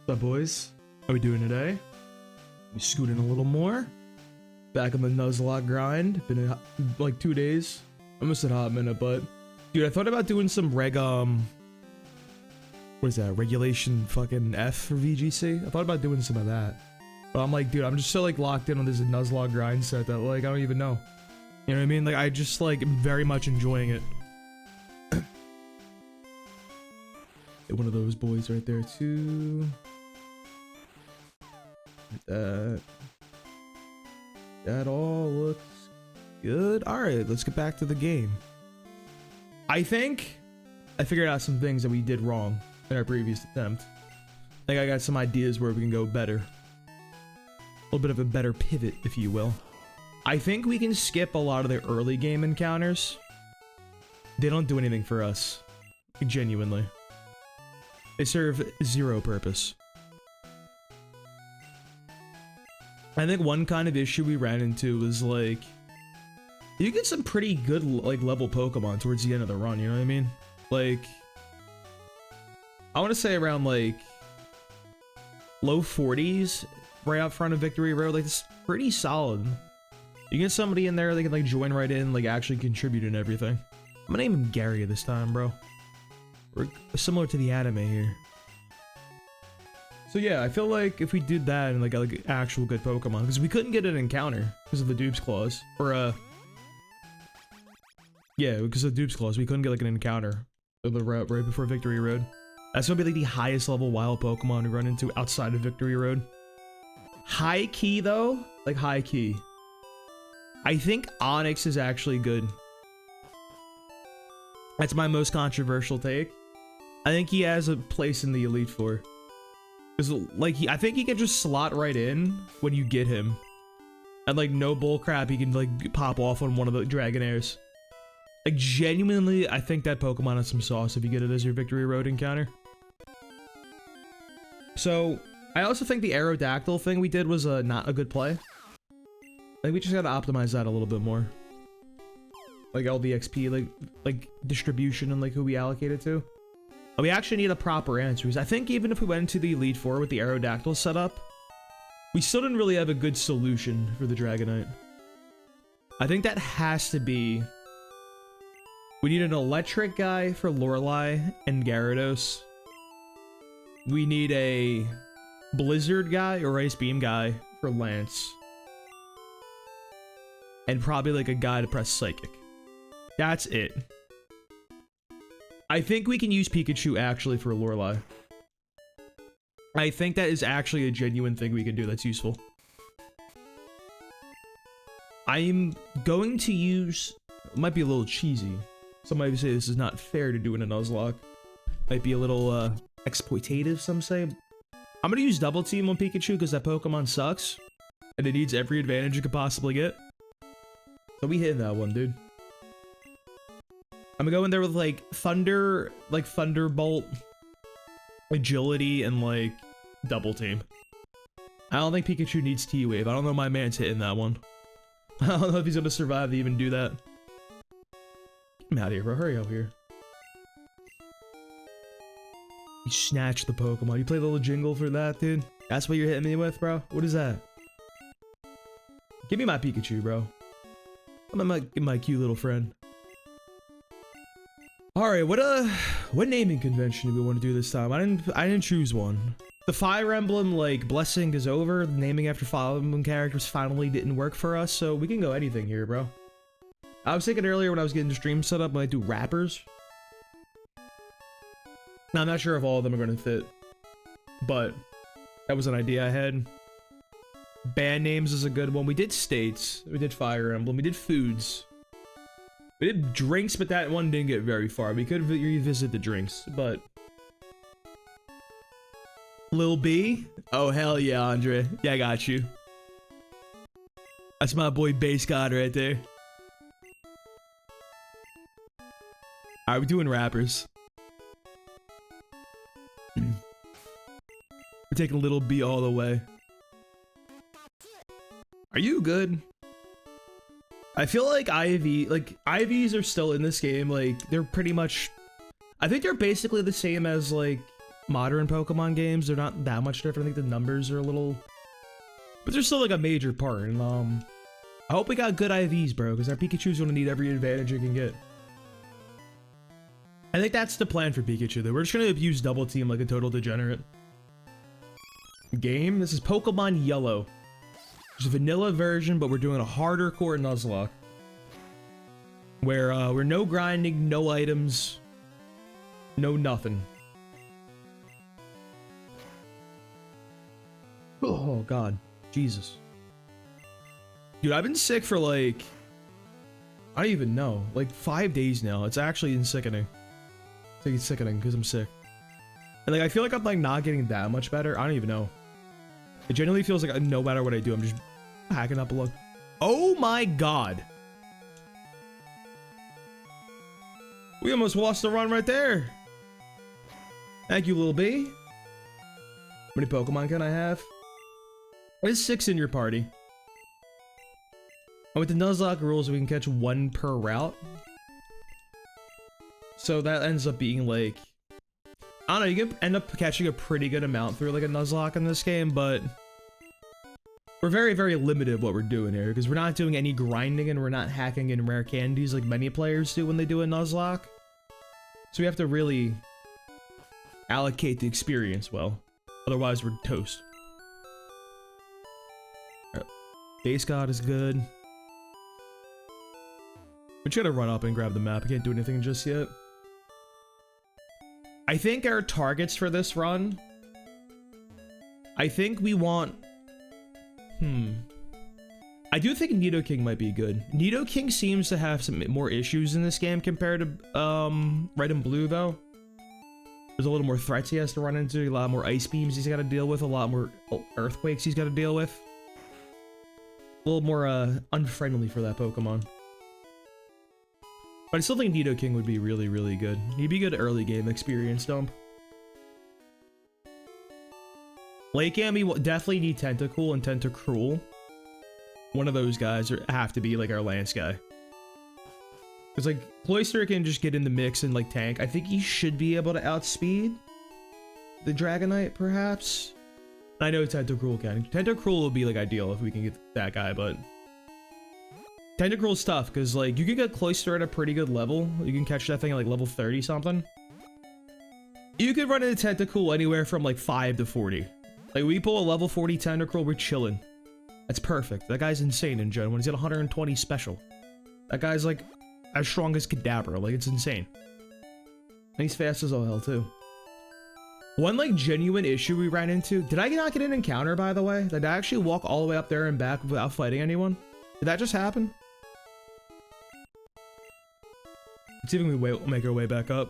What's up, boys? How we doing today? We scooting a little more. Back on the Nuzlocke grind. Been like 2 days. Almost a hot minute, but dude, I thought about doing some what is that? Regulation fucking F for VGC. I thought about doing some of that, but I'm like, dude, I'm just so like locked in on this Nuzlocke grind set that like I don't even know. You know what I mean? Like I just like am very much enjoying it. One of those boys right there too. That all looks good. All right, let's get back to the game. I think I figured out some things that we did wrong in our previous attempt. I think I got some ideas where we can go better. A little bit of a better pivot, if you will. I think we can skip a lot of the early game encounters. They don't do anything for us. Genuinely. They serve zero purpose. I think one kind of issue we ran into was like, you get some pretty good like level Pokemon towards the end of the run, you know what I mean? Like, I want to say around like low 40s right out front of Victory Road. Like, it's pretty solid. You get somebody in there, they can like join right in, like actually contribute and everything. I'm gonna name him Gary this time, bro. We're similar to the anime here. So yeah, I feel like if we did that and like got like actual good Pokemon, because we couldn't get an encounter because of the Dupe's Claws, or yeah, because of the Dupe's Claws, we couldn't get like an encounter of the route right before Victory Road. That's gonna be like the highest level wild Pokemon we run into outside of Victory Road. High key though, like high key. I think Onyx is actually good. That's my most controversial take. I think he has a place in the Elite Four. Cause like I think he can just slot right in when you get him, and like no bullcrap, he can like pop off on one of the Dragonairs. Like genuinely, I think that Pokemon has some sauce if you get it as your Victory Road encounter. So I also think the Aerodactyl thing we did was not a good play. I think we just gotta optimize that a little bit more. Like all the XP, like distribution and like who we allocate it to. We actually need a proper answer, because I think even if we went into the Elite Four with the Aerodactyl setup, we still didn't really have a good solution for the Dragonite. I think that has to be... We need an electric guy for Lorelei and Gyarados. We need a blizzard guy or ice beam guy for Lance. And probably like a guy to press psychic. That's it. I think we can use Pikachu actually for Lorelei. I think that is actually a genuine thing we can do that's useful. I'm going to use... It might be a little cheesy. Some might say this is not fair to do in a Nuzlocke. Might be a little exploitative, some say. I'm going to use Double Team on Pikachu because that Pokemon sucks. And it needs every advantage it could possibly get. So we hit that one, dude. I'm gonna go in there with like Thunder, like Thunderbolt, Agility, and like Double Team. I don't think Pikachu needs T-Wave. I don't know my man's hitting that one. I don't know if he's gonna survive to even do that. Get him out of here, bro. Hurry up here. You snatched the Pokemon. You play the little jingle for that, dude? That's what you're hitting me with, bro? What is that? Give me my Pikachu, bro. I'm my cute little friend. All right, what naming convention do we want to do this time? I didn't choose one. The Fire Emblem like blessing is over. Naming after Fire Emblem characters finally didn't work for us, so we can go anything here, bro. I was thinking earlier when I was getting the stream set up, I might do rappers. Now I'm not sure if all of them are going to fit, but that was an idea I had. Band names is a good one. We did states. We did Fire Emblem. We did foods. We did drinks, but that one didn't get very far. We could revisit the drinks, but... Lil B? Oh, hell yeah, Andre. Yeah, I got you. That's my boy Bass God right there. Alright, we're doing rappers. We're taking Lil B all the way. Are you good? I feel like IVs are still in this game. Like, they're pretty much... I think they're basically the same as, like, modern Pokemon games. They're not that much different. I think the numbers are a little, but they're still like a major part. And I hope we got good IVs, bro, because our Pikachu's gonna need every advantage it can get. I think that's the plan for Pikachu, though. We're just gonna abuse Double Team like a total degenerate. Game. This is Pokemon Yellow. It's a vanilla version, but we're doing a harder core Nuzlocke. Where we're no grinding, no items, no nothing. Oh god, Jesus. Dude, I've been sick for like, I don't even know, like 5 days now. It's actually sickening. It's sickening because I'm sick. And like, I feel like I'm like not getting that much better. I don't even know. It genuinely feels like no matter what I do, I'm just hacking up a lot. Oh my god. We almost lost the run right there. Thank you, little B. How many Pokemon can I have? There's 6 in your party. And with the Nuzlocke rules, we can catch 1 per route. So that ends up being like, I don't know, you can end up catching a pretty good amount through like a Nuzlocke in this game, but we're very, very limited what we're doing here because we're not doing any grinding and we're not hacking in rare candies like many players do when they do a Nuzlocke. So we have to really allocate the experience well. Otherwise, we're toast. Base God is good. We just gotta run up and grab the map. I can't do anything just yet. I think our targets for this run, I think we want, I do think Nidoking might be good. Nidoking seems to have some more issues in this game compared to Red and Blue though. There's a little more threats he has to run into, a lot more ice beams he's got to deal with, a lot more earthquakes he's got to deal with. A little more unfriendly for that Pokemon. But I still think Nidoking would be really, really good. He'd be good early game experience dump. Late game, we definitely need Tentacool and Tentacruel. One of those guys have to be like our Lance guy. Because like Cloyster can just get in the mix and like tank. I think he should be able to outspeed the Dragonite, perhaps. I know Tentacruel can. Tentacruel would be like ideal if we can get that guy, but Tentacruel's tough because like you can get Cloyster at a pretty good level. You can catch that thing at like level 30 something. You could run into Tentacool anywhere from like 5 to 40. Like we pull a level 40 Tentacruel, we're chilling. That's perfect. That guy's insane in Gen 1. He's got 120 special. That guy's like as strong as Kadabra. Like it's insane. And he's fast as all hell too. One like genuine issue we ran into. Did I not get an encounter by the way? Did I actually walk all the way up there and back without fighting anyone? Did that just happen? Let's see if we can make our way back up.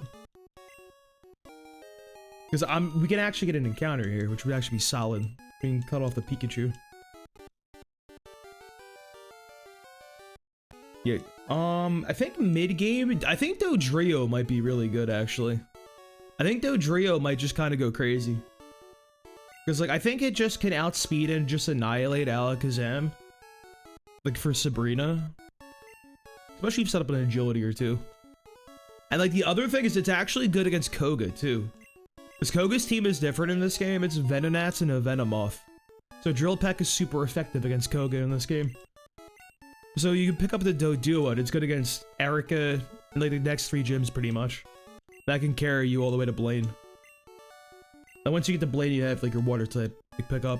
Because we can actually get an encounter here, which would actually be solid. We can cut off the Pikachu. Yeah, I think mid-game, I think Dodrio might be really good, actually. I think Dodrio might just kind of go crazy. Because, like, I think it just can outspeed and just annihilate Alakazam. Like, for Sabrina. Especially if you set up an agility or two. And, like, the other thing is it's actually good against Koga, too. Because Koga's team is different in this game. It's Venonats and a Venomoth. So Drill Peck is super effective against Koga in this game. So you can pick up the Doduo, and it's good against Erica and like the next 3 gyms pretty much. That can carry you all the way to Blaine. And once you get to Blaine, you have like your water type to pick up.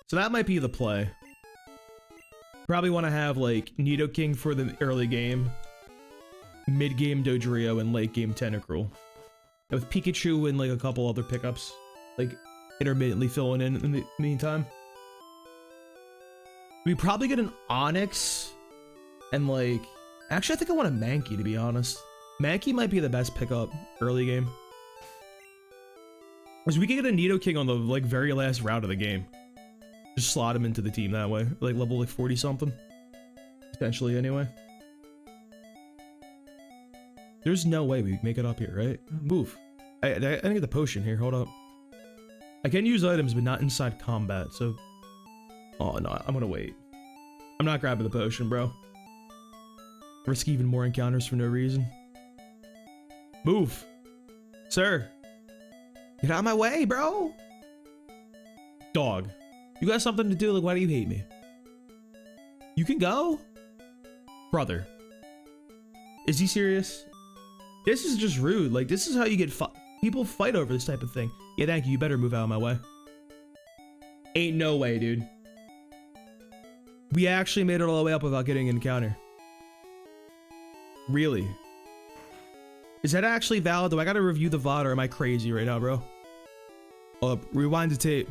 So that might be the play. Probably want to have like Nidoking for the early game, mid-game Dodrio, and late-game Tentacruel. And with Pikachu and like a couple other pickups, like intermittently filling in the meantime. We probably get an Onix and like, actually I think I want a Mankey to be honest. Mankey might be the best pickup early game. Because we can get a Nidoking on the like very last route of the game. Just slot him into the team that way, like level like 40 something. Potentially anyway. There's no way we can make it up here, right? Move. I didn't get the potion here, hold up. I can use items but not inside combat, so. Oh no, I'm gonna wait. I'm not grabbing the potion, bro. Risk even more encounters for no reason. Move. Sir. Get out of my way, bro. Dog. You got something to do, like why do you hate me? You can go? Brother. Is he serious? This is just rude. Like, this is how you get people fight over this type of thing. Yeah, thank you. You better move out of my way. Ain't no way, dude. We actually made it all the way up without getting an encounter. Really? Is that actually valid? Do I gotta review the VOD or am I crazy right now, bro? Rewind the tape.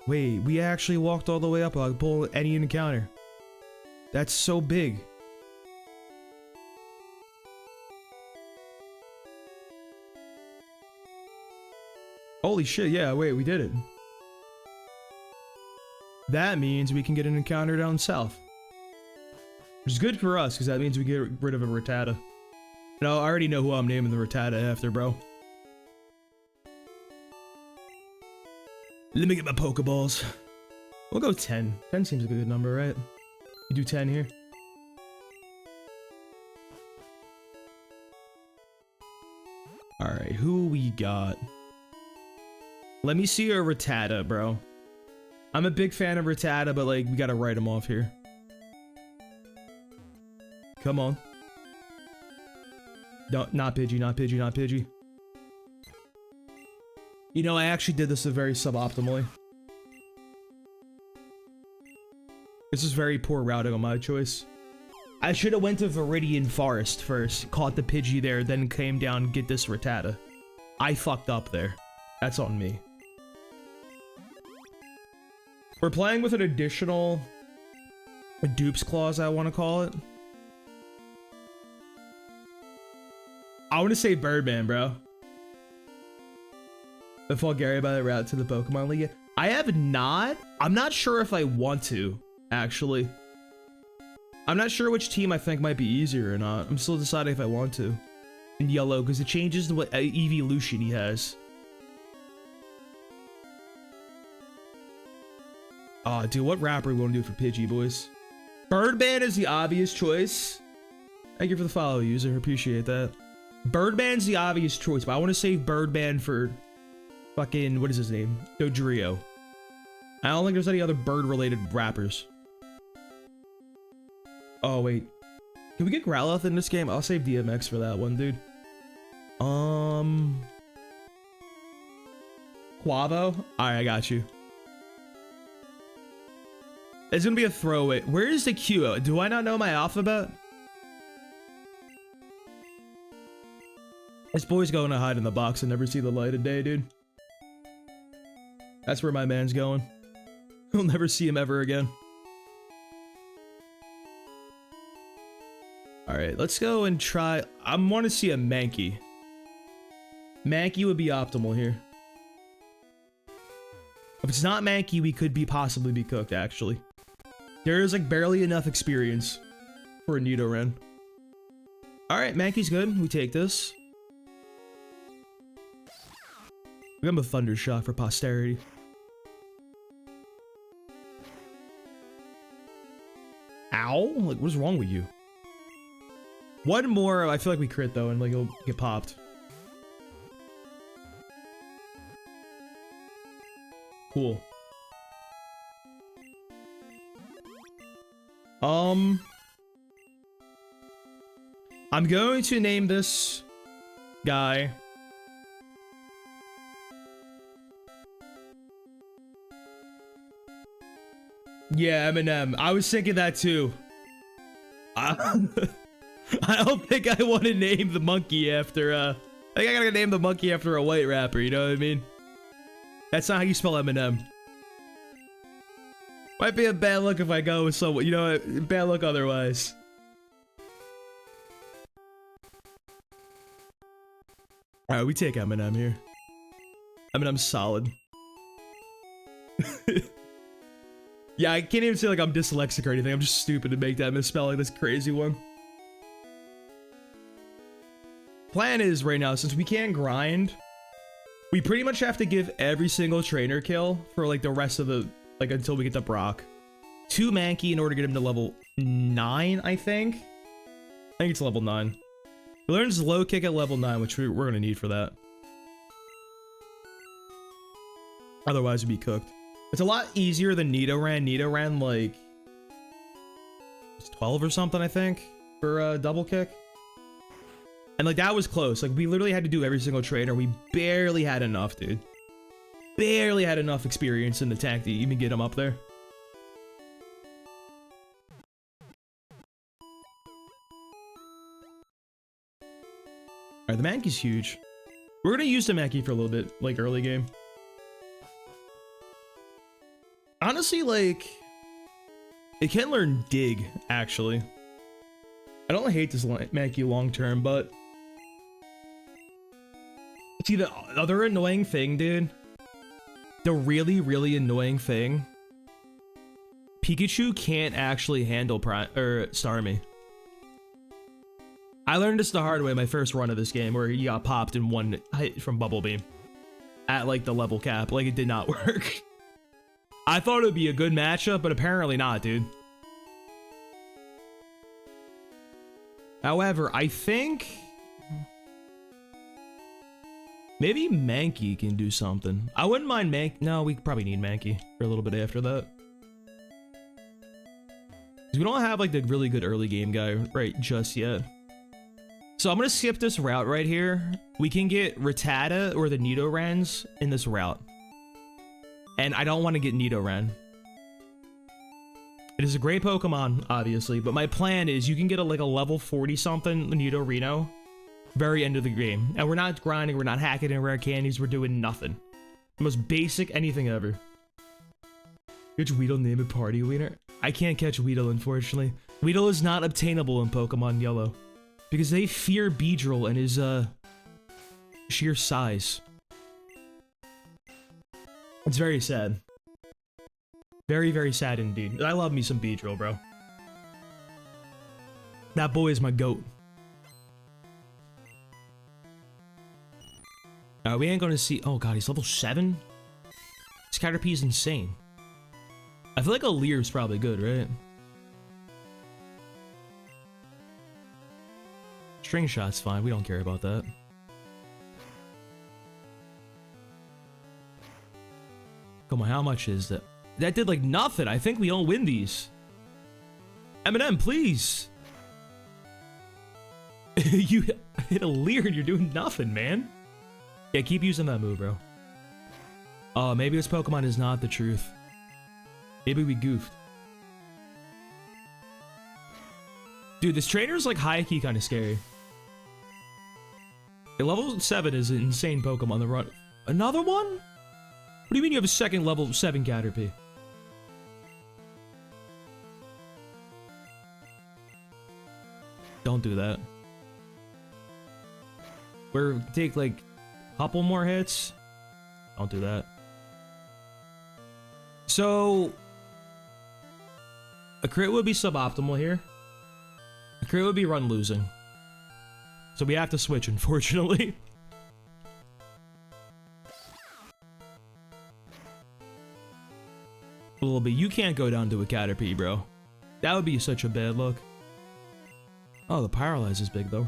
Wait, we actually walked all the way up without pulling any encounter. That's so big. Holy shit, yeah, wait, we did it. That means we can get an encounter down south. Which is good for us, because that means we get rid of a Rattata. No, I already know who I'm naming the Rattata after, bro. Let me get my Pokeballs. We'll go 10. 10 seems like a good number, right? You do 10 here. Alright, who we got? Let me see a Rattata, bro. I'm a big fan of Rattata, but like, we gotta write him off here. Come on. No, not Pidgey, not Pidgey, not Pidgey. You know, I actually did this very suboptimally. This is very poor routing on my choice. I should have went to Viridian Forest first, caught the Pidgey there, then came down and get this Rattata. I fucked up there. That's on me. We're playing with an additional dupes clause, I want to call it. I want to say Birdman, bro. The Fulgari by the route to the Pokemon League. I have not. I'm not sure if I want to, actually. I'm not sure which team I think might be easier or not. I'm still deciding if I want to. In yellow, because it changes to what evolution he has. Aw, dude, what rapper we want to do for Pidgey, boys? Birdman is the obvious choice. Thank you for the follow, user. Appreciate that. Birdman's the obvious choice, but I want to save Birdman for fucking, what is his name? Dodrio. I don't think there's any other bird-related rappers. Oh, wait. Can we get Growlithe in this game? I'll save DMX for that one, dude. Quavo? Alright, I got you. It's gonna be a throwaway. Where is the Q? Do I not know my alphabet? This boy's going to hide in the box and never see the light of day, dude. That's where my man's going. We'll never see him ever again. Alright, let's go and try. I want to see a Mankey. Mankey would be optimal here. If it's not Mankey, we could possibly be cooked, actually. There is like barely enough experience for a Nidoran. Alright, Mankey's good. We take this. We got him a Thunder Shock for posterity. Ow? Like, what is wrong with you? One more, I feel like we crit though, and like he'll get popped. Cool. I'm going to name this guy yeah, Eminem. I was thinking that too. I don't think I want to name the monkey after I think I gotta name the monkey after a white rapper, you know what I mean? That's not how you spell Eminem. Might be a bad look if I go with someone, you know, bad luck otherwise. Alright, we take Eminem here. Eminem's solid. Yeah, I can't even say like I'm dyslexic or anything. I'm just stupid to make that misspelling, this crazy one. Plan is right now, since we can't grind, we pretty much have to give every single trainer kill for like the rest of the, like until we get to Brock. 2 Mankey in order to get him to level 9, I think. think it's level 9. He learns low kick at level 9, which we're gonna need for that. Otherwise, we'd be cooked. It's a lot easier than Nidoran. Nidoran, like, it's 12 or something, I think, for double kick. And, like, that was close. Like, we literally had to do every single trainer. We barely had enough, dude. Barely had enough experience in the attack to even get him up there. Alright, the Mankey's huge. We're gonna use the Mankey for a little bit, like, early game. Honestly, like, it can learn Dig, actually. I don't hate this Mankey long term, but see, the other annoying thing, dude, the really, really annoying thing, Pikachu can't actually handle Starmie. I learned this the hard way my first run of this game, where he got popped in one hit from Bubble Beam at, like, the level cap. Like, it did not work. I thought it would be a good matchup, but apparently not, dude. However, I think maybe Mankey can do something. I wouldn't mind No, we probably need Mankey for a little bit after that. Because we don't have, like, the really good early game guy right just yet. So I'm going to skip this route right here. We can get Rattata or the Nidorans in this route. And I don't want to get Nidoran. It is a great Pokemon, obviously, but my plan is you can get a level 40 something Nidorino very end of the game. And we're not grinding, we're not hacking in rare candies, we're doing nothing. The most basic anything ever. Catch Weedle, name a party winner. I can't catch Weedle, unfortunately. Weedle is not obtainable in Pokemon Yellow because they fear Beedrill and his sheer size. It's very sad. Very, very sad indeed. I love me some Beedrill, bro. That boy is my goat. We ain't gonna see. Oh god, he's level 7? This Caterpie is insane. I feel like a Leer's probably good, right? String Shot's fine. We don't care about that. Come on, how much is that? That did like nothing. I think we don't win these. Eminem, please. You hit a Leer and you're doing nothing, man. Yeah, keep using that move, bro. Oh, maybe this Pokemon is not the truth. Maybe we goofed. Dude, this trainer's like high-key kind of scary. A level 7 is an insane Pokemon to run. Another one? What do you mean you have a second level 7 Caterpie? Don't do that. We're take like a couple more hits. Don't do that. So a crit would be suboptimal here. A crit would be run losing. So we have to switch, unfortunately. A little bit. You can't go down to a Caterpie, bro. That would be such a bad look. Oh, the Paralyze is big, though.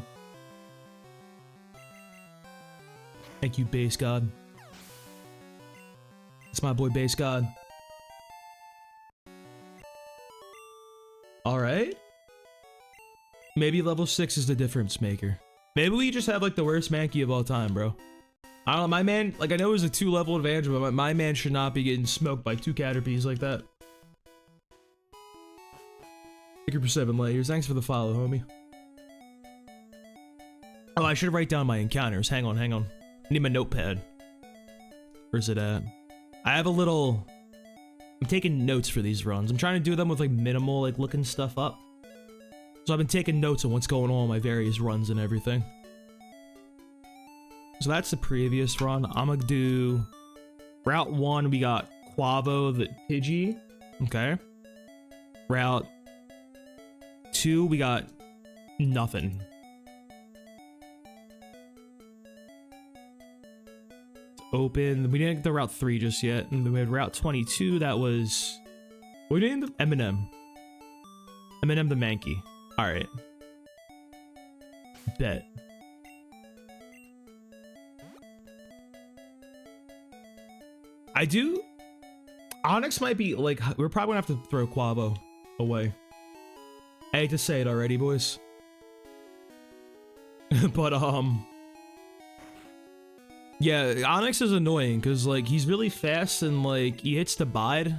Thank you, Base God. It's my boy, Base God. Alright. Maybe level 6 is the difference maker. Maybe we just have, like, the worst Mankey of all time, bro. I don't know, my man, like, I know it was a 2-level advantage, but my man should not be getting smoked by 2 Caterpies like that. Thank you for 7 layers. Thanks for the follow, homie. Oh, I should write down my encounters. Hang on, hang on. I need my notepad. Where's it at? I have a little... I'm taking notes for these runs. I'm trying to do them with, like, minimal, like, looking stuff up. So I've been taking notes on what's going on in my various runs and everything. So that's the previous run. I'm gonna do... Route 1, we got Quavo the Pidgey. Okay. Route 2, we got nothing. Open. We didn't get the Route 3 just yet. And then we had Route 22. That was... We didn't get Eminem. Eminem the Mankey. Alright. Bet. I do. Onyx might be like, we're probably gonna have to throw Quavo away. I hate to say it already, boys. But yeah, Onyx is annoying because like he's really fast and like he hits the bide,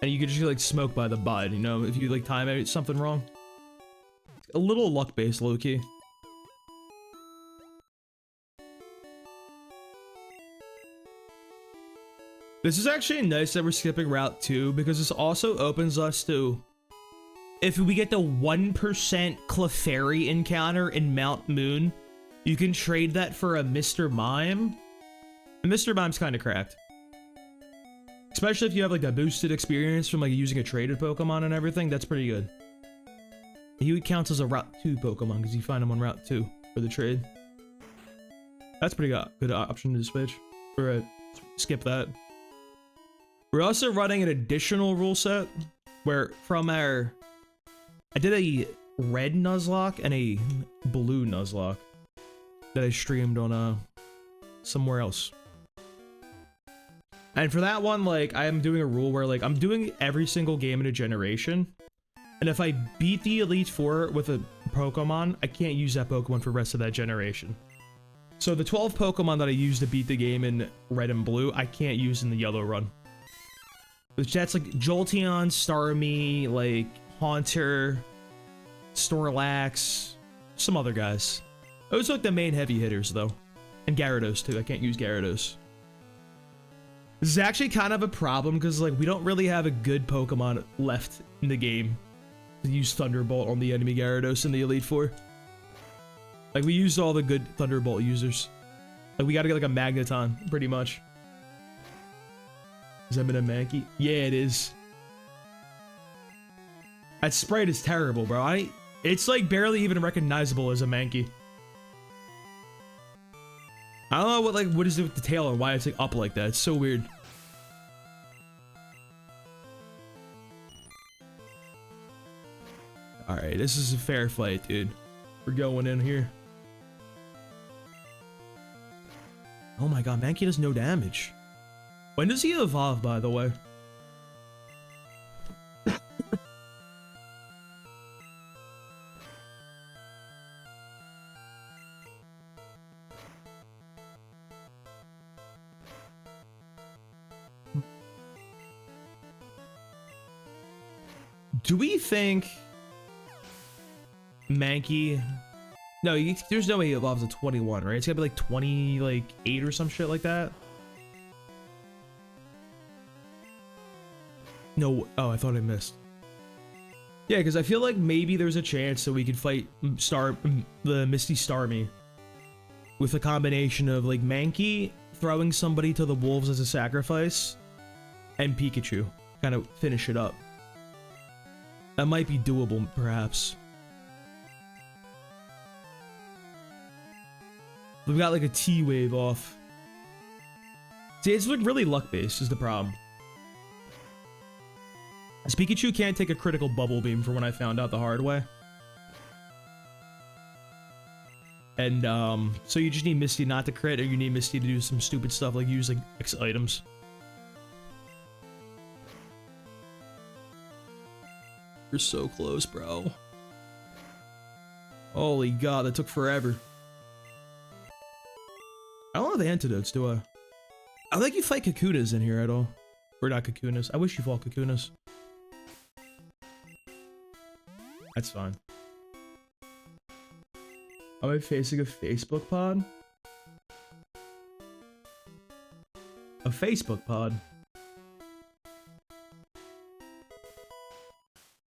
and you can just like smoke by the bide. You know, if you like time it something wrong. A little luck based, low key. This is actually nice that we're skipping Route 2 because this also opens us to, if we get the 1% Clefairy encounter in Mount Moon, you can trade that for a Mr. Mime. And Mr. Mime's kind of cracked. Especially if you have like a boosted experience from like using a traded Pokemon and everything, that's pretty good. He counts as a Route 2 Pokemon because you find him on Route 2 for the trade. That's pretty good option to switch. Or skip that. We're also running an additional rule set where from our... I did a red Nuzlocke and a blue Nuzlocke that I streamed on somewhere else. And for that one, like, I am doing a rule where, like, I'm doing every single game in a generation. And if I beat the Elite Four with a Pokemon, I can't use that Pokemon for the rest of that generation. So the 12 Pokemon that I used to beat the game in red and blue, I can't use in the yellow run. Which that's like Jolteon, Starmie, like Haunter, Snorlax, some other guys. Those are like the main heavy hitters though. And Gyarados too, I can't use Gyarados. This is actually kind of a problem because like we don't really have a good Pokemon left in the game to use Thunderbolt on the enemy Gyarados in the Elite Four. Like we used all the good Thunderbolt users. Like we gotta get like a Magneton, pretty much. Is that in a Mankey? Yeah, it is. That sprite is terrible, bro. It's like barely even recognizable as a Mankey. I don't know what is it with the tail and why it's like up like that. It's so weird. All right, this is a fair fight, dude. We're going in here. Oh my god, Mankey does no damage. When does he evolve, by the way? Do we think Mankey? No, there's no way he evolves at 21, right? It's gotta be like 28 or some shit like that. No, oh, I thought I missed. Yeah, because I feel like maybe there's a chance that we could fight the Misty Starmie with a combination of like Mankey throwing somebody to the wolves as a sacrifice and Pikachu, kind of finish it up. That might be doable, perhaps. We've got like a T-wave off. See, it's like really luck-based is the problem. This Pikachu can't take a critical bubble beam from when I found out the hard way. And so you just need Misty not to crit, or you need Misty to do some stupid stuff like use like X items. You're so close, bro. Holy god, that took forever. I don't have the antidotes, do I? I don't think you fight Kakunas in here at all. Or not Kakunas. I wish you fought Kakunas. That's fine. Am I facing a Facebook pod? A Facebook pod?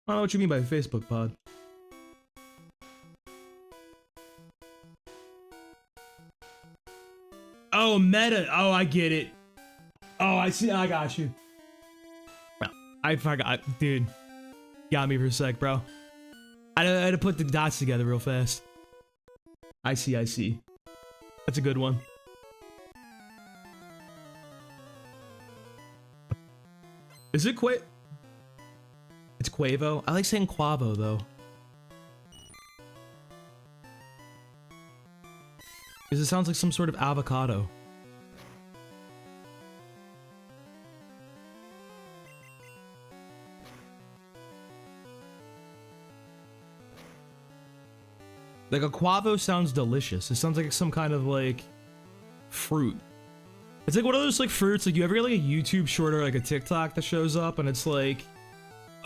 I don't know what you mean by a Facebook pod. Oh, meta. Oh, I get it. Oh, I see. I got you. I forgot. Dude. Got me for a sec, bro. I had to put the dots together real fast. I see, I see. That's a good one. Is it It's Quavo? I like saying Quavo, though. Because it sounds like some sort of avocado. Like a guavo sounds delicious. It sounds like some kind of like fruit. It's like one of those like fruits, like you ever get like a YouTube short or like a TikTok that shows up and it's like,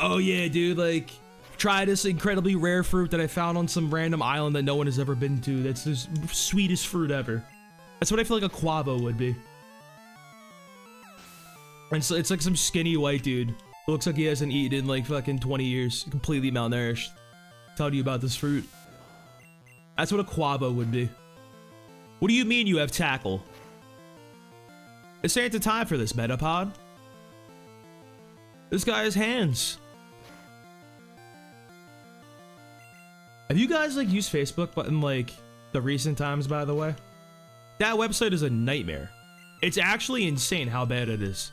oh yeah, dude, like try this incredibly rare fruit that I found on some random island that no one has ever been to. That's the sweetest fruit ever. That's what I feel like a guavo would be. And so it's like some skinny white dude. It looks like he hasn't eaten in like fucking 20 years. Completely malnourished. Telling you about this fruit. That's what a guavo would be. What do you mean you have tackle? This ain't the time for this, Metapod. This guy has hands. Have you guys like used Facebook but in like the recent times, by the way? That website is a nightmare. It's actually insane how bad it is.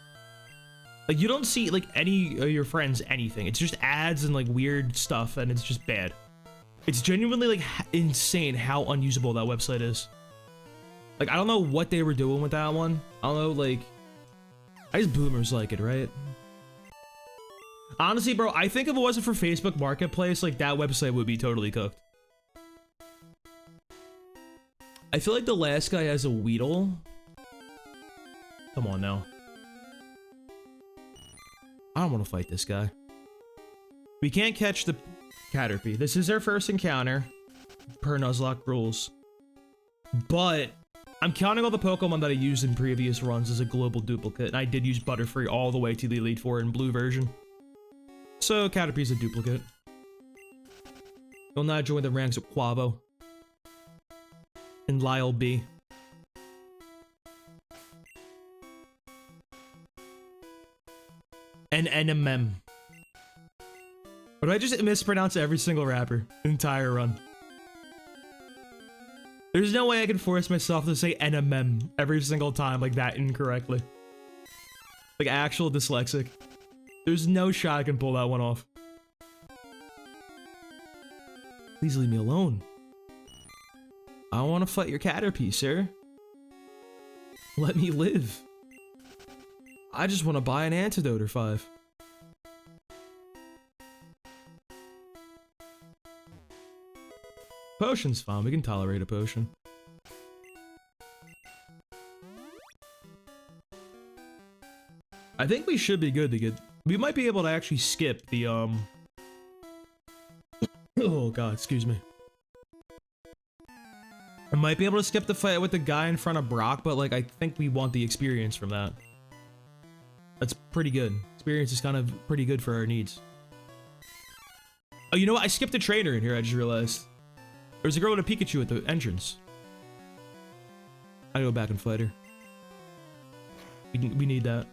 Like you don't see like any of your friends anything. It's just ads and like weird stuff and it's just bad. It's genuinely like insane how unusable that website is. Like I don't know what they were doing with that one. I don't know, like I guess boomers like it, right? Honestly, bro, I think if it wasn't for Facebook Marketplace, like that website would be totally cooked. I feel like the last guy has a Weedle. Come on now. I don't want to fight this guy. We can't catch the Caterpie. This is our first encounter, per Nuzlocke rules. But I'm counting all the Pokemon that I used in previous runs as a global duplicate, and I did use Butterfree all the way to the Elite Four in blue version. So Caterpie's a duplicate. You'll now join the ranks of Quavo and Lyle B. And NMM. Or do I just mispronounce every single rapper? Entire run. There's no way I can force myself to say NMM every single time like that incorrectly. Like actual dyslexic. There's no shot I can pull that one off. Please leave me alone. I don't want to fight your Caterpie, sir. Let me live. I just want to buy an antidote or 5. Potion's fine, we can tolerate a potion. I think we should be good to get... We might be able to actually skip the, oh god, excuse me. I might be able to skip the fight with the guy in front of Brock, but like, I think we want the experience from that. That's pretty good. Experience is kind of pretty good for our needs. Oh, you know what? I skipped a trainer in here, I just realized. There's a girl with a Pikachu at the entrance. I go back and fight her. We need that.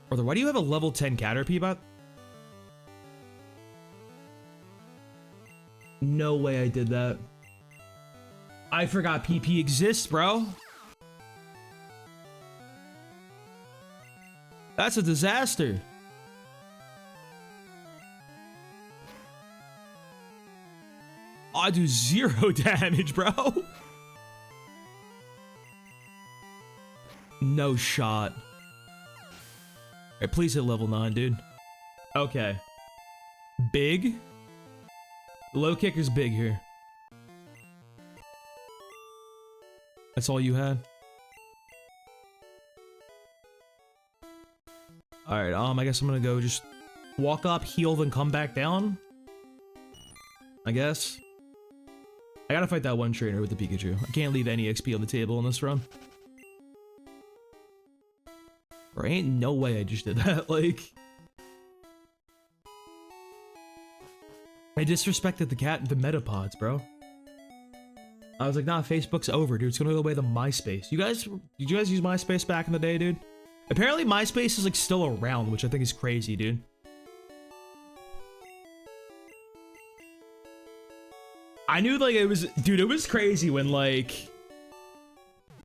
Brother, why do you have a level 10 Caterpie bot? No way I did that. I forgot PP exists, bro. That's a disaster. I do 0 damage, bro. No shot. Alright, please hit level 9, dude. Okay. Big? Low kick is big here. That's all you had? Alright, I guess I'm gonna go just walk up, heal, then come back down. I guess. I gotta fight that one trainer with the Pikachu. I can't leave any XP on the table in this run. There ain't no way I just did that, like... I disrespected the Metapods, bro. I was like, nah, Facebook's over, dude. It's gonna go away to MySpace. Did you guys use MySpace back in the day, dude? Apparently MySpace is like still around, which I think is crazy, dude. I knew like it was, dude, it was crazy when like,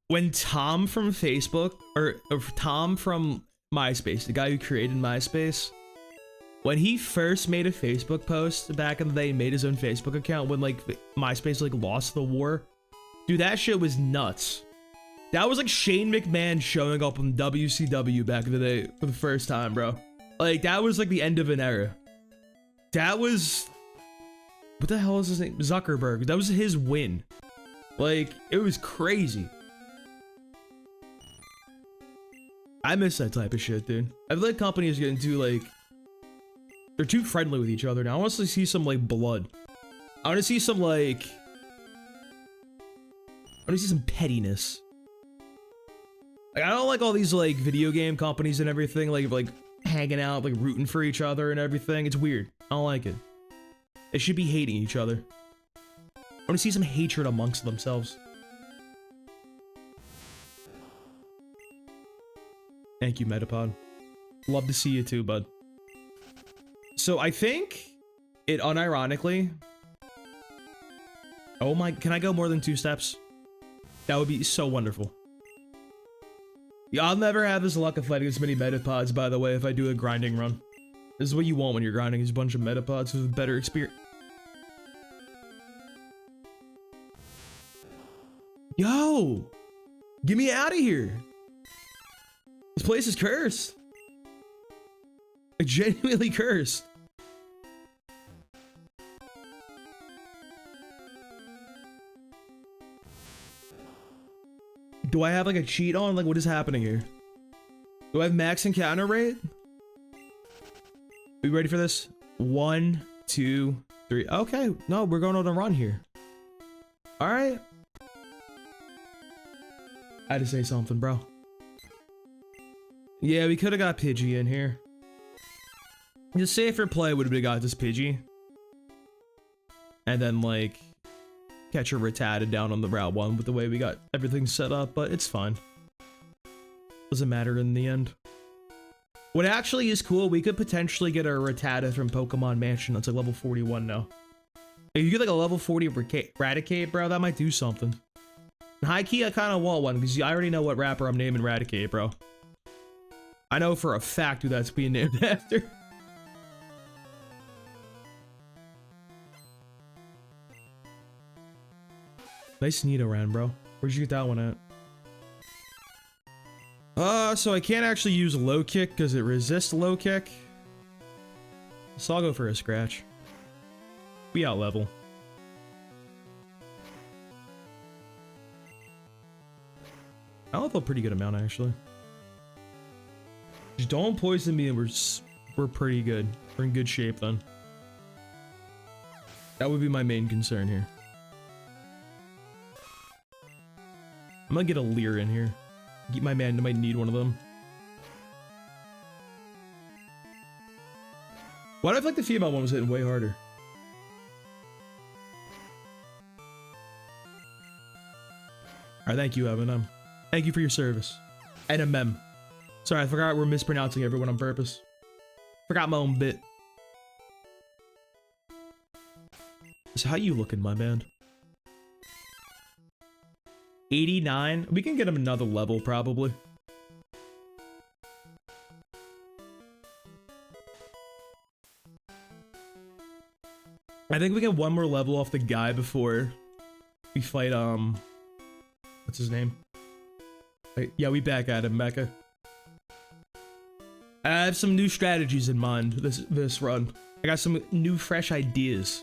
when Tom from Facebook, or Tom from MySpace, the guy who created MySpace, When he first made a Facebook post back in the day, he made his own Facebook account when like MySpace like lost the war. Dude, that shit was nuts. That was like Shane McMahon showing up on WCW back in the day for the first time, bro. Like, that was like the end of an era. That was... What the hell is his name? Zuckerberg. That was his win. Like, it was crazy. I miss that type of shit, dude. I feel like companies are getting too, like... They're too friendly with each other now. I want to see some, like, blood. I want to see some, like... I want to see some pettiness. Like, I don't like all these, like, video game companies and everything, like hanging out, like, rooting for each other and everything. It's weird. I don't like it. They should be hating each other. I want to see some hatred amongst themselves. Thank you, Metapod. Love to see you too, bud. So I think it unironically... Oh my... Can I go more than 2 steps? That would be so wonderful. Yeah, I'll never have this luck of fighting as many Metapods, by the way, if I do a grinding run. This is what you want when you're grinding, is a bunch of Metapods with better experience. Yo! Get me out of here! This place is cursed. Like, genuinely cursed. Do I have like a cheat on? Like, what is happening here? Do I have max encounter rate? Are you ready for this? 1, 2, 3. Okay, no, we're going on a run here. All right. I had to say something, bro. Yeah, we could have got Pidgey in here. The safer play would have been got this Pidgey. And then, like, catch a Rattata down on the Route 1 with the way we got everything set up, but it's fine. Doesn't matter in the end. What actually is cool, we could potentially get a Rattata from Pokemon Mansion that's like level 41 now. If you get like a level 40 Raticate, bro, that might do something. And high key, I kind of want one because I already know what rapper I'm naming Raticate, bro. I know for a fact who that's being named after. Nice Nidoran, bro. Where'd you get that one at? So I can't actually use low kick because it resists low kick. So I'll go for a scratch. We out level. I level a pretty good amount actually. Just don't poison me and we're pretty good. We're in good shape then. That would be my main concern here. I'm gonna get a Leer in here. Get my man, I might need one of them. Why do I feel like the female one was hitting way harder? Alright, thank you, Eminem. Thank you for your service. NMM. Sorry, I forgot we're mispronouncing everyone on purpose. Forgot my own bit. So how you looking, my man? 89. We can get him another level, probably. I think we get one more level off the guy before we fight, what's his name? Wait, yeah, we back at him, Mecha. I have some new strategies in mind this run. I got some new, fresh ideas.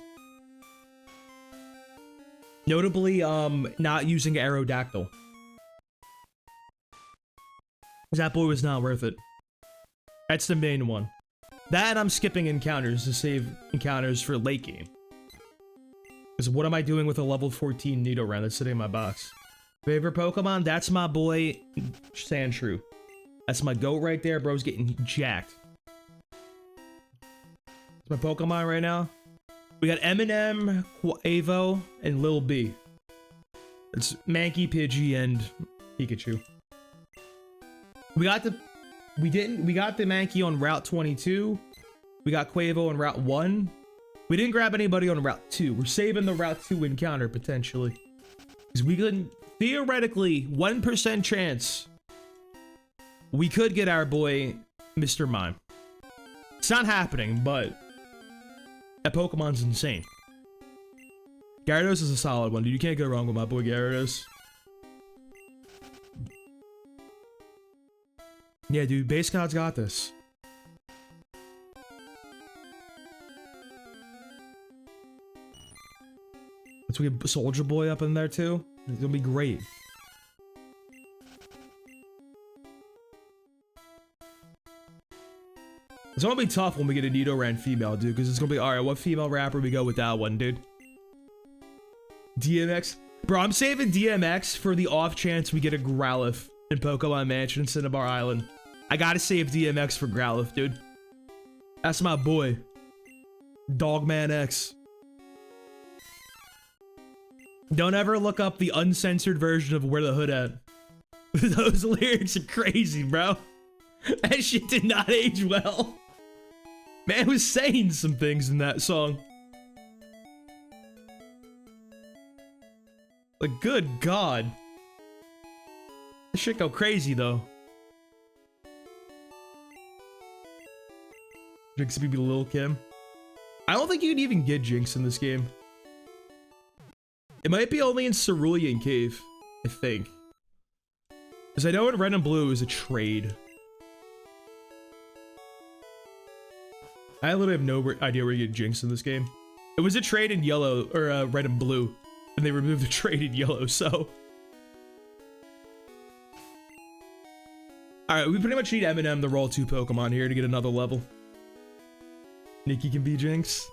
Notably, not using Aerodactyl. That boy was not worth it. That's the main one. That and I'm skipping encounters to save encounters for late game. Because what am I doing with a level 14 Nidoran that's sitting in my box? Favorite Pokemon? That's my boy, Sandshrew. That's my goat right there, bro's getting jacked. That's my Pokemon right now. We got Eminem, Quavo, and Lil B. It's Mankey, Pidgey, and Pikachu. We got the Mankey on Route 22. We got Quavo on Route 1. We didn't grab anybody on Route 2. We're saving the Route 2 encounter, potentially. Because we could, theoretically, 1% chance we could get our boy, Mr. Mime. It's not happening, but that Pokemon's insane. Gyarados is a solid one, dude. You can't go wrong with my boy Gyarados. Yeah, dude. Base God's got this. Let's get Soldier Boy up in there too. It's gonna be great. It's gonna be tough when we get a Nidoran female, dude, because it's gonna be, alright, what female rapper we go with that one, dude? DMX? Bro, I'm saving DMX for the off chance we get a Growlithe in Pokemon Mansion Cinnabar Island. I gotta save DMX for Growlithe, dude. That's my boy. Dogman X. Don't ever look up the uncensored version of Where the Hood At. Those lyrics are crazy, bro. That shit did not age well. Man was saying some things in that song. Like, good God. This shit go crazy, though. Jinx BB Lil Kim. I don't think you can even get Jinx in this game. It might be only in Cerulean Cave, I think. Because I know in Red and Blue is a trade. I literally have no idea where you get Jinx in this game. It was a trade in Yellow, or Red and Blue. And they removed the trade in Yellow, so. Alright, we pretty much need Eminem to roll 2 Pokemon here to get another level. Nikki can be Jinx.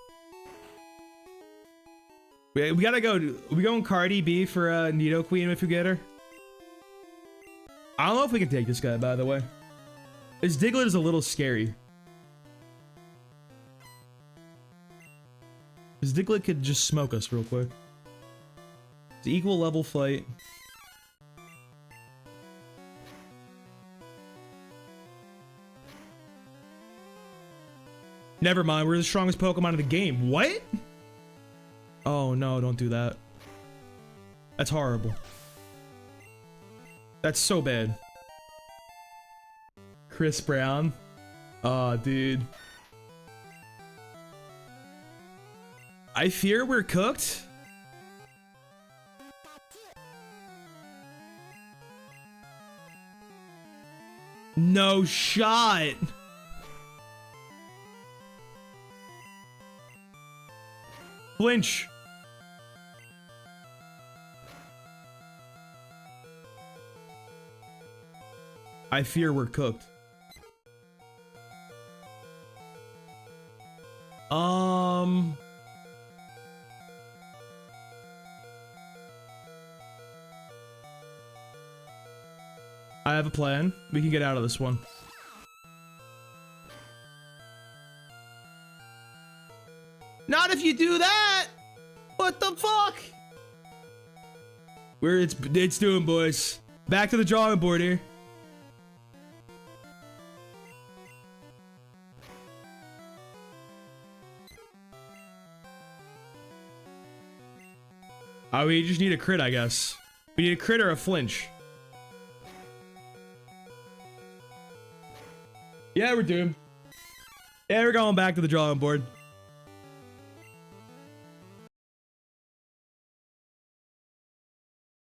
We gotta go. We going Cardi B for Nidoqueen if we get her. I don't know if we can take this guy, by the way. This Diglett is a little scary. This Diglett could just smoke us real quick. It's an equal level fight. Never mind, we're the strongest Pokemon in the game. What? Oh no, don't do that. That's horrible. That's so bad. Chris Brown. Aw, dude. I fear we're cooked. No shot. Flinch. I fear we're cooked. I have a plan. We can get out of this one. Not if you do that! What the fuck? It's doing, boys. Back to the drawing board here. Oh, we just need a crit, I guess. We need a crit or a flinch. Yeah, we're doomed. Yeah, we're going back to the drawing board.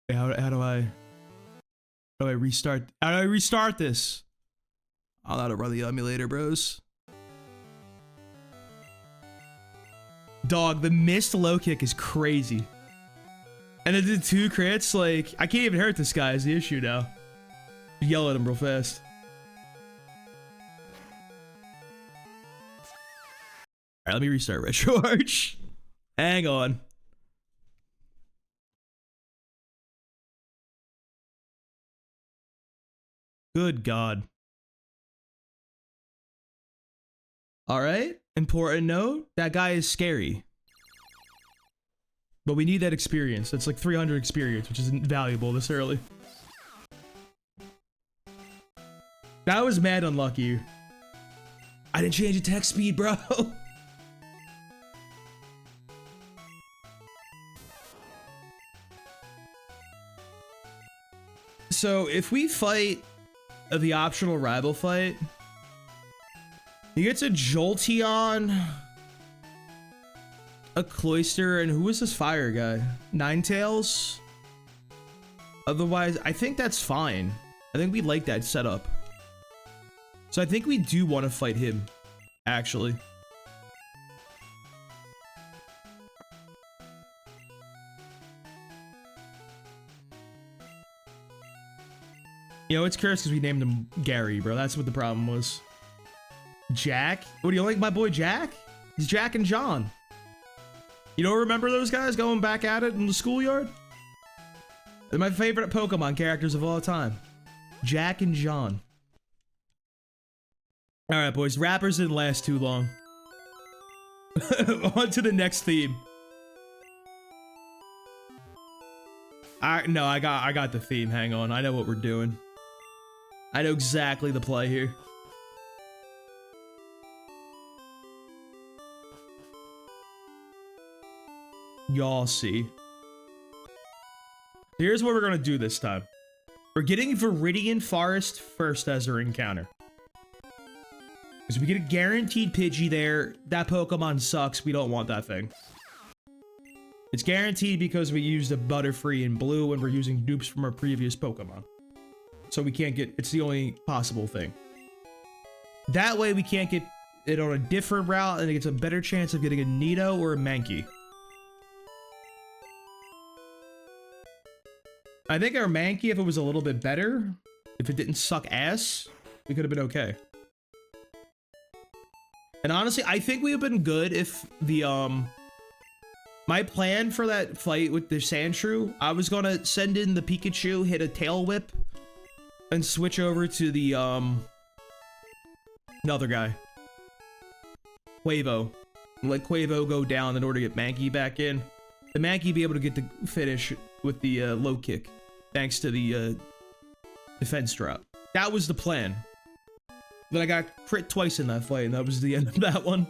How do I restart? How do I restart this? I'll have to run the emulator, bros. Dog, the missed low kick is crazy. And it did 2 crits, like, I can't even hurt this guy is the issue now. Yell at him real fast. Alright, let me restart Retro Arch. Hang on. Good God. Alright, important note, that guy is scary. But we need that experience. That's like 300 experience, which isn't valuable this early. That was mad unlucky. I didn't change attack speed, bro. So if we fight the optional rival fight, He gets a Jolteon, a Cloyster, and who is this fire guy? Ninetales? Otherwise, I think that's fine. I think we like that setup. So I think we do want to fight him, actually. You know, it's cursed because we named him Gary, bro. That's what the problem was. Jack? What, do you like my boy Jack? He's Jack and John. You don't remember those guys going back at it in the schoolyard? They're my favorite Pokemon characters of all time. Jack and John. Alright, boys. Rappers didn't last too long. On to the next theme. I got the theme. Hang on. I know what we're doing. I know exactly the play here. Y'all see. Here's what we're gonna do this time. We're getting Viridian Forest first as our encounter. Because we get a guaranteed Pidgey there. That Pokemon sucks. We don't want that thing. It's guaranteed because we used a Butterfree in blue and we're using dupes from our previous Pokemon. So we can't get, it's the only possible thing. That way we can't get it on a different route and it gets a better chance of getting a Nido or a Mankey. I think our Mankey, if it was a little bit better, if it didn't suck ass, we could have been okay. And honestly, I think we would have been good if the, my plan for that fight with the Sandshrew, I was gonna send in the Pikachu, hit a Tail Whip, and switch over to the, another guy. Quavo. Let Quavo go down in order to get Mankey back in. The Mankey be able to get the finish with the, low kick, thanks to the, defense drop. That was the plan. Then I got crit twice in that fight, and that was the end of that one.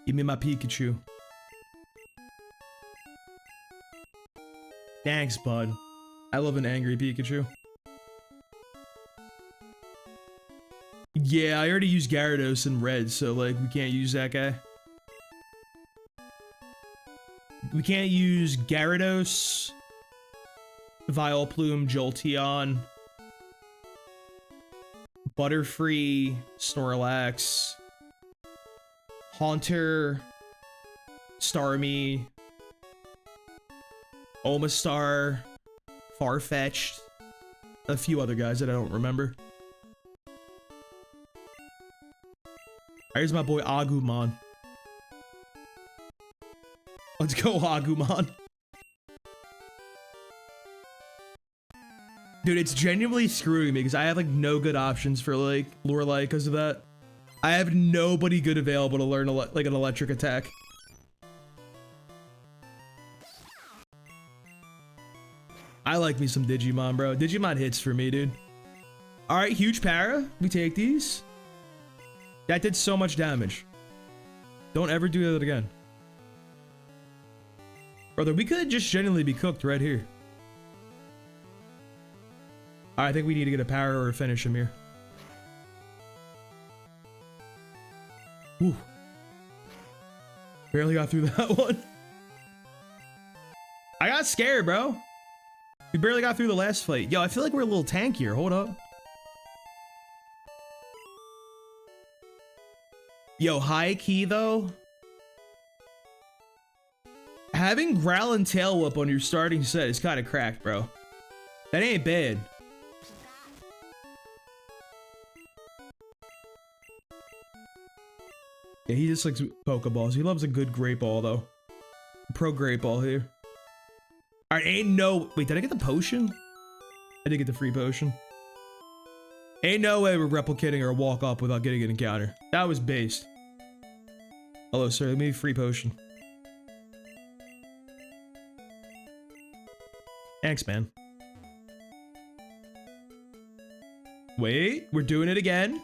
Give me my Pikachu. Thanks, bud. I love an angry Pikachu. Yeah, I already used Gyarados in red, so, like, we can't use that guy. We can't use Gyarados, Vileplume, Jolteon, Butterfree, Snorlax, Haunter, Starmie, Omastar, Farfetch'd, a few other guys that I don't remember. Here's my boy Agumon. Let's go, Agumon. Dude, it's genuinely screwing me because I have like no good options for like Lorelei because of that. I have nobody good available to learn like an electric attack. I like me some Digimon, bro. Digimon hits for me, dude. All right, huge para. We take these. That did so much damage. Don't ever do that again. Brother, we could just genuinely be cooked right here. I think we need to get a power or a finish him here. Woo. Barely got through that one. I got scared, bro. We barely got through the last fight. Yo, I feel like we're a little tankier. Hold up. Yo, high key though. Having Growl and Tail Whip on your starting set is kind of cracked, bro. That ain't bad. Yeah, he just likes Pokeballs. He loves a good Great Ball, though. Pro Great Ball here. Alright, ain't no... Wait, did I get the potion? I did get the free potion. Ain't no way we're replicating or walk up without getting an encounter. That was based. Hello, sir. Let me free potion. Thanks, man. Wait, we're doing it again?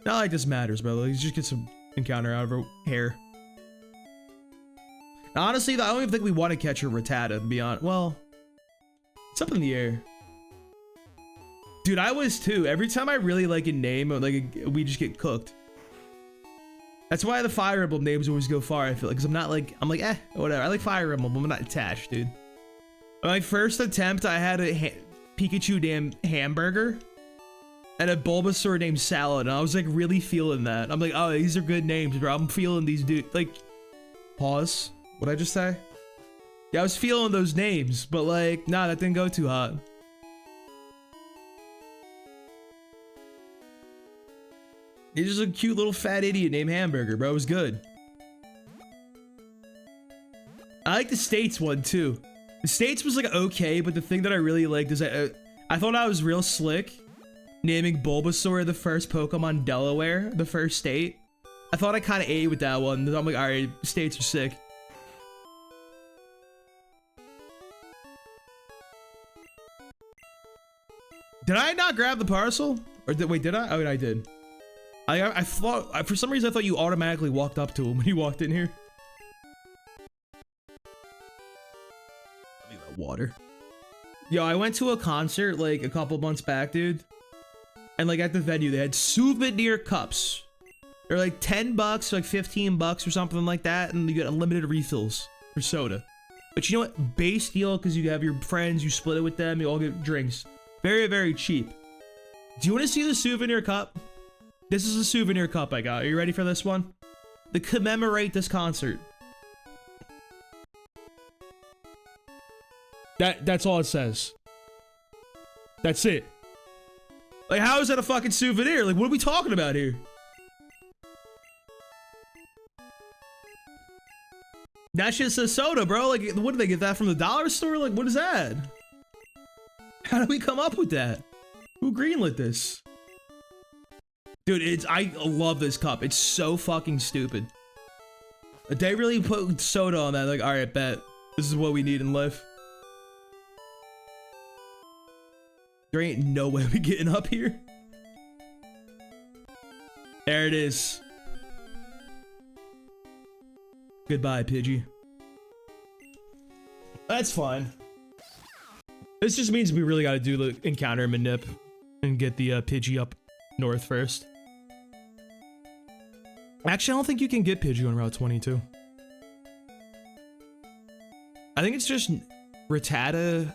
Not like this matters, bro. Let's just get some encounter out of her hair. Honestly, I don't even think we want to catch a Rattata, to be honest. Well, It's up in the air. Dude, I was too. Every time I really like a name, we just get cooked. That's why the Fire Emblem names always go far, I feel like, because I'm like, whatever. I like Fire Emblem, but I'm not attached, dude. My first attempt, I had a Pikachu damn hamburger and a Bulbasaur named Salad, and I was like really feeling that. I'm like, oh, these are good names, bro. I'm feeling these dude. Like, pause. What'd I just say? Yeah, I was feeling those names, but like, nah, that didn't go too hot. He's just a cute little fat idiot named Hamburger, bro. It was good. I like the States one too. The States was like okay, but the thing that I really liked is that I thought I was real slick naming Bulbasaur the first Pokemon Delaware, the first state. I thought I kind of ate with that one. I'm like, all right, states are sick. Did I not grab the parcel? Or wait, did I? Oh, I did. I thought, for some reason, I thought you automatically walked up to him when you walked in here. Let me get that water. Yo, I went to a concert like a couple months back, dude. And like at the venue, they had souvenir cups. They're like 10 bucks, like 15 bucks or something like that. And you get unlimited refills for soda. But you know what? Base deal, because you have your friends, you split it with them, you all get drinks. Very, very cheap. Do you want to see the souvenir cup? This is a souvenir cup I got. Are you ready for this one? To commemorate this concert. That's all it says. That's it. Like, how is that a fucking souvenir? Like, what are we talking about here? That shit says soda, bro. Like, what did they get that from the dollar store? Like, what is that? How did we come up with that? Who greenlit this? Dude, I love this cup. It's so fucking stupid. They really put soda on that. Like, all right, bet. This is what we need in life. There ain't no way we getting up here. There it is. Goodbye, Pidgey. That's fine. This just means we really gotta do the encounter manip and get the Pidgey up north first. Actually, I don't think you can get Pidgey on Route 22. I think it's just Rattata.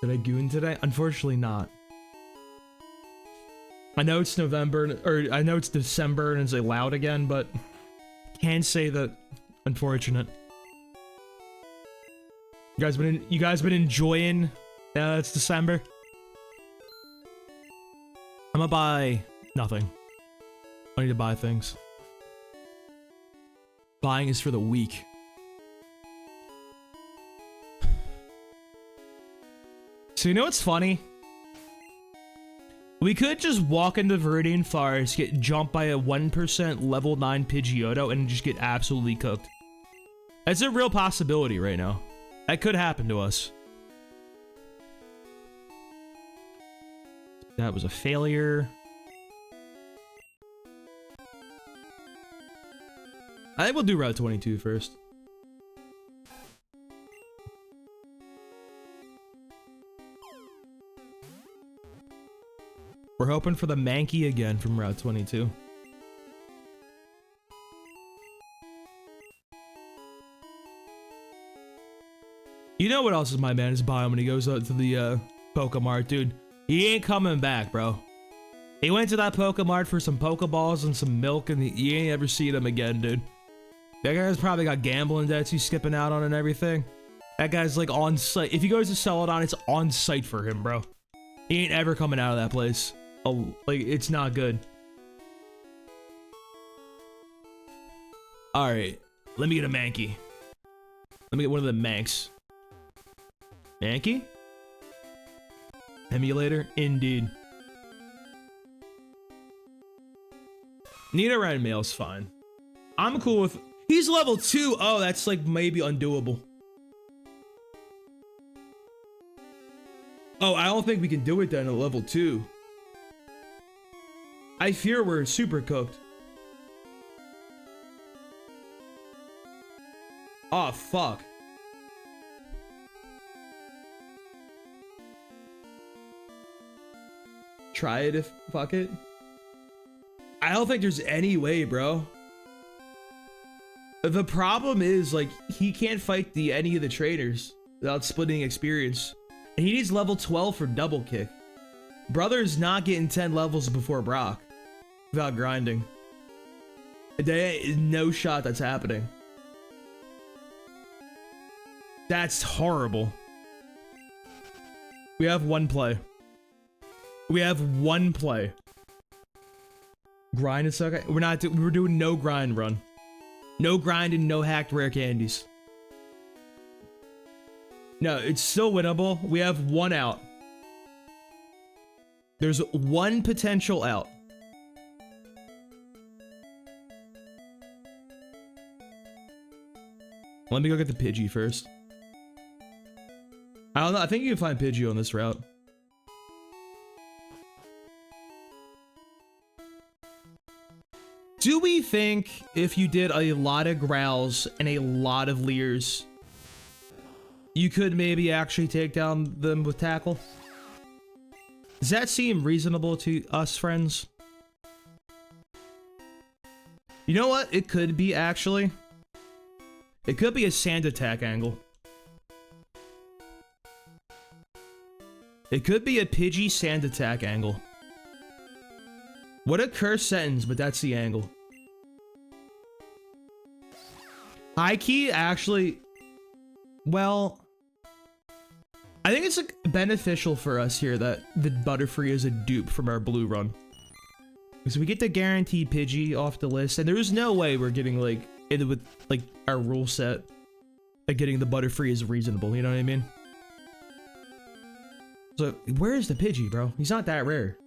Did I goon today? Unfortunately not. I know it's November, or I know it's December and it's allowed again, but can't say that. Unfortunate. You guys been enjoying? Yeah, it's December. I'm gonna buy nothing. I need to buy things. Buying is for the weak. So you know what's funny? We could just walk into Viridian Forest, get jumped by a 1% level 9 Pidgeotto, and just get absolutely cooked. That's a real possibility right now. That could happen to us. That was a failure. I think we'll do Route 22 first. We're hoping for the Mankey again from Route 22. You know what else is my man's buying when he goes out to the Pokemart, dude? He ain't coming back, bro. He went to that Pokemart for some Pokeballs and some milk, and you ain't ever seen him again, dude. That guy's probably got gambling debts he's skipping out on and everything. That guy's like on site. If he goes to Celadon, it's on site for him, bro. He ain't ever coming out of that place. Oh, like, it's not good. Alright. Let me get a Mankey. Let me get one of the Manks. Mankey? Emulator? Indeed. Nidoran male's fine. I'm cool with... He's level 2! Oh, that's like maybe undoable. Oh, I don't think we can do it then at level 2. I fear we're super cooked. Oh, fuck. try it if fuck it. I don't think there's any way, bro. The problem is, like, he can't fight any of the trainers without splitting experience. And he needs level 12 for double kick. Brother's not getting 10 levels before Brock without grinding. There is no shot that's happening. That's horrible. We have one play. We have one play. Grind is okay. We're doing no grind run. No grind and no hacked rare candies. No, it's still winnable. We have one out. There's one potential out. Let me go get the Pidgey first. I don't know. I think you can find Pidgey on this route. Do we think if you did a lot of growls and a lot of leers, you could maybe actually take down them with tackle? Does that seem reasonable to us, friends? You know what? It could be, actually. It could be a sand attack angle. It could be a Pidgey sand attack angle. What a cursed sentence, but that's the angle. High key, actually, well, I think it's like beneficial for us here that the Butterfree is a dupe from our blue run. Because we get the guaranteed Pidgey off the list, and there's no way we're getting like into with like our rule set. Like getting the Butterfree is reasonable, you know what I mean? So where is the Pidgey, bro? He's not that rare.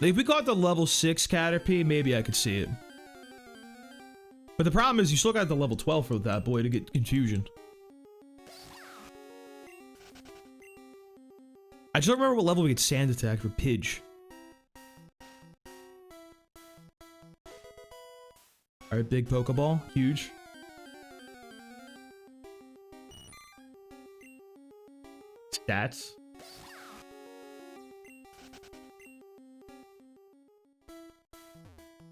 Like, if we caught the level 6 Caterpie, maybe I could see it. But the problem is you still got the level 12 for that boy to get confusion. I just don't remember what level we get Sand Attack for Pidge. Alright, big Pokeball. Huge. Stats.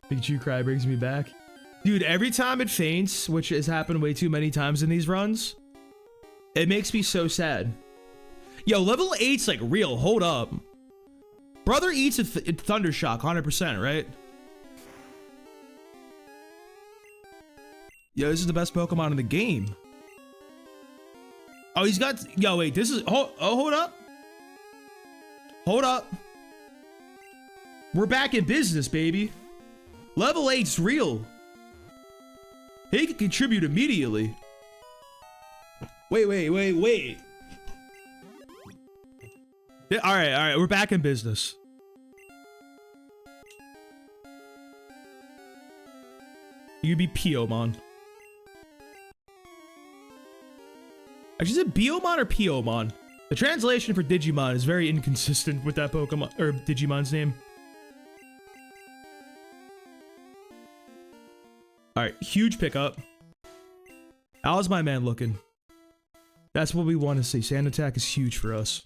Pikachu cry brings me back. Dude, every time it faints, which has happened way too many times in these runs, it makes me so sad. Yo, level 8's like real. Hold up. Brother eats a Thunder Shock, 100%, right? Yo, this is the best Pokemon in the game. Oh, he's got... Yo, wait, this is... hold up. Hold up. We're back in business, baby. Level 8's real. He can contribute immediately. Wait. Yeah, all right, we're back in business. You be Piomon. Actually, is it Biomon or Piomon? The translation for Digimon is very inconsistent with that Pokemon or Digimon's name. All right, huge pickup. How's my man looking? That's what we want to see. Sand Attack is huge for us.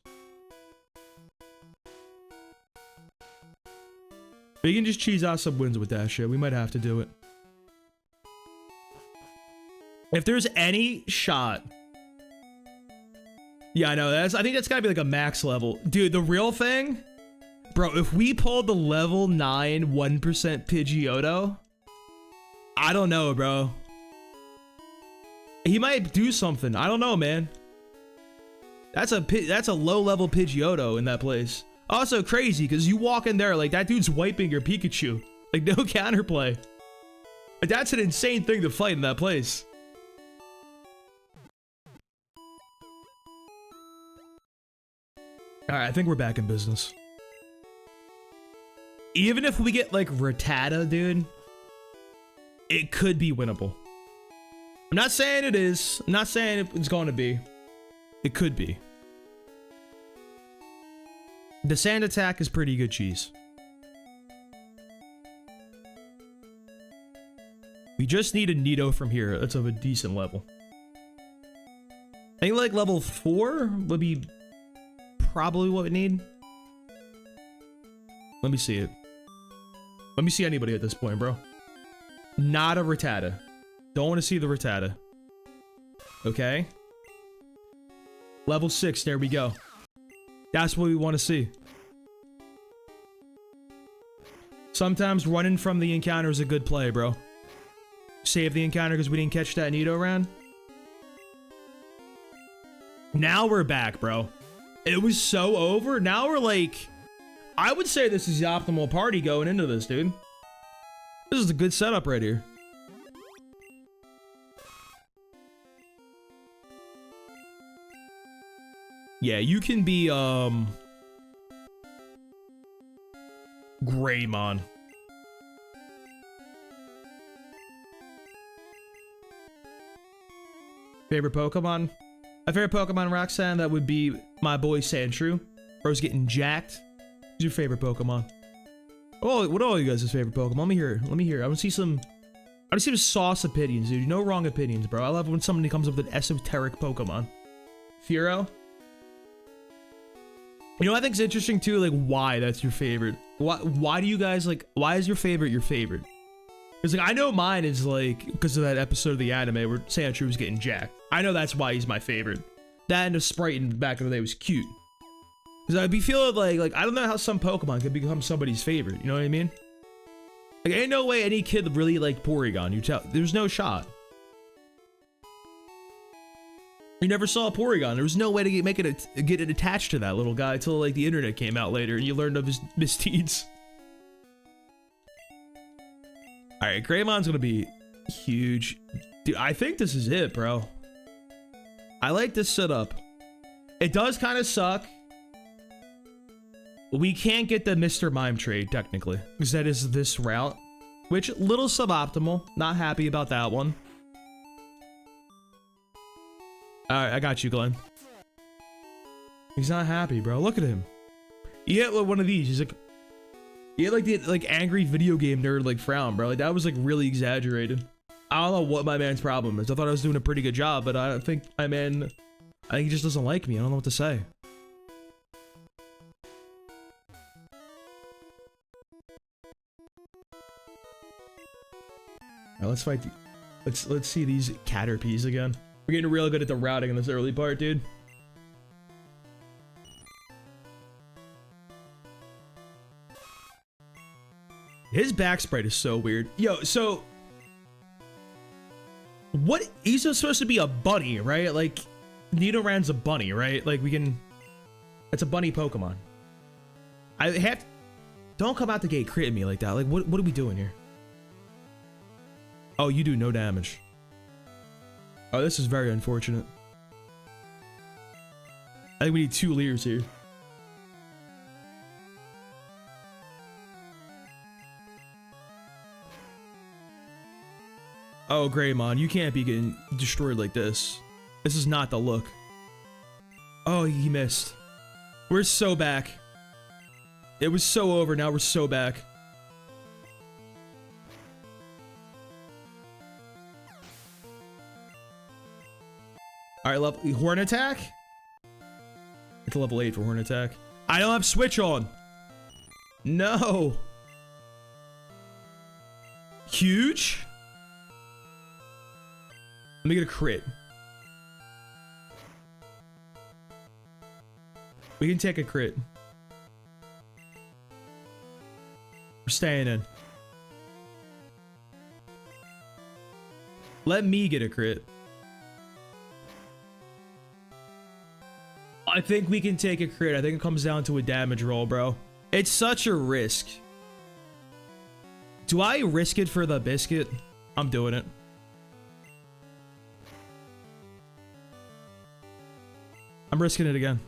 We can just cheese out some wins with that shit. We might have to do it. If there's any shot... Yeah, I know. I think that's gotta be like a max level. Dude, the real thing? Bro, if we pulled the level 9 1% Pidgeotto... I don't know, bro. He might do something. I don't know, man. That's a low-level Pidgeotto in that place. Also crazy, because you walk in there like that dude's wiping your Pikachu. Like, no counterplay. Like, that's an insane thing to fight in that place. Alright, I think we're back in business. Even if we get, like, Rattata, dude, it could be winnable. I'm not saying it is. I'm not saying it's going to be. It could be. The Sand Attack is pretty good cheese. We just need a Nido from here that's of a decent level. I think like level 4 would be probably what we need. Let me see it. Let me see anybody at this point, bro. Not a Rattata. Don't want to see the Rattata. Okay. Level 6, there we go. That's what we want to see. Sometimes running from the encounter is a good play, bro. Save the encounter because we didn't catch that Nido round. Now we're back, bro. It was so over. Now we're like... I would say this is the optimal party going into this, dude. This is a good setup right here. Yeah, you can be, Greymon. Favorite Pokemon? My favorite Pokemon, Roxanne, that would be my boy Sandshrew. Bro's getting jacked. Who's your favorite Pokemon? Oh, what are all you guys' favorite Pokemon? Let me hear. Let me hear. I want to see some sauce opinions, dude. No wrong opinions, bro. I love when somebody comes up with an esoteric Pokemon. Furo? You know, I think it's interesting too, like why that's your favorite. Why do you guys like? Why is your favorite your favorite? Because like I know mine is like because of that episode of the anime where Sandshrew was getting jacked. I know that's why he's my favorite. That and the Sprite in the back of the day was cute. Because I'd be feeling like I don't know how some Pokemon could become somebody's favorite. You know what I mean? Like ain't no way any kid really liked Porygon. You tell there's no shot. You never saw a Porygon. There was no way to get it attached to that little guy until like the internet came out later and you learned of his misdeeds. All right, Greymon's gonna be huge, dude. I think this is it, bro. I like this setup. It does kind of suck. We can't get the Mr. Mime trade technically because that is this route, which little suboptimal. Not happy about that one. Alright, I got you, Glenn. He's not happy, bro. Look at him. He had one of these. He's like... He had like the angry video game nerd like frown, bro. Like that was like really exaggerated. I don't know what my man's problem is. I thought I was doing a pretty good job, but I think my man... I think he just doesn't like me. I don't know what to say. Alright, let's fight the... Let's see these Caterpies again. We're getting real good at the routing in this early part, dude. His back sprite is so weird. Yo, so... What? He's supposed to be a bunny, right? Like, Nidoran's a bunny, right? Like, we can... It's a bunny Pokemon. I have... Don't come out the gate critting me like that. Like, what are we doing here? Oh, you do no damage. Oh, this is very unfortunate. I think we need 2 Leers here. Oh, Greymon, you can't be getting destroyed like this. This is not the look. Oh, he missed. We're so back. It was so over, now we're so back. Alright, Horn Attack? It's a level 8 for Horn Attack. I don't have Switch on. No. Huge? Let me get a crit. We can take a crit. We're staying in. Let me get a crit. I think we can take a crit. I think it comes down to a damage roll, bro. It's such a risk. Do I risk it for the biscuit? I'm doing it. I'm risking it again.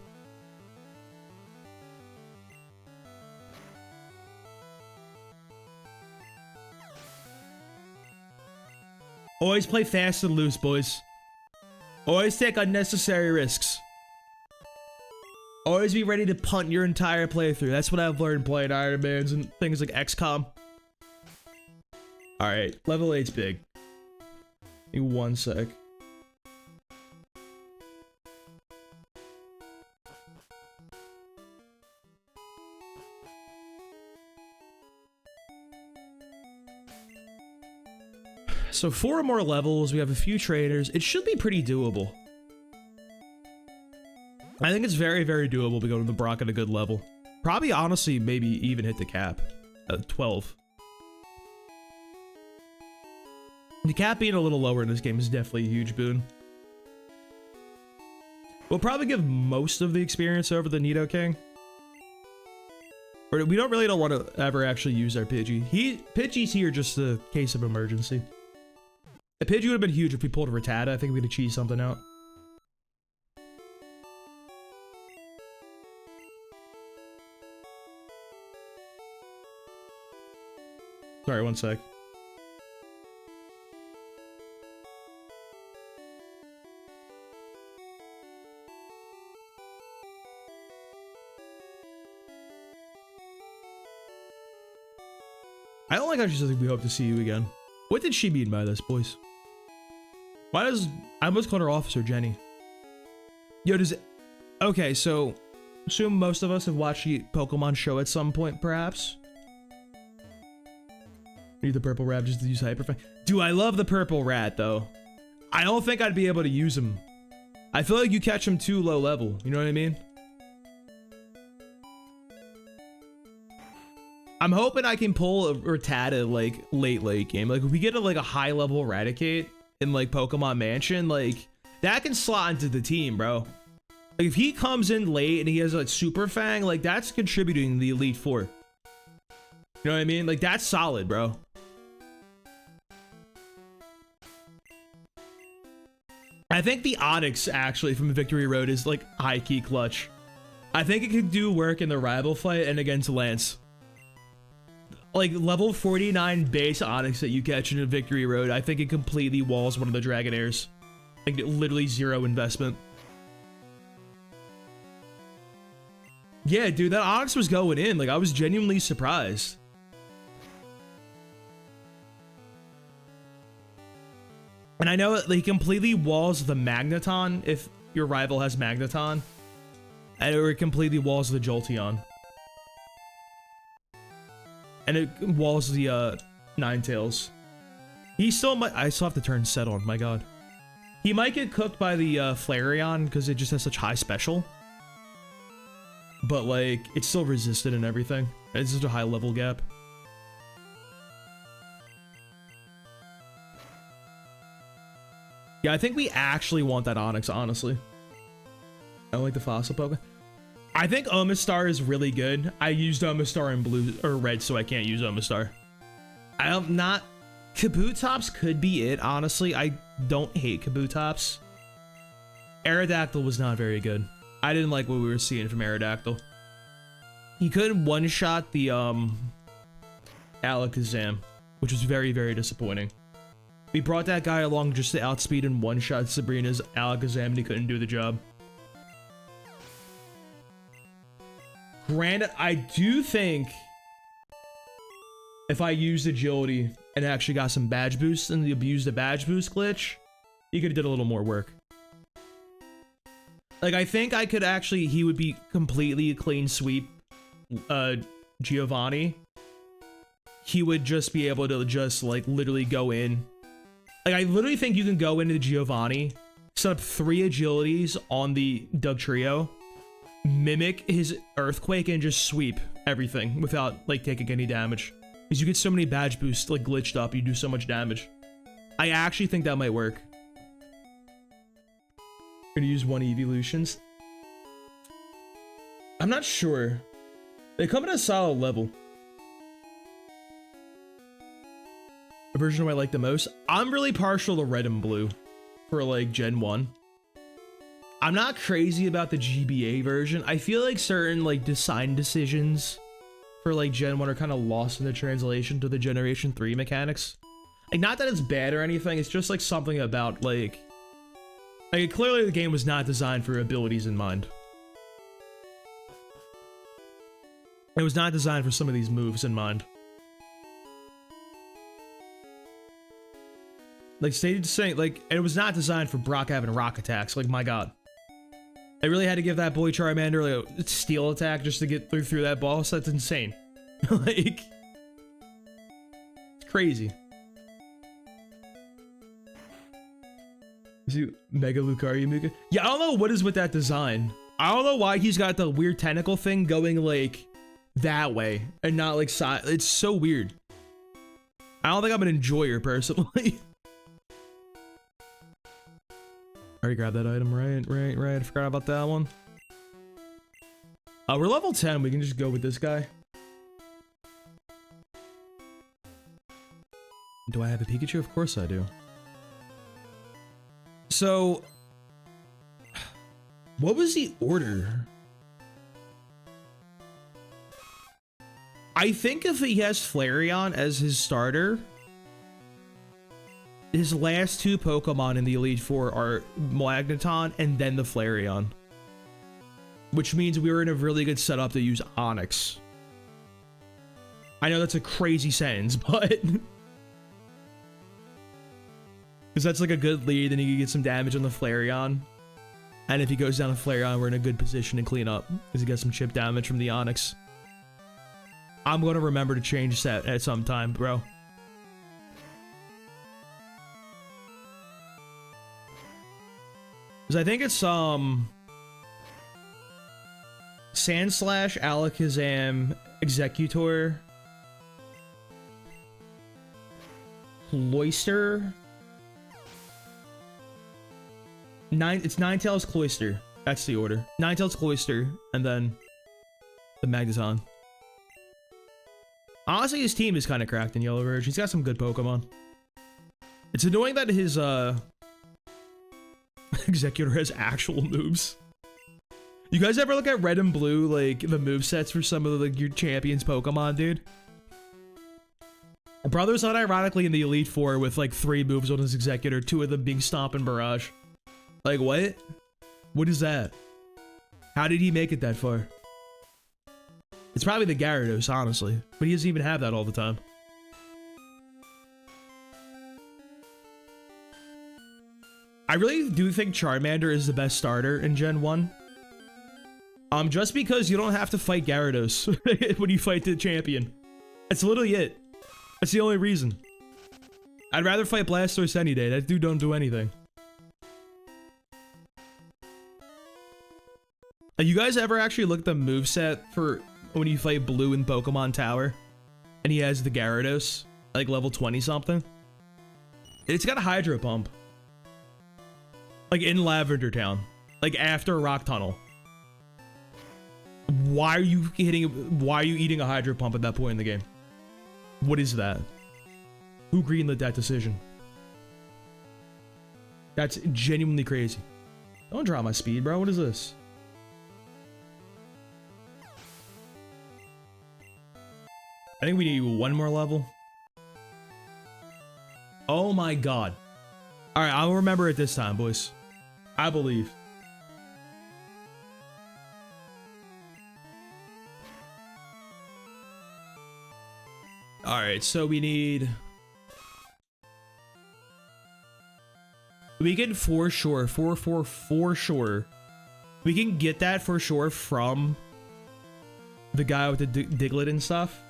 Always play fast and loose, boys. Always take unnecessary risks. Always be ready to punt your entire playthrough. That's what I've learned playing Iron Mans and things like XCOM. Alright, level 8's big. Give me 1 sec. So 4 more levels, we have a few trainers. It should be pretty doable. I think it's very, very doable to go to the Brock at a good level. Probably, honestly, maybe even hit the cap at 12. The cap being a little lower in this game is definitely a huge boon. We'll probably give most of the experience over the Nidoking. Or we don't want to ever actually use our Pidgey. Pidgey's here just a case of emergency. A Pidgey would have been huge if we pulled a Rattata. I think we'd have cheesed something out. Sorry, one sec. I don't like how she says we hope to see you again. What did she mean by this, boys? Why does... I almost called her Officer Jenny. Yo, does it... Okay, so... Assume most of us have watched the Pokemon show at some point, perhaps? Need the purple rat just to use Hyper Fang. Dude, I love the purple rat, though. I don't think I'd be able to use him. I feel like you catch him too low level. You know what I mean? I'm hoping I can pull a Rattata, like, late game. Like, if we get a high level Eradicate in, like, Pokemon Mansion, like, that can slot into the team, bro. Like, if he comes in late and he has, like, Super Fang, like, that's contributing to the Elite Four. You know what I mean? Like, that's solid, bro. I think the Onix, actually, from Victory Road is, like, high-key clutch. I think it could do work in the rival fight and against Lance. Like, level 49 base Onix that you catch in a Victory Road, I think it completely walls one of the Dragonairs. Like, literally 0 investment. Yeah, dude, that Onix was going in. Like, I was genuinely surprised. And I know he completely walls the Magneton if your rival has Magneton. And it completely walls the Jolteon. And it walls the Ninetales. He still might... I still have to turn set on, my god. He might get cooked by the Flareon because it just has such high special. But, like, it's still resistant and everything. It's just a high level gap. Yeah, I think we actually want that Onix, honestly. I don't like the fossil Pokemon. I think Omastar is really good. I used Omastar in blue or red, so I can't use Omastar. I'm not... Kabutops could be it, honestly. I don't hate Kabutops. Aerodactyl was not very good. I didn't like what we were seeing from Aerodactyl. He couldn't one-shot the Alakazam, which was very, very disappointing. We brought that guy along just to outspeed and one-shot Sabrina's Alakazam, and he couldn't do the job. Granted, I do think if I used agility and actually got some badge boosts and abused the badge boost glitch, he could have did a little more work. Like, I think I could actually, he would be completely a clean sweep Giovanni. He would just be able to just, like, literally go in. Like, I literally think you can go into the Giovanni, set up 3 agilities on the Dugtrio, mimic his Earthquake, and just sweep everything without, like, taking any damage. Because you get so many badge boosts, like, glitched up, you do so much damage. I actually think that might work. Gonna use 1 evolutions. I'm not sure. They come at a solid level. A version I like the most. I'm really partial to red and blue for like Gen 1. I'm not crazy about the GBA version. I feel like certain like design decisions for like Gen 1 are kind of lost in the translation to the Generation 3 mechanics. Like, not that it's bad or anything, it's just like something about like clearly the game was not designed for abilities in mind. It was not designed for some of these moves in mind. Like, stated saying, like, it was not designed for Brock having rock attacks. Like, my god. I really had to give that boy Charmander like, a steel attack just to get through that boss. That's insane. Like, it's crazy. Is he Mega Lucario Muka? Yeah, I don't know what is with that design. I don't know why he's got the weird tentacle thing going like that way and not like side. It's so weird. I don't think I'm an enjoyer personally. Already grabbed that item, right. I forgot about that one. We're level 10. We can just go with this guy. Do I have a Pikachu? Of course I do. So, what was the order? I think if he has Flareon as his starter, his last two Pokemon in the Elite Four are Magneton and then the Flareon. Which means we were in a really good setup to use Onix. I know that's a crazy sentence, but... Because that's like a good lead, and he can get some damage on the Flareon. And if he goes down to Flareon, we're in a good position to clean up. Because he gets some chip damage from the Onix. I'm going to remember to change that at some time, bro. Because I think it's, Sandslash, Alakazam, Executor, Cloyster. It's Ninetales, Cloyster. That's the order. Ninetales, Cloyster, and then the Magneton. Honestly, his team is kind of cracked in Yellow Verge. He's got some good Pokemon. It's annoying that his Executor has actual moves. You guys ever look at Red and Blue, like, the movesets for some of, like, your champions Pokemon, dude? Brother's unironically in the Elite Four with, like, 3 moves on his Executor, 2 of them being Stomp and Barrage. Like, what? What is that? How did he make it that far? It's probably the Gyarados, honestly. But he doesn't even have that all the time. I really do think Charmander is the best starter in Gen 1. Just because you don't have to fight Gyarados when you fight the champion. That's literally it. That's the only reason. I'd rather fight Blastoise any day. That dude don't do anything. You guys ever actually look at the moveset for when you fight Blue in Pokemon Tower? And he has the Gyarados, like level 20 something? It's got a Hydro Pump. Like in Lavender Town. Like after a Rock Tunnel. Why are you eating a Hydro Pump at that point in the game? What is that? Who greenlit that decision? That's genuinely crazy. Don't drop my speed, bro. What is this? I think we need one more level. Oh my god. Alright, I'll remember it this time, boys. I believe. Alright, so we need... We can for sure, for sure. We can get that for sure from the guy with the Diglett and stuff.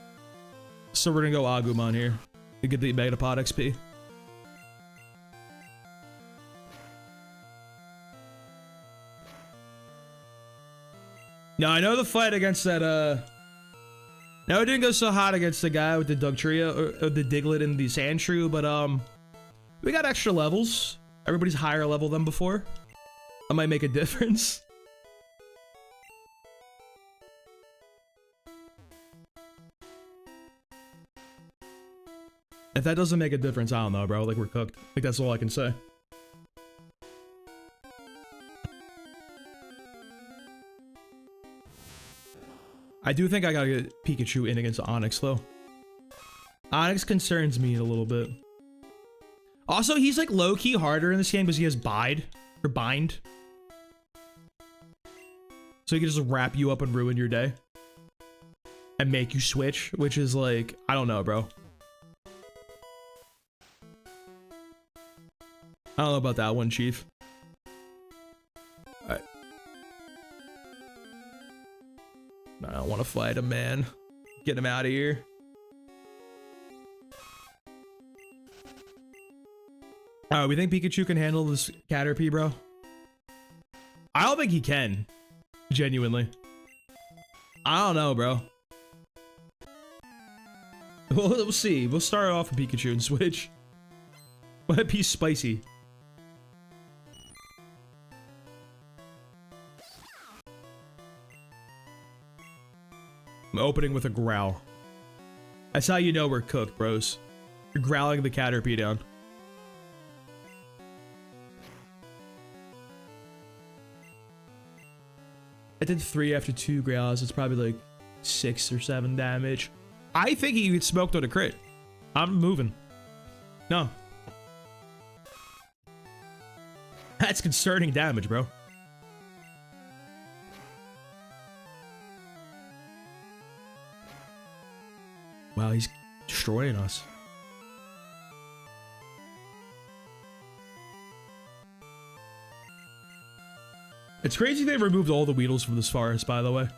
So we're gonna go Agumon here to get the Megapod XP. Now I know the fight against that no, it didn't go so hot against the guy with the Dugtrio or the Diglett and the Sandshrew, but we got extra levels. Everybody's higher level than before. That might make a difference. If that doesn't make a difference, I don't know, bro. Like, we're cooked. Like, that's all I can say. I do think I gotta get Pikachu in against Onix, though. Onix concerns me a little bit. Also, he's, like, low-key harder in this game because he has Bind. So he can just wrap you up and ruin your day. And make you switch, which is, like, I don't know, bro. I don't know about that one, Chief. Alright. I don't want to fight him, man. Get him out of here. We think Pikachu can handle this Caterpie, bro? I don't think he can. Genuinely. I don't know, bro. We'll see. We'll start off with Pikachu and switch. Might be spicy. I'm opening with a growl. That's how you know we're cooked, bros. You're growling the Caterpie down. I did 3 after 2 growls. It's probably like 6 or 7 damage. I think he gets smoked on a crit. I'm moving. No. That's concerning damage, bro. Wow, he's destroying us. It's crazy they removed all the Weedles from this forest, by the way.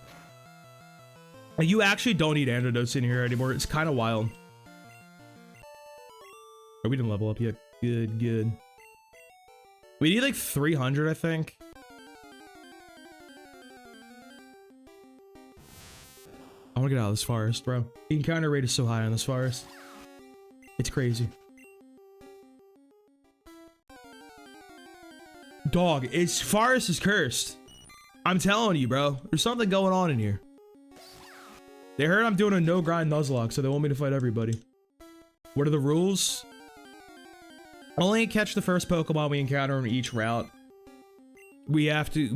Like, you actually don't need antidotes in here anymore. It's kind of wild. Oh, we didn't level up yet. Good, good. We need like 300, I think. I want to get out of this forest, bro. The encounter rate is so high on this forest. It's crazy. Dog, this forest is cursed. I'm telling you, bro. There's something going on in here. They heard I'm doing a no-grind Nuzlocke, so they want me to fight everybody. What are the rules? Only catch the first Pokemon we encounter on each route. We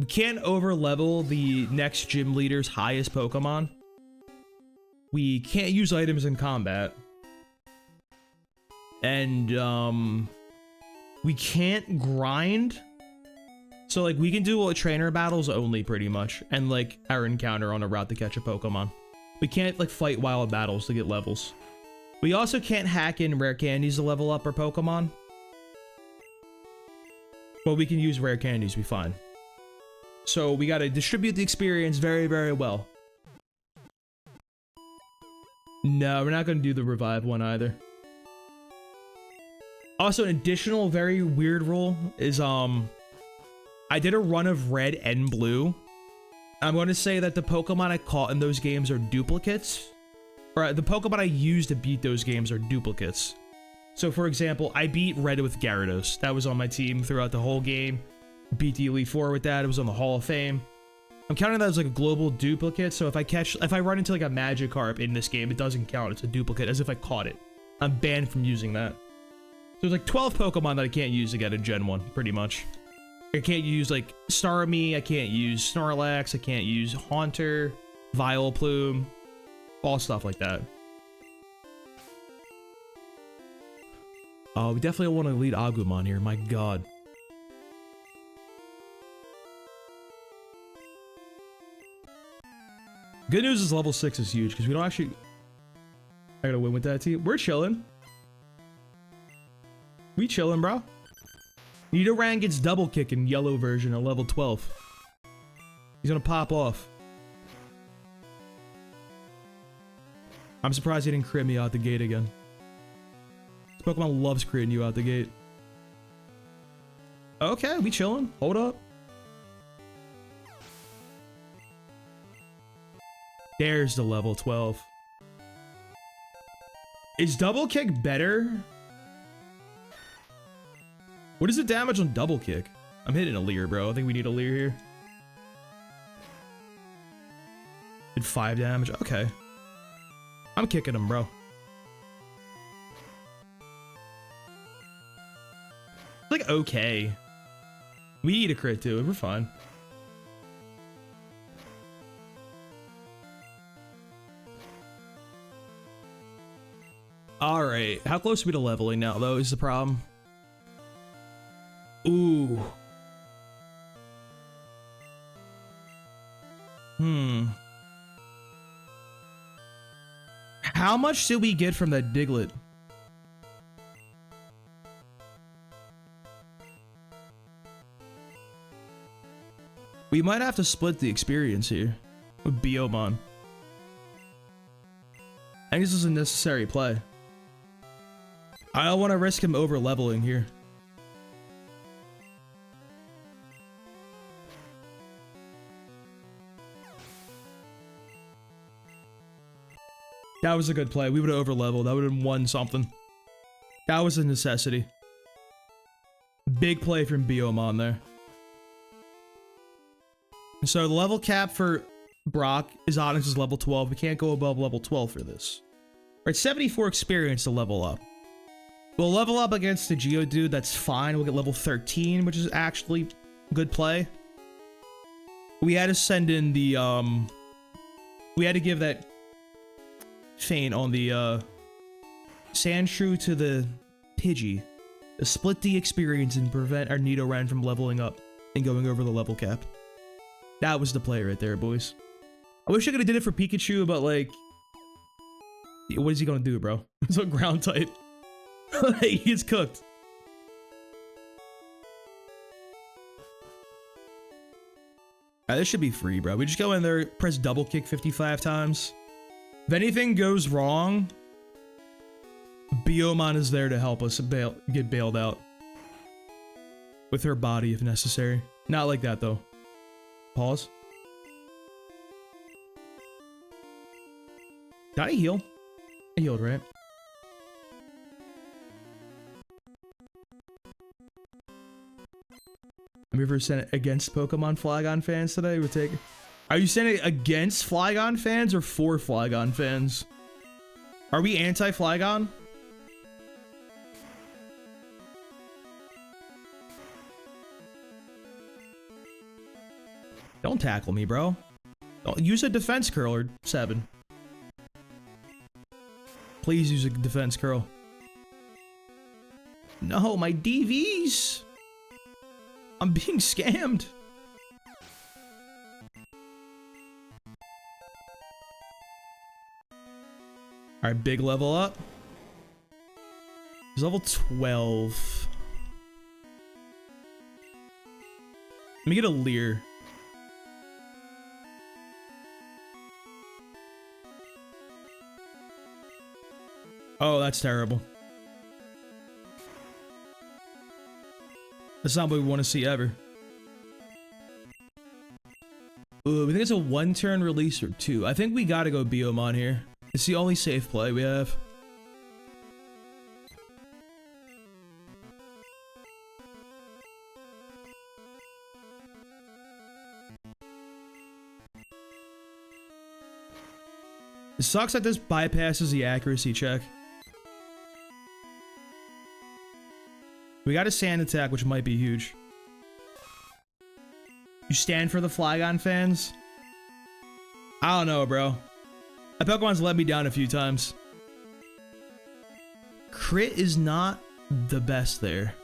can't over-level the next gym leader's highest Pokemon. We can't use items in combat. And, we can't grind. So, like, we can do trainer battles only, pretty much. And, like, our encounter on a route to catch a Pokemon. We can't, like, fight wild battles to get levels. We also can't hack in rare candies to level up our Pokemon. But we can use rare candies, we fine. So, we gotta distribute the experience very, very well. No, we're not gonna do the revive one either. Also, an additional very weird rule is, I did a run of red and blue. I'm going to say that the Pokemon I caught in those games are duplicates. Or the Pokemon I used to beat those games are duplicates. So, for example, I beat red with Gyarados. That was on my team throughout the whole game. Beat the Elite Four with that. It was on the Hall of Fame. I'm counting that as like a global duplicate. So if I run into like a Magikarp in this game, it doesn't count. It's a duplicate as if I caught it. I'm banned from using that. So there's like 12 Pokemon that I can't use to get a Gen 1, pretty much. I can't use like Starmie, I can't use Snorlax, I can't use Haunter, Vileplume, all stuff like that. Oh, we definitely want to lead Agumon here, my god. Good news is level 6 is huge, because we don't actually... I gotta win with that team. We're chilling. We chilling, bro. Nidoran gets double kick in yellow version at level 12. He's gonna pop off. I'm surprised he didn't crit me out the gate again. This Pokemon loves critting you out the gate. Okay, we chilling. Hold up. There's the level 12. Is double kick better? What is the damage on double kick? I'm hitting a Leer, bro. I think we need a Leer here. Did 5 damage. Okay. I'm kicking him, bro. Like, okay. We need a crit too. We're fine. Alright. How close are we to leveling now, though, is the problem. Ooh. How much did we get from that Diglett? We might have to split the experience here with Biomon. I think this is a necessary play. I don't want to risk him over leveling here. That was a good play. We would have over-leveled. That would have won something. That was a necessity. Big play from Biomon there. So the level cap for Brock is Onyx's level 12. We can't go above level 12 for this. We're at 74 experience to level up. We'll level up against the Geodude. That's fine. We'll get level 13, which is actually a good play. We had to send in the, we had to give that feint on the, Sandshrew to the Pidgey to split the experience and prevent our Nidoran from leveling up and going over the level cap. That was the play right there, boys. I wish I could have did it for Pikachu, but like, what is he gonna do, bro? It's a ground type. He's cooked. Alright, this should be free, bro. We just go in there, press double kick 55 times. If anything goes wrong, Biomon is there to help us get bailed out. With her body, if necessary. Not like that, though. Pause. Did I heal? I healed, right? Have you ever sent it against Pokemon Flygon fans today? Are you sending it against Flygon fans or for Flygon fans? Are we anti-Flygon? Don't tackle me, bro. Don't use a defense curl or 7. Please use a defense curl. No, my DVs. I'm being scammed. Alright, big level up. He's level 12. Let me get a Leer. Oh, that's terrible. That's not what we want to see ever. Ooh, we think it's a 1-turn release or 2. I think we gotta go Biomon here. It's the only safe play we have. It sucks that this bypasses the accuracy check. We got a sand attack, which might be huge. You stand for the Flygon fans? I don't know, bro. My Pokemon's let me down a few times. Crit is not the best there.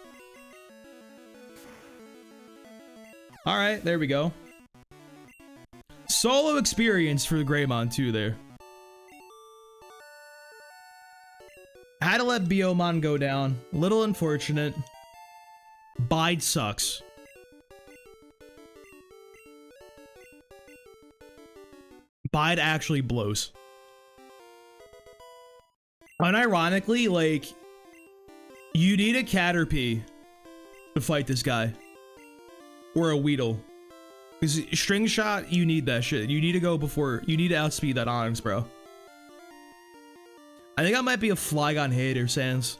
Alright, there we go. Solo experience for the Greymon too there. I had to let Biomon go down. A little unfortunate. Bide sucks. Bide actually blows. Unironically, like, you need a Caterpie to fight this guy. Or a Weedle. Because String Shot, you need that shit. You need to go before, you need to outspeed that Onix, bro. I think I might be a Flygon hater, Sans.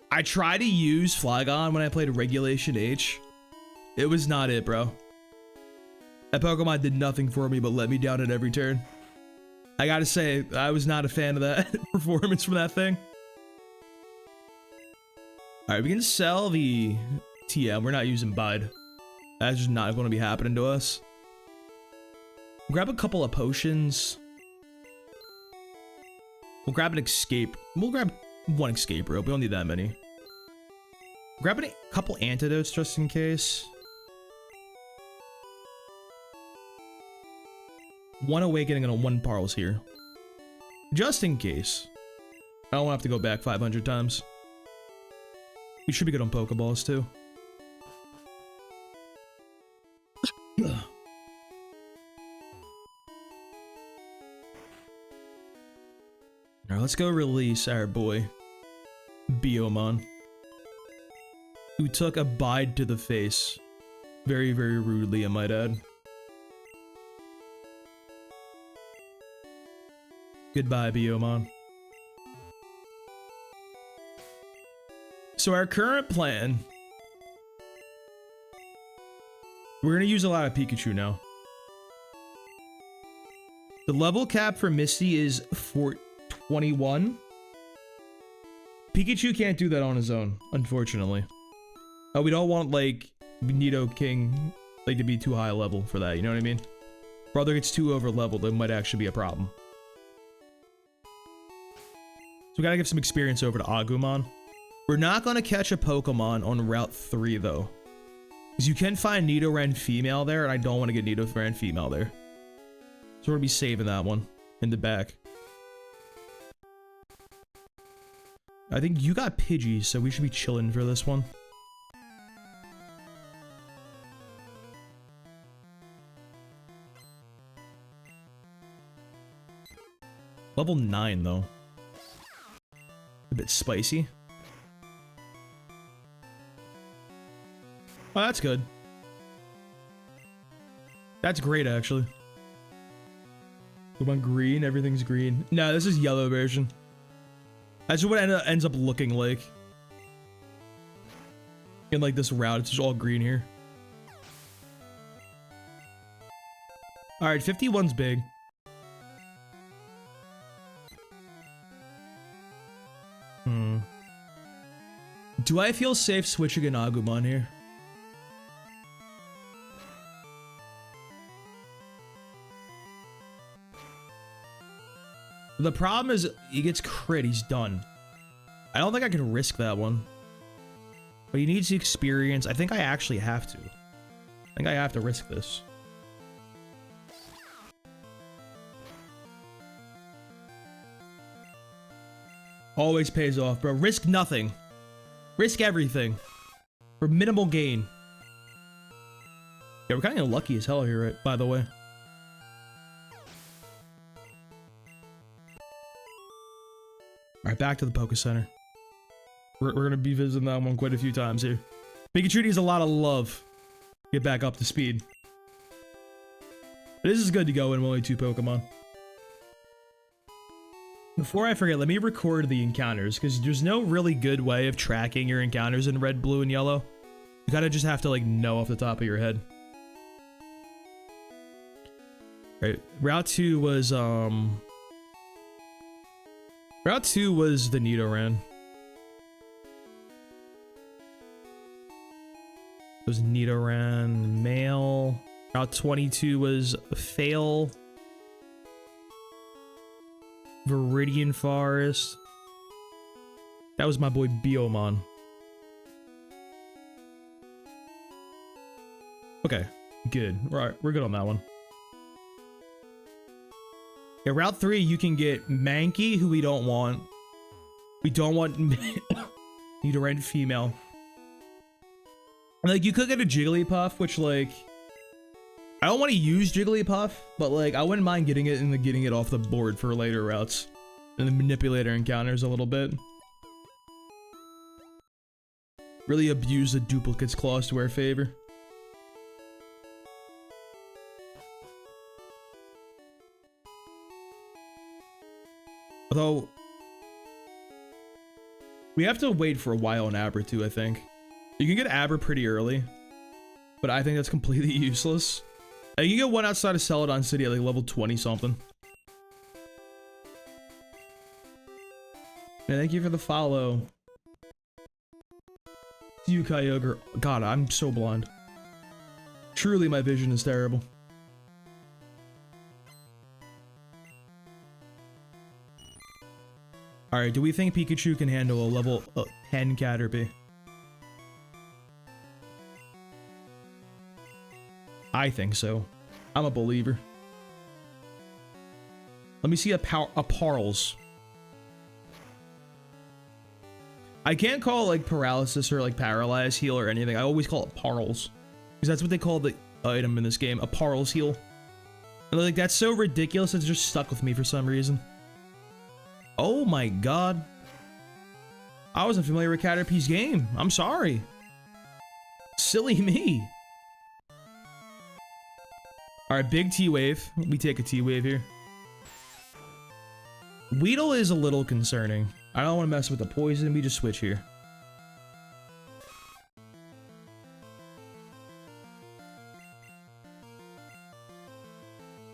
I tried to use Flygon when I played Regulation H. It was not it, bro. That Pokemon did nothing for me but let me down at every turn. I gotta say, I was not a fan of that performance from that thing. Alright, we can sell the TM. We're not using Bide. That's just not going to be happening to us. Grab a couple of potions. We'll grab an escape. We'll grab one escape rope. We don't need that many. Grab a couple antidotes just in case. One awakening and a 1 Parles here. Just in case. I don't want to have to go back 500 times. We should be good on Pokeballs too. Alright, let's go release our boy, Biomon, who took a Bide to the face. Very, very rudely, I might add. Goodbye, Biyomon. So our current plan... We're gonna use a lot of Pikachu now. The level cap for Misty is 421. Pikachu can't do that on his own, unfortunately. We don't want, like, Nidoking, like, to be too high level for that, you know what I mean? Brother gets too over leveled, it might actually be a problem. So we gotta give some experience over to Agumon. We're not gonna catch a Pokemon on Route 3, though. Because you can find Nidoran female there, and I don't want to get Nidoran female there. So we're gonna be saving that one in the back. I think you got Pidgey, so we should be chilling for this one. Level 9, though. A bit spicy. Oh, that's good. That's great, actually. Come on, green. Everything's green. No, this is yellow version. That's what it ends up looking like. In, like, this route, it's just all green here. Alright, 51's big. Do I feel safe switching an Agumon here? The problem is he gets crit, he's done. I don't think I can risk that one. But he needs the experience. I think I actually have to. I think I have to risk this. Always pays off, bro. Risk nothing. Risk everything. For minimal gain. Yeah, we're kind of lucky as hell here, right? By the way. Alright, back to the Poké Center. We're gonna be visiting that one quite a few times here. Pikachu needs a lot of love. Get back up to speed. But this is good to go in only 2 Pokemon. Before I forget, let me record the encounters, because there's no really good way of tracking your encounters in red, blue, and yellow. You gotta just have to, like, know off the top of your head. Right, Route 2 was, Route 2 was the Nidoran. It was Nidoran male. Route 22 was Fail. Viridian Forest. That was my boy Biyomon. Okay, good. Right, we're good on that one. Yeah, Route 3, you can get Mankey, who we don't want. We don't want Nidoran female. Like, you could get a Jigglypuff, which, like, I don't want to use Jigglypuff, but, like, I wouldn't mind getting it and then getting it off the board for later routes. And then manipulator encounters a little bit. Really abuse the duplicate's claws to our favor. Although, we have to wait for a while on Abra too, I think. You can get Abra pretty early, but I think that's completely useless. You can get one outside of Celadon City at like level 20 something. Yeah, thank you for the follow. You, Kyogre. God, I'm so blind. Truly, my vision is terrible. Alright, do we think Pikachu can handle a level 10 Caterpie? I think so. I'm a believer. Let me see a Parles. I can't call it like paralysis or like paralyze heal or anything. I always call it Parles. Because that's what they call the item in this game. A Parles heal. And like, that's so ridiculous, it's just stuck with me for some reason. Oh my god. I wasn't familiar with Caterpie's game. I'm sorry. Silly me. Alright, big T-Wave. We take a T-Wave here. Weedle is a little concerning. I don't want to mess with the poison. We just switch here.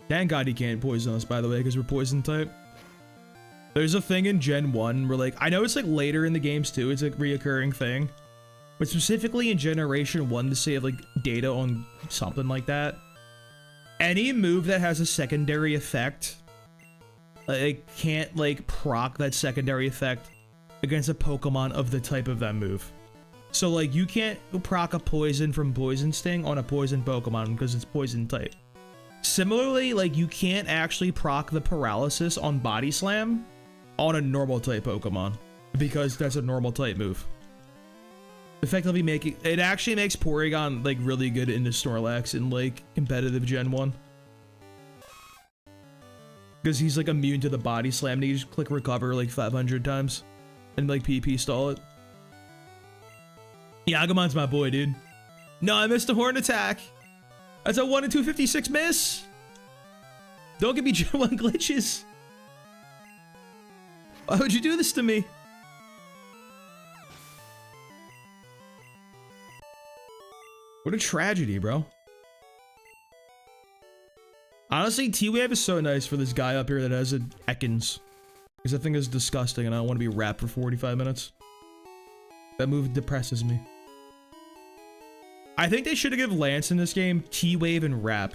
Thank God he can't poison us, by the way, because we're poison type. There's a thing in Gen 1 where, like, I know it's like later in the games too, it's a reoccurring thing. But specifically in Generation 1 to save like data on something like that. Any move that has a secondary effect, it can't like proc that secondary effect against a Pokemon of the type of that move. So like you can't proc a poison from Poison Sting on a poison Pokemon because it's poison type. Similarly, like you can't actually proc the paralysis on Body Slam on a normal type Pokemon because that's a normal type move. Effectively making it actually makes Porygon like really good into Snorlax in like competitive Gen 1. Because he's like immune to the Body Slam and you just click recover like 500 times and like PP stall it. Yagamon's my boy, dude. No, I missed a horn attack. That's a 1 in 256 miss. Don't give me Gen 1 glitches. Why would you do this to me? What a tragedy, bro. Honestly, T-Wave is so nice for this guy up here that has an Ekans. Because that thing is disgusting and I don't want to be wrapped for 45 minutes. That move depresses me. I think they should have given Lance in this game T-Wave and Wrap.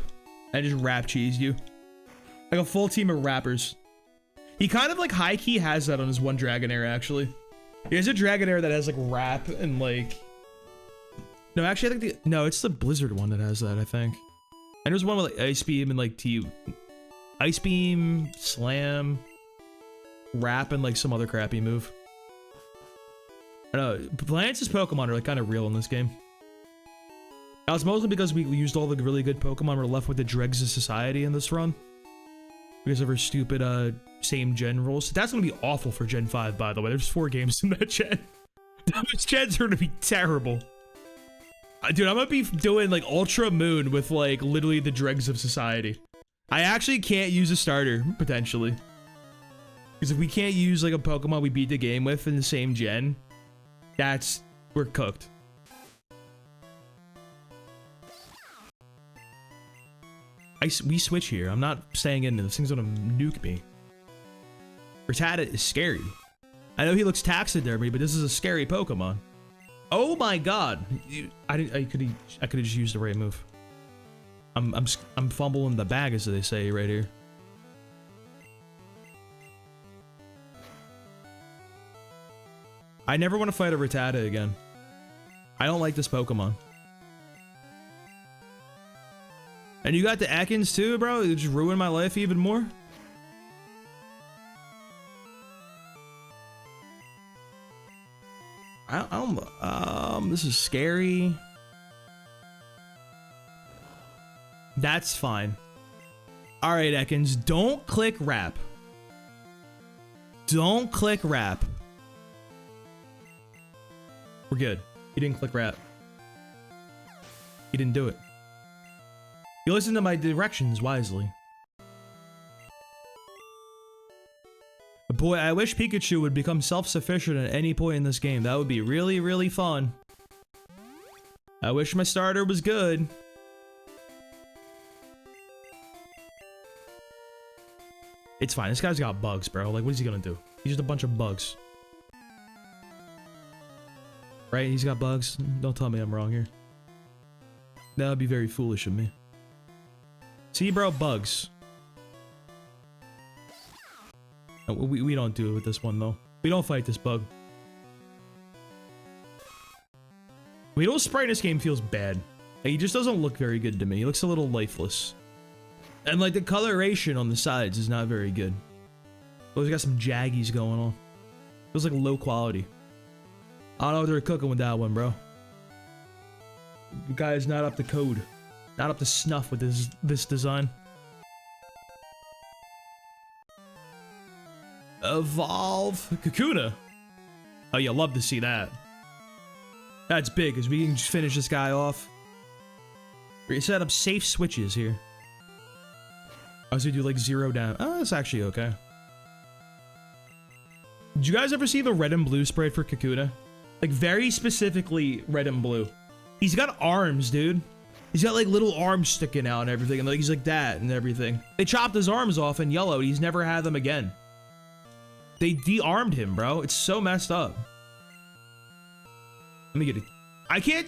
And just Wrap cheese you. Like a full team of rappers. He kind of like high-key has that on his one Dragonair, actually. He has a Dragonair that has like Wrap and like... No, actually, I think no, it's the Blizzard one that has that, I think. And there's one with like Ice Beam and like Ice Beam, Slam, Wrap, and like some other crappy move. I don't know. Lance's Pokemon are like kind of real in this game. That was mostly because we used all the really good Pokemon. We're left with the Dregs of Society in this run. Because of our stupid same gen rules. That's going to be awful for Gen 5, by the way. There's 4 games in that gen. Those gens are going to be terrible. Dude, I'm going to be doing like Ultra Moon with like literally the Dregs of Society. I actually can't use a starter, potentially. Because if we can't use like a Pokemon we beat the game with in the same gen, we're cooked. We switch here. I'm not staying in. This thing's gonna nuke me. Rattata is scary. I know he looks taxidermy, but this is a scary Pokemon. Oh my god! I could have just used the right move. I'm fumbling the bag, as they say right here. I never want to fight a Rattata again. I don't like this Pokemon. And you got the Ekans too, bro? It just ruined my life even more. This is scary. That's fine. All right, Ekans, don't click Wrap. Don't click Wrap. We're good. He didn't click Wrap. He didn't do it. You listen to my directions wisely. But boy, I wish Pikachu would become self-sufficient at any point in this game. That would be really, really fun. I wish my starter was good. It's fine. This guy's got bugs, bro. Like, what is he gonna do? He's just a bunch of bugs. Right? He's got bugs. Don't tell me I'm wrong here. That would be very foolish of me. See, bro, bugs. No, we don't do it with this one, though. We don't fight this bug. Weedle's sprite in this game feels bad. Like, he just doesn't look very good to me. He looks a little lifeless. And, like, the coloration on the sides is not very good. Oh, he's got some jaggies going on. Feels like low quality. I don't know what they're cooking with that one, bro. The guy is not up to code. Not up to snuff with this design. Evolve Kakuna. Oh, you love to see that. That's big, because we can just finish this guy off. We set up safe switches here. I was gonna do like 0 damage. Oh, that's actually okay. Did you guys ever see the red and blue sprite for Kakuna? Like, very specifically red and blue. He's got arms, dude. He's got like little arms sticking out and everything, and like he's like that and everything. They chopped his arms off in yellow and he's never had them again. They de-armed him, bro. It's so messed up. Let me get it. I can't.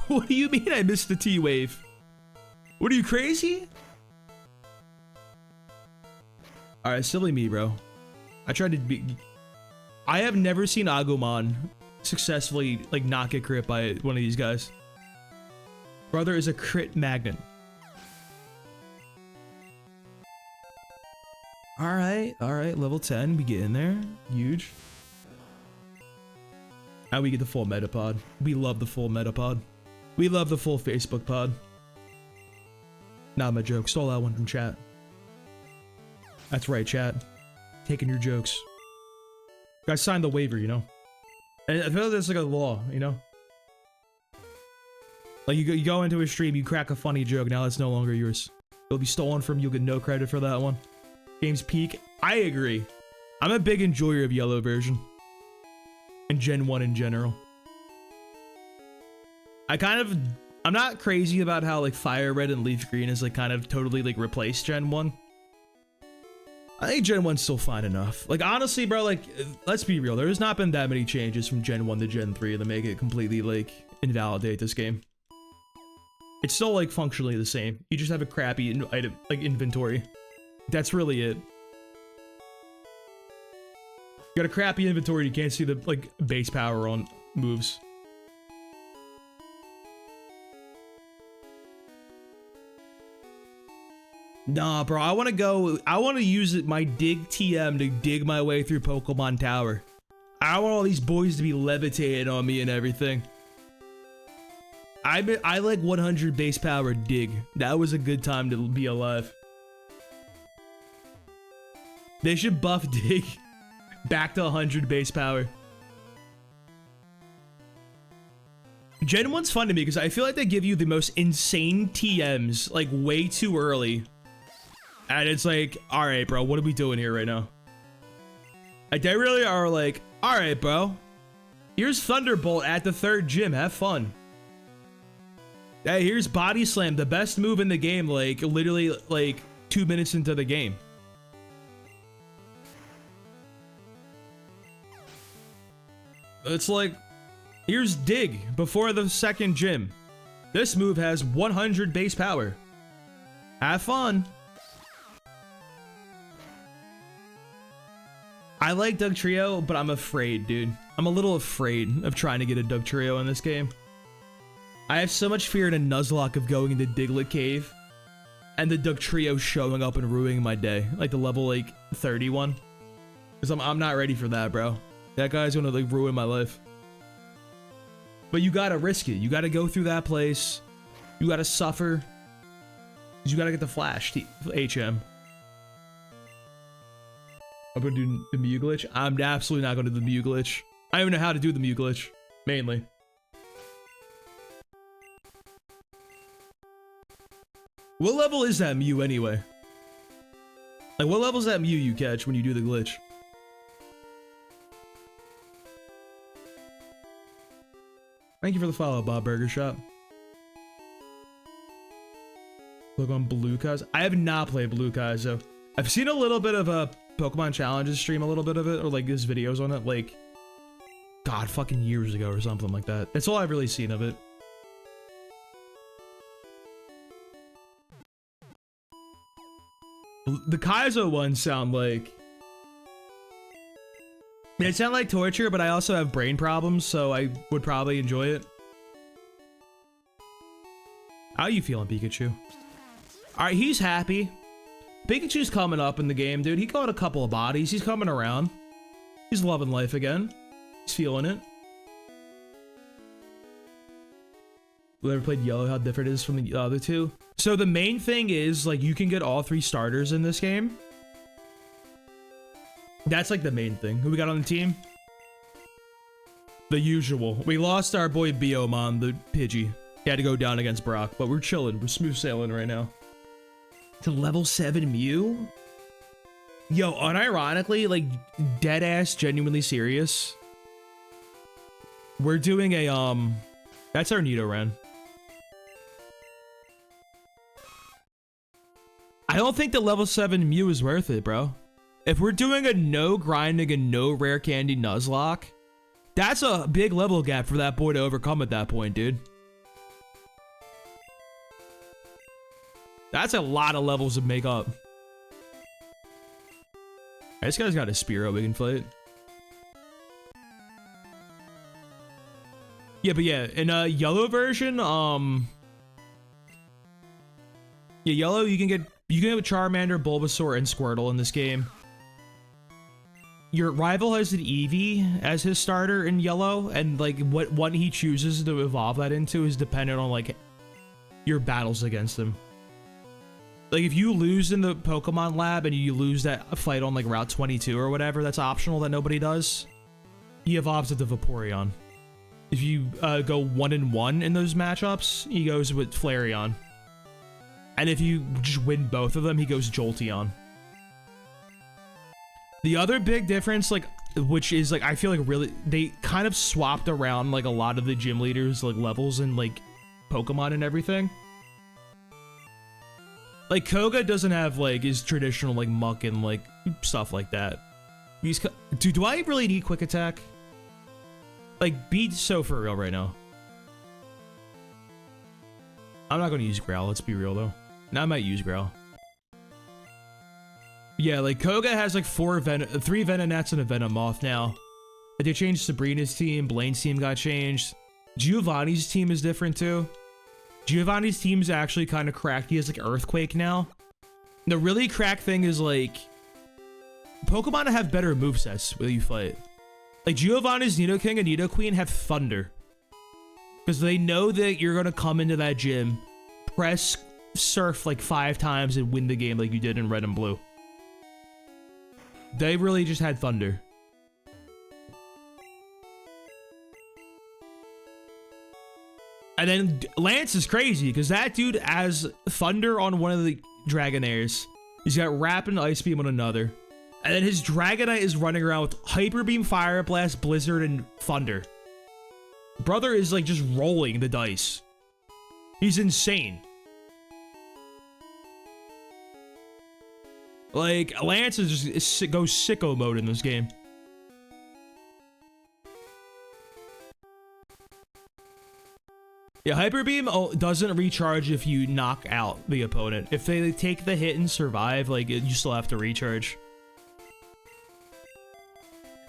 What do you mean I missed the T-wave? What are you, crazy? All right, silly me, bro. I tried to be. I have never seen Agumon successfully like not get crit by one of these guys. Brother is a crit magnet. All right, level 10, we get in there, huge. Now we get the full Metapod. We love the full Metapod. We love the full Facebook pod. Not my joke, stole that one from chat. That's right, chat. Taking your jokes. Guys signed the waiver, you know? And I feel like that's like a law, you know? Like you go into a stream, you crack a funny joke, now it's no longer yours. It'll be stolen from you, you'll get no credit for that one. Game's peak. I agree. I'm a big enjoyer of yellow version. And Gen 1 in general. I'm not crazy about how like Fire Red and Leaf Green is like kind of totally like replaced Gen 1. I think Gen 1's still fine enough. Like honestly, bro, like let's be real. There's not been that many changes from Gen 1 to Gen 3 to make it completely like invalidate this game. It's still like functionally the same. You just have a crappy item like inventory. That's really it. You got a crappy inventory, you can't see the like base power on moves. Nah, bro, I want to use my dig TM to dig my way through Pokemon Tower. I want all these boys to be levitating on me and everything. I like 100 base power dig. That was a good time to be alive. They should buff dig back to 100 base power. Gen 1's fun to me because I feel like they give you the most insane TMs like way too early. And it's like, all right, bro, what are we doing here right now? Like, they really are like, all right, bro. Here's Thunderbolt at the 3rd gym. Have fun. Hey, here's Body Slam, the best move in the game, like, literally, like, 2 minutes into the game. It's like, here's Dig before the 2nd gym. This move has 100 base power. Have fun. I like Dugtrio, but I'm afraid, dude. I'm a little afraid of trying to get a Dugtrio in this game. I have so much fear in a Nuzlocke of going into Diglett Cave and the Dugtrio showing up and ruining my day. Like the level like 31. Because I'm not ready for that, bro. That guy's gonna like ruin my life. But you gotta risk it. You gotta go through that place. You gotta suffer. You gotta get the Flash HM. I'm gonna do the Mew glitch. I'm absolutely not gonna do the Mew glitch. I don't even know how to do the Mew glitch. Mainly. What level is that Mew anyway? Like what level is that Mew you catch when you do the glitch? Thank you for the follow, Bob Burger Shop. Look on Blue Kai's. I have not played Blue Kai's though. I've seen a little bit of a Pokemon Challenges stream, a little bit of it, or like his videos on it, like, God, fucking years ago or something like that. That's all I've really seen of it. The Kaizo ones sound like... They sound like torture, but I also have brain problems, so I would probably enjoy it. How you feeling, Pikachu? Alright, he's happy. Pikachu's coming up in the game, dude. He caught a couple of bodies. He's coming around. He's loving life again. He's feeling it. Who ever played Yellow, how different it is from the other two? So the main thing is, like, you can get all 3 starters in this game. That's, like, the main thing. Who we got on the team? The usual. We lost our boy Biomon, the Pidgey. He had to go down against Brock, but we're chilling. We're smooth sailing right now. To level 7 Mew? Yo, unironically, like, dead ass, genuinely serious. We're doing a, that's our Nidoran. I don't think the level 7 Mew is worth it, bro. If we're doing a no grinding and no rare candy Nuzlocke, that's a big level gap for that boy to overcome at that point, dude. That's a lot of levels to make up. This guy's got a Spearow we can fight. Yeah, but yeah, in a yellow version, yeah, yellow you can get Charmander, Bulbasaur, and Squirtle in this game. Your rival has an Eevee as his starter in yellow, and like what one he chooses to evolve that into is dependent on like your battles against him. Like if you lose in the Pokemon Lab and you lose that fight on like Route 22 or whatever, that's optional that nobody does. He evolves with the Vaporeon. If you go 1-1 in those matchups, he goes with Flareon. And if you just win both of them, he goes Jolteon. The other big difference, like, which is like, I feel like really, they kind of swapped around like a lot of the gym leaders, like levels and like Pokemon and everything. Like Koga doesn't have like his traditional like muck and like stuff like that. Dude, do I really need quick attack? Like, be so for real right now. I'm not gonna use Growl, let's be real though. Now I might use Growl. Yeah, like Koga has like 3 Venonats and a Venomoth now. They changed Sabrina's team, Blaine's team got changed. Giovanni's team is different too. Giovanni's team's actually kind of cracked. He has like Earthquake now. The really cracked thing is like Pokemon have better movesets when you fight. Like Giovanni's Nidoking and Nidoqueen have Thunder. Because they know that you're gonna come into that gym, press Surf like 5 times and win the game like you did in Red and Blue. They really just had Thunder. And then Lance is crazy because that dude has Thunder on one of the Dragonairs. He's got Rapid and Ice Beam on another. And then his Dragonite is running around with Hyper Beam, Fire Blast, Blizzard, and Thunder. Brother is like just rolling the dice. He's insane. Like, Lance is just goes sicko mode in this game. Yeah, Hyper Beam doesn't recharge if you knock out the opponent. If they take the hit and survive, like, you still have to recharge.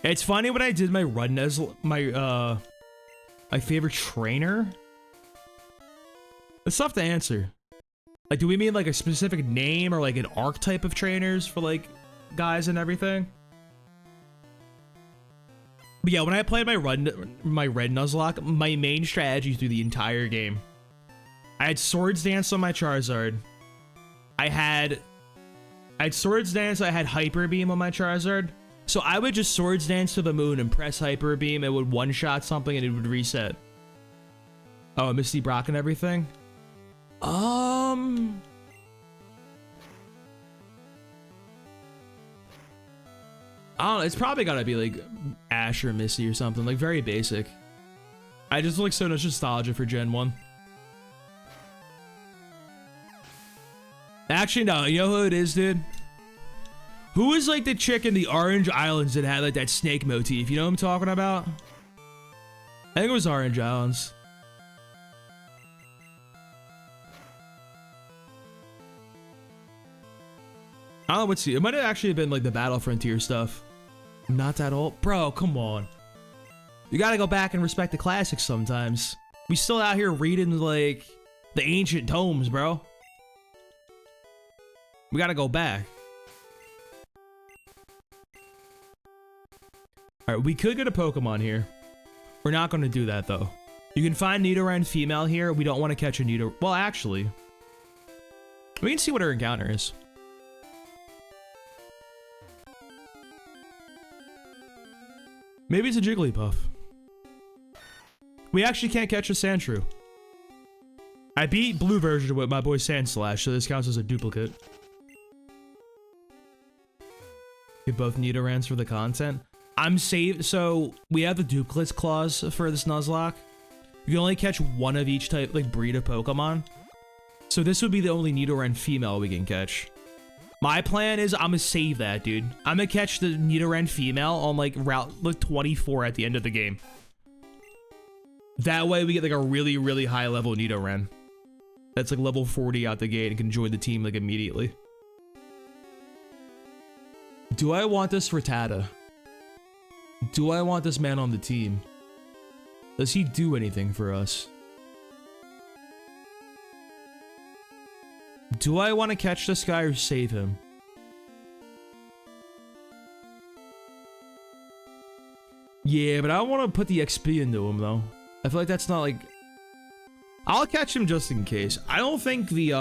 It's funny when I did my my favorite trainer. It's tough to answer. Like, do we mean like a specific name or like an archetype of trainers for like guys and everything? But yeah, when I played my red Nuzlocke, my main strategy through the entire game, I had Swords Dance on my Charizard. I had Swords Dance, I had Hyper Beam on my Charizard. So I would just Swords Dance to the moon and press Hyper Beam. It would one-shot something and it would reset. Oh, Misty Brock and everything? I don't know, it's probably gotta be like Ash or Misty or something, like very basic. I just like so much nostalgia for Gen 1. Actually, no, you know who it is, dude? Who was like the chick in the Orange Islands that had like that snake motif? You know what I'm talking about? I think it was Orange Islands. I don't know what's it might have actually been like the Battle Frontier stuff. Not that old. Bro, come on. You gotta go back and respect the classics sometimes. We still out here reading like the ancient tomes, bro. We gotta go back. Alright, we could get a Pokemon here. We're not gonna do that though. You can find Nidoran female here. We don't want to catch a Nidoran. Well, actually, we can see what her encounter is. Maybe it's a Jigglypuff. We actually can't catch a Sandshrew. I beat blue version with my boy Sandslash, so this counts as a duplicate. We both Nidorans for the content. I'm saved. So we have the duplicates clause for this Nuzlocke. You can only catch one of each type, like breed of Pokemon. So this would be the only Nidoran female we can catch. My plan is I'm gonna save that, dude. I'm gonna catch the Nidoran female on like route 24 at the end of the game. That way we get like a really, really high level Nidoran. That's like level 40 out the gate and can join the team like immediately. Do I want this Rattata? Do I want this man on the team? Does he do anything for us? Do I want to catch this guy or save him? Yeah, but I don't want to put the XP into him though. I feel like that's not like... I'll catch him just in case. I don't think the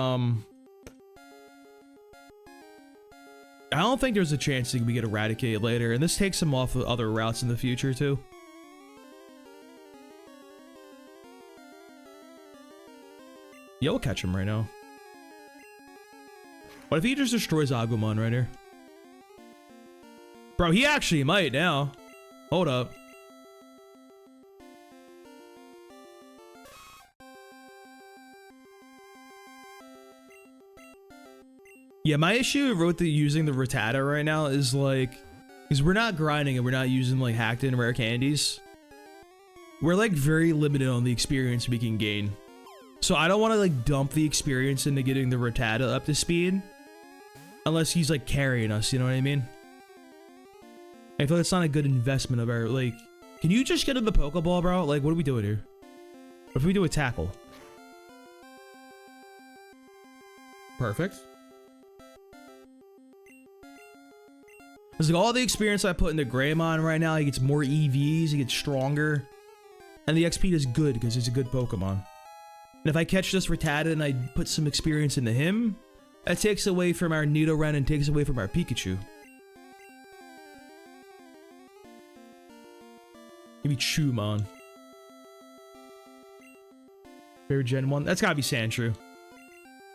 I don't think there's a chance that we get eradicated later, and this takes him off of other routes in the future too. Yeah, we'll catch him right now. What if he just destroys Agumon right here? Bro, he actually might now. Hold up. Yeah, my issue with using the Rattata right now is like, because we're not grinding and we're not using like hacked in rare candies. We're like very limited on the experience we can gain. So I don't want to like dump the experience into getting the Rattata up to speed. Unless he's like carrying us, you know what I mean? I feel like it's not a good investment of our, like, can you just get in the Pokeball, bro? Like, what are we doing here? What if we do a tackle? Perfect. It's like all the experience I put into Greymon right now, he gets more EVs, he gets stronger. And the XP is good because he's a good Pokemon. And if I catch this Rattata and I put some experience into him, that takes away from our Nidoran and takes away from our Pikachu. Maybe Chumon. Favorite Gen 1? That's gotta be Sandshrew.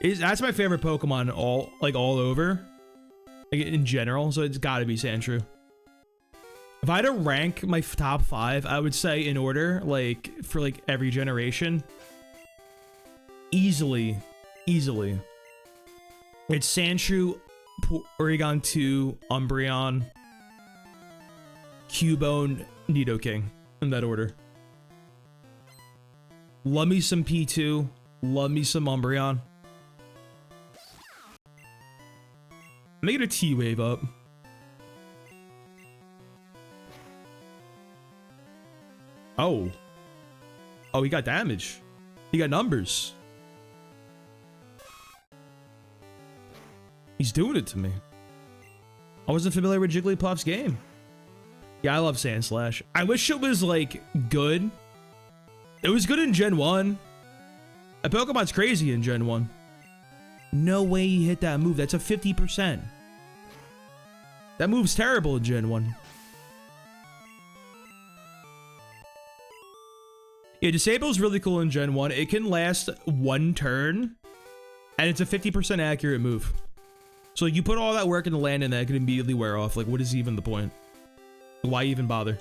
That's my favorite Pokemon all over. Like in general, so it's gotta be Sandshrew. If I had to rank my top 5, I would say in order, like, for like every generation. Easily. It's Sandshrew, Porygon 2, Umbreon, Cubone, Nidoking, in that order. Love me some P2, love me some Umbreon. Make it a T-Wave up. Oh, he got damage. He got numbers. He's doing it to me. I wasn't familiar with Jigglypuff's game. Yeah, I love Sandslash. I wish it was, like, good. It was good in Gen 1. A Pokemon's crazy in Gen 1. No way he hit that move. That's a 50%. That move's terrible in Gen 1. Yeah, Disable's really cool in Gen 1. It can last one turn, and it's a 50% accurate move. So you put all that work into land and that can immediately wear off. Like, what is even the point? Why even bother?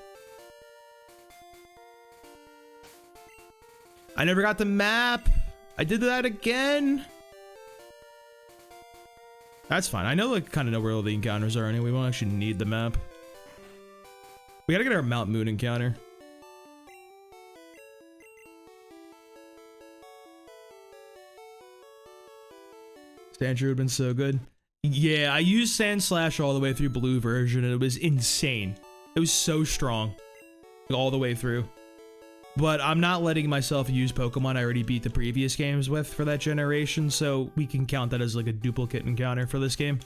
I never got the map. I did that again. That's fine. I know, like, kind of know where all the encounters are anyway. We won't actually need the map. We gotta get our Mount Moon encounter. Sandshrew would have been so good. Yeah, I used Sandslash all the way through blue version and it was insane. It was so strong. All the way through. But I'm not letting myself use Pokemon I already beat the previous games with for that generation, so we can count that as like a duplicate encounter for this game.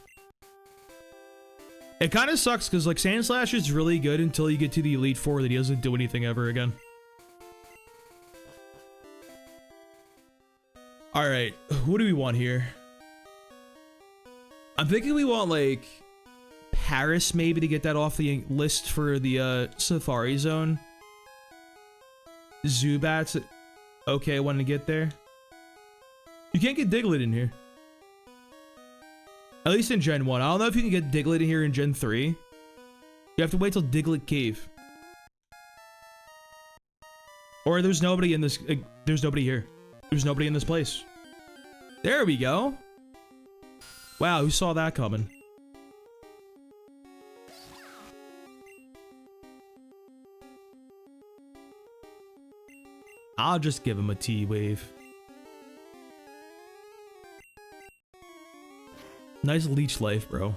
It kind of sucks because like Sandslash is really good until you get to the Elite Four that he doesn't do anything ever again. Alright, what do we want here? I'm thinking we want like Paris maybe to get that off the list for the Safari Zone. Zubat's okay when to get there. You can't get Diglett in here. At least in Gen 1. I don't know if you can get Diglett in here in Gen 3. You have to wait till Diglett Cave. Or there's nobody in this, there's nobody here. There's nobody in this place. There we go. Wow, who saw that coming? I'll just give him a T-wave. Nice leech life, bro.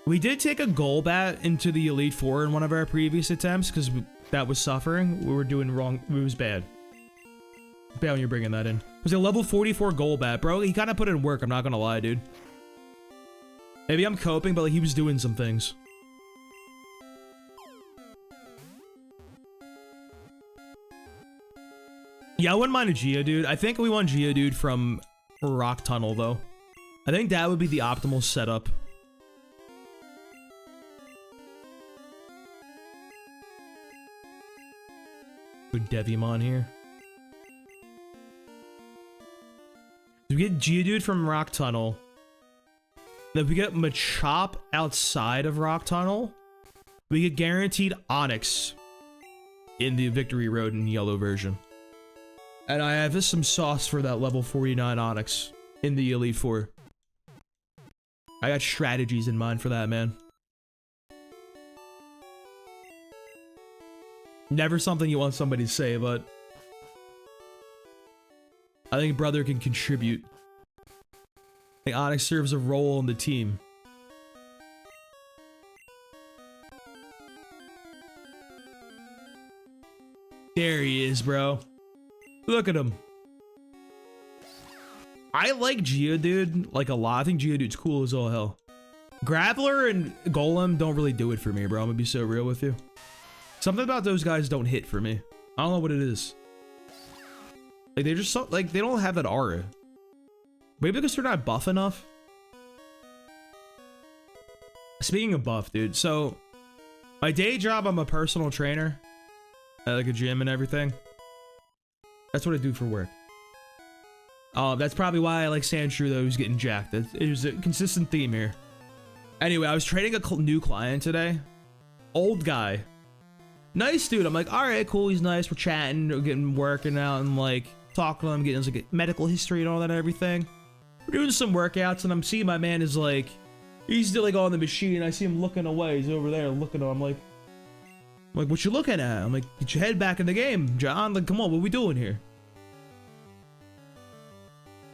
We did take a Golbat into the Elite Four in one of our previous attempts because that was suffering. We were doing wrong. It was bad. Bad when you're bringing that in. It was a level 44 Golbat, bro. He kind of put in work. I'm not gonna lie, dude. Maybe I'm coping, but like he was doing some things. Yeah, I wouldn't mind a Geodude. I think we want Geodude from Rock Tunnel, though. I think that would be the optimal setup. Good Devimon here. We get Geodude from Rock Tunnel. Then if we get Machop outside of Rock Tunnel, we get guaranteed Onix in the Victory Road in yellow version. And I have some sauce for that level 49 Onix in the Elite Four. I got strategies in mind for that, man. Never something you want somebody to say, but I think brother can contribute. I think Onix serves a role in the team. There he is, bro. Look at him. I like Geodude like a lot. I think Geodude's cool as all hell. Graveler and Golem don't really do it for me, bro. I'm gonna be so real with you. Something about those guys don't hit for me. I don't know what it is. Like they're just so, like they don't have that aura. Maybe because they're not buff enough. Speaking of buff, dude. So my day job, I'm a personal trainer at like a gym and everything. That's what I do for work. That's probably why I like Sandshrew though, who's getting jacked. It was a consistent theme here. Anyway, I was training a new client today. Old guy. Nice dude. I'm like, all right, cool. He's nice. We're chatting, we're getting working out and like talking to him, getting his like medical history and all that and everything. We're doing some workouts and I'm seeing my man is like, he's still like on the machine. I see him looking away. He's over there looking at him. I'm like, what you looking at? I'm like, get your head back in the game, John. Like, come on, what we doing here?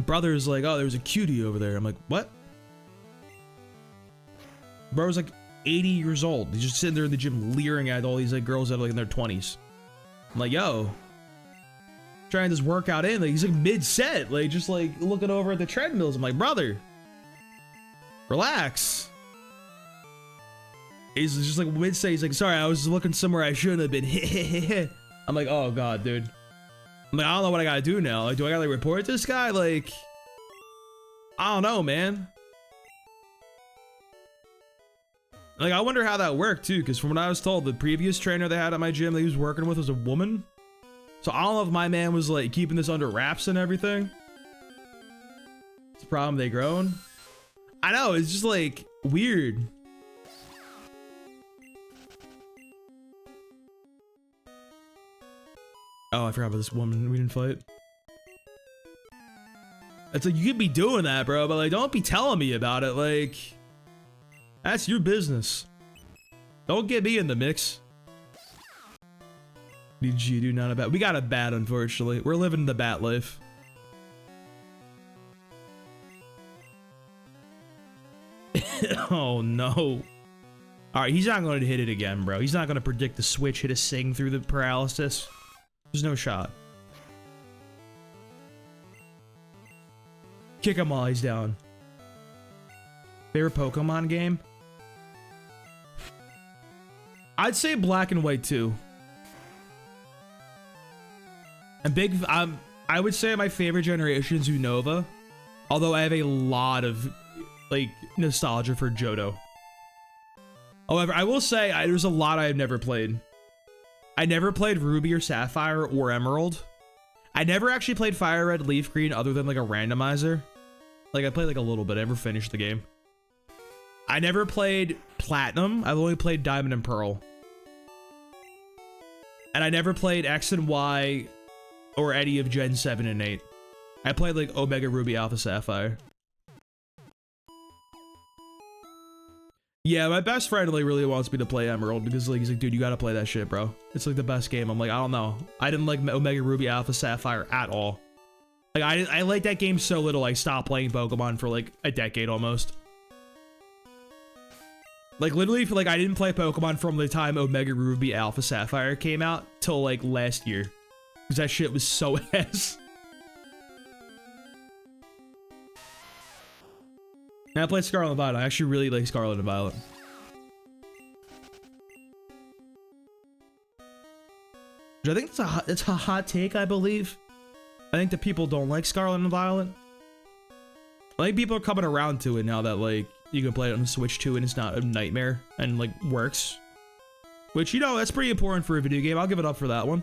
Brother's like, oh, there's a cutie over there. I'm like, what? Bro's like 80 years old. He's just sitting there in the gym leering at all these like girls that are like in their 20s. I'm like, yo, trying this workout in. Like, he's like mid-set, like just like looking over at the treadmills. I'm like, brother, relax. He's just like mid-set. He's like, sorry, I was looking somewhere I shouldn't have been. I'm like, oh god, dude. I'm like, I don't know what I gotta do now. Like, do I gotta like report this guy? Like, I don't know, man. Like, I wonder how that worked too, because from what I was told, the previous trainer they had at my gym that he was working with was a woman. So I don't know if my man was like keeping this under wraps and everything. It's a problem they grown. I know, it's just like weird. Oh, I forgot about this woman we didn't fight. It's like, you could be doing that, bro, but like, don't be telling me about it. Like, that's your business. Don't get me in the mix. Need you do not a bat. We got a bat, unfortunately. We're living the bat life. Oh no. Alright, he's not going to hit it again, bro. He's not going to predict the switch, hit a sing through the paralysis. There's no shot. Kick him while he's down. Favorite Pokemon game? I'd say Black and White 2. I would say my favorite generation is Unova. Although I have a lot of like nostalgia for Johto. However, I will say there's a lot I have never played. I never played Ruby or Sapphire or Emerald. I never actually played Fire Red, Leaf Green other than like a randomizer. Like I played like a little bit, I never finished the game. I never played Platinum. I've only played Diamond and Pearl. And I never played X and Y or any of Gen 7 and 8. I played like Omega Ruby Alpha Sapphire. Yeah, my best friend like really wants me to play Emerald because like he's like, dude, you gotta play that shit, bro. It's like the best game. I'm like, I don't know. I didn't like Omega Ruby Alpha Sapphire at all. Like I like that game so little I stopped playing Pokemon for like a decade almost. Like literally for like I didn't play Pokemon from the time Omega Ruby Alpha Sapphire came out till like last year. Because that shit was so ass. And I played Scarlet and Violet. I actually really like Scarlet and Violet. Which I think it's a hot take, I believe. I think that people don't like Scarlet and Violet. I think people are coming around to it now that like you can play it on the Switch too and it's not a nightmare and like works. Which, you know, that's pretty important for a video game. I'll give it up for that one.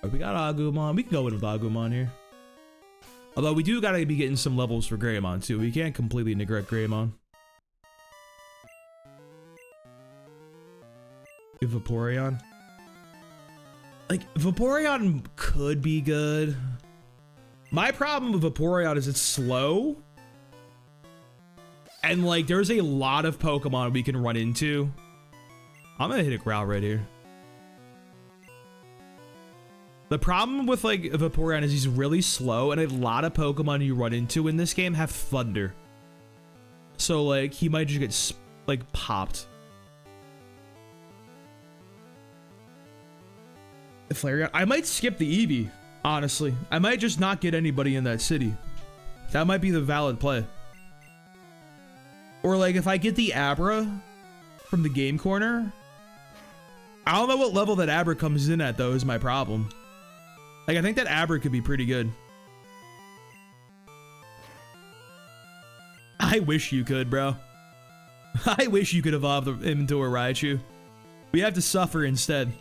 Right, we got Agumon. We can go in with Agumon here. Although we do gotta be getting some levels for Greymon too. We can't completely neglect Greymon. Vaporeon. Like, Vaporeon could be good. My problem with Vaporeon is it's slow. And like, there's a lot of Pokemon we can run into. I'm gonna hit a Growl right here. The problem with like Vaporeon is he's really slow, and a lot of Pokemon you run into in this game have Thunder. So like he might just get like popped. Flareon. I might skip the Eevee, honestly. I might just not get anybody in that city. That might be the valid play. Or like if I get the Abra from the game corner. I don't know what level that Abra comes in at though is my problem. Like, I think that Abra could be pretty good. I wish you could, bro. I wish you could evolve him into a Raichu. We have to suffer instead.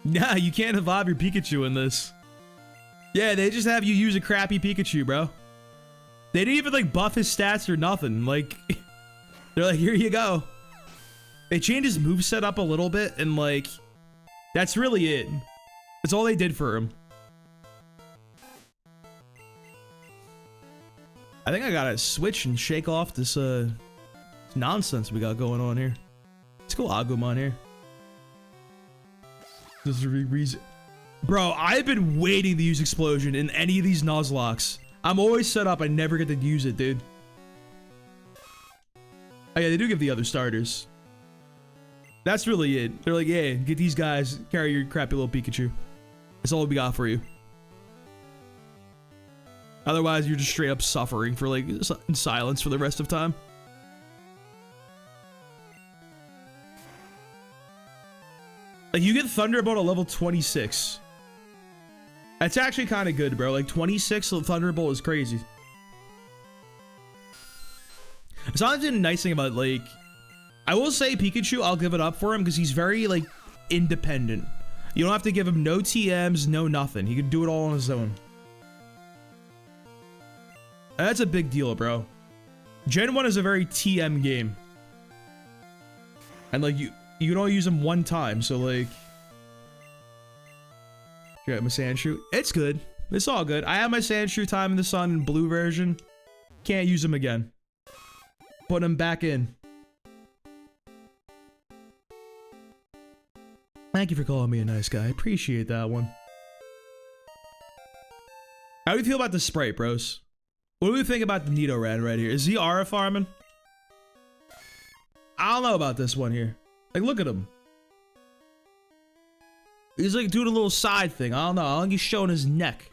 Nah, you can't evolve your Pikachu in this. Yeah, they just have you use a crappy Pikachu, bro. They didn't even, like, buff his stats or nothing. Like, they're like, here you go. They changed his moveset up a little bit, and like, that's really it. That's all they did for him. I think I gotta switch and shake off this nonsense we got going on here. Let's go Agumon here. This is a reason. Bro, I've been waiting to use Explosion in any of these Nuzlocks. I'm always set up, I never get to use it, dude. Oh yeah, they do give the other starters. That's really it. They're like, yeah, get these guys, carry your crappy little Pikachu. That's all we got for you. Otherwise, you're just straight up suffering for like in silence for the rest of time. Like, you get Thunderbolt at level 26. That's actually kind of good, bro. Like, 26 Thunderbolt is crazy. It's honestly a nice thing about, like, I will say Pikachu, I'll give it up for him because he's very, like, independent. You don't have to give him no TMs, no nothing. He can do it all on his own. That's a big deal, bro. Gen 1 is a very TM game. And, like, you can only use him one time, so, like... Check out my Sandshrew. It's good. It's all good. I have my Sandshrew Time in the Sun blue version. Can't use him again. Put him back in. Thank you for calling me a nice guy. I appreciate that one. How do you feel about the Sprite, bros? What do we think about the Nidoran right here? Is he Aura farming? I don't know about this one here. Like, look at him. He's like doing a little side thing. I don't know. I think he's showing his neck.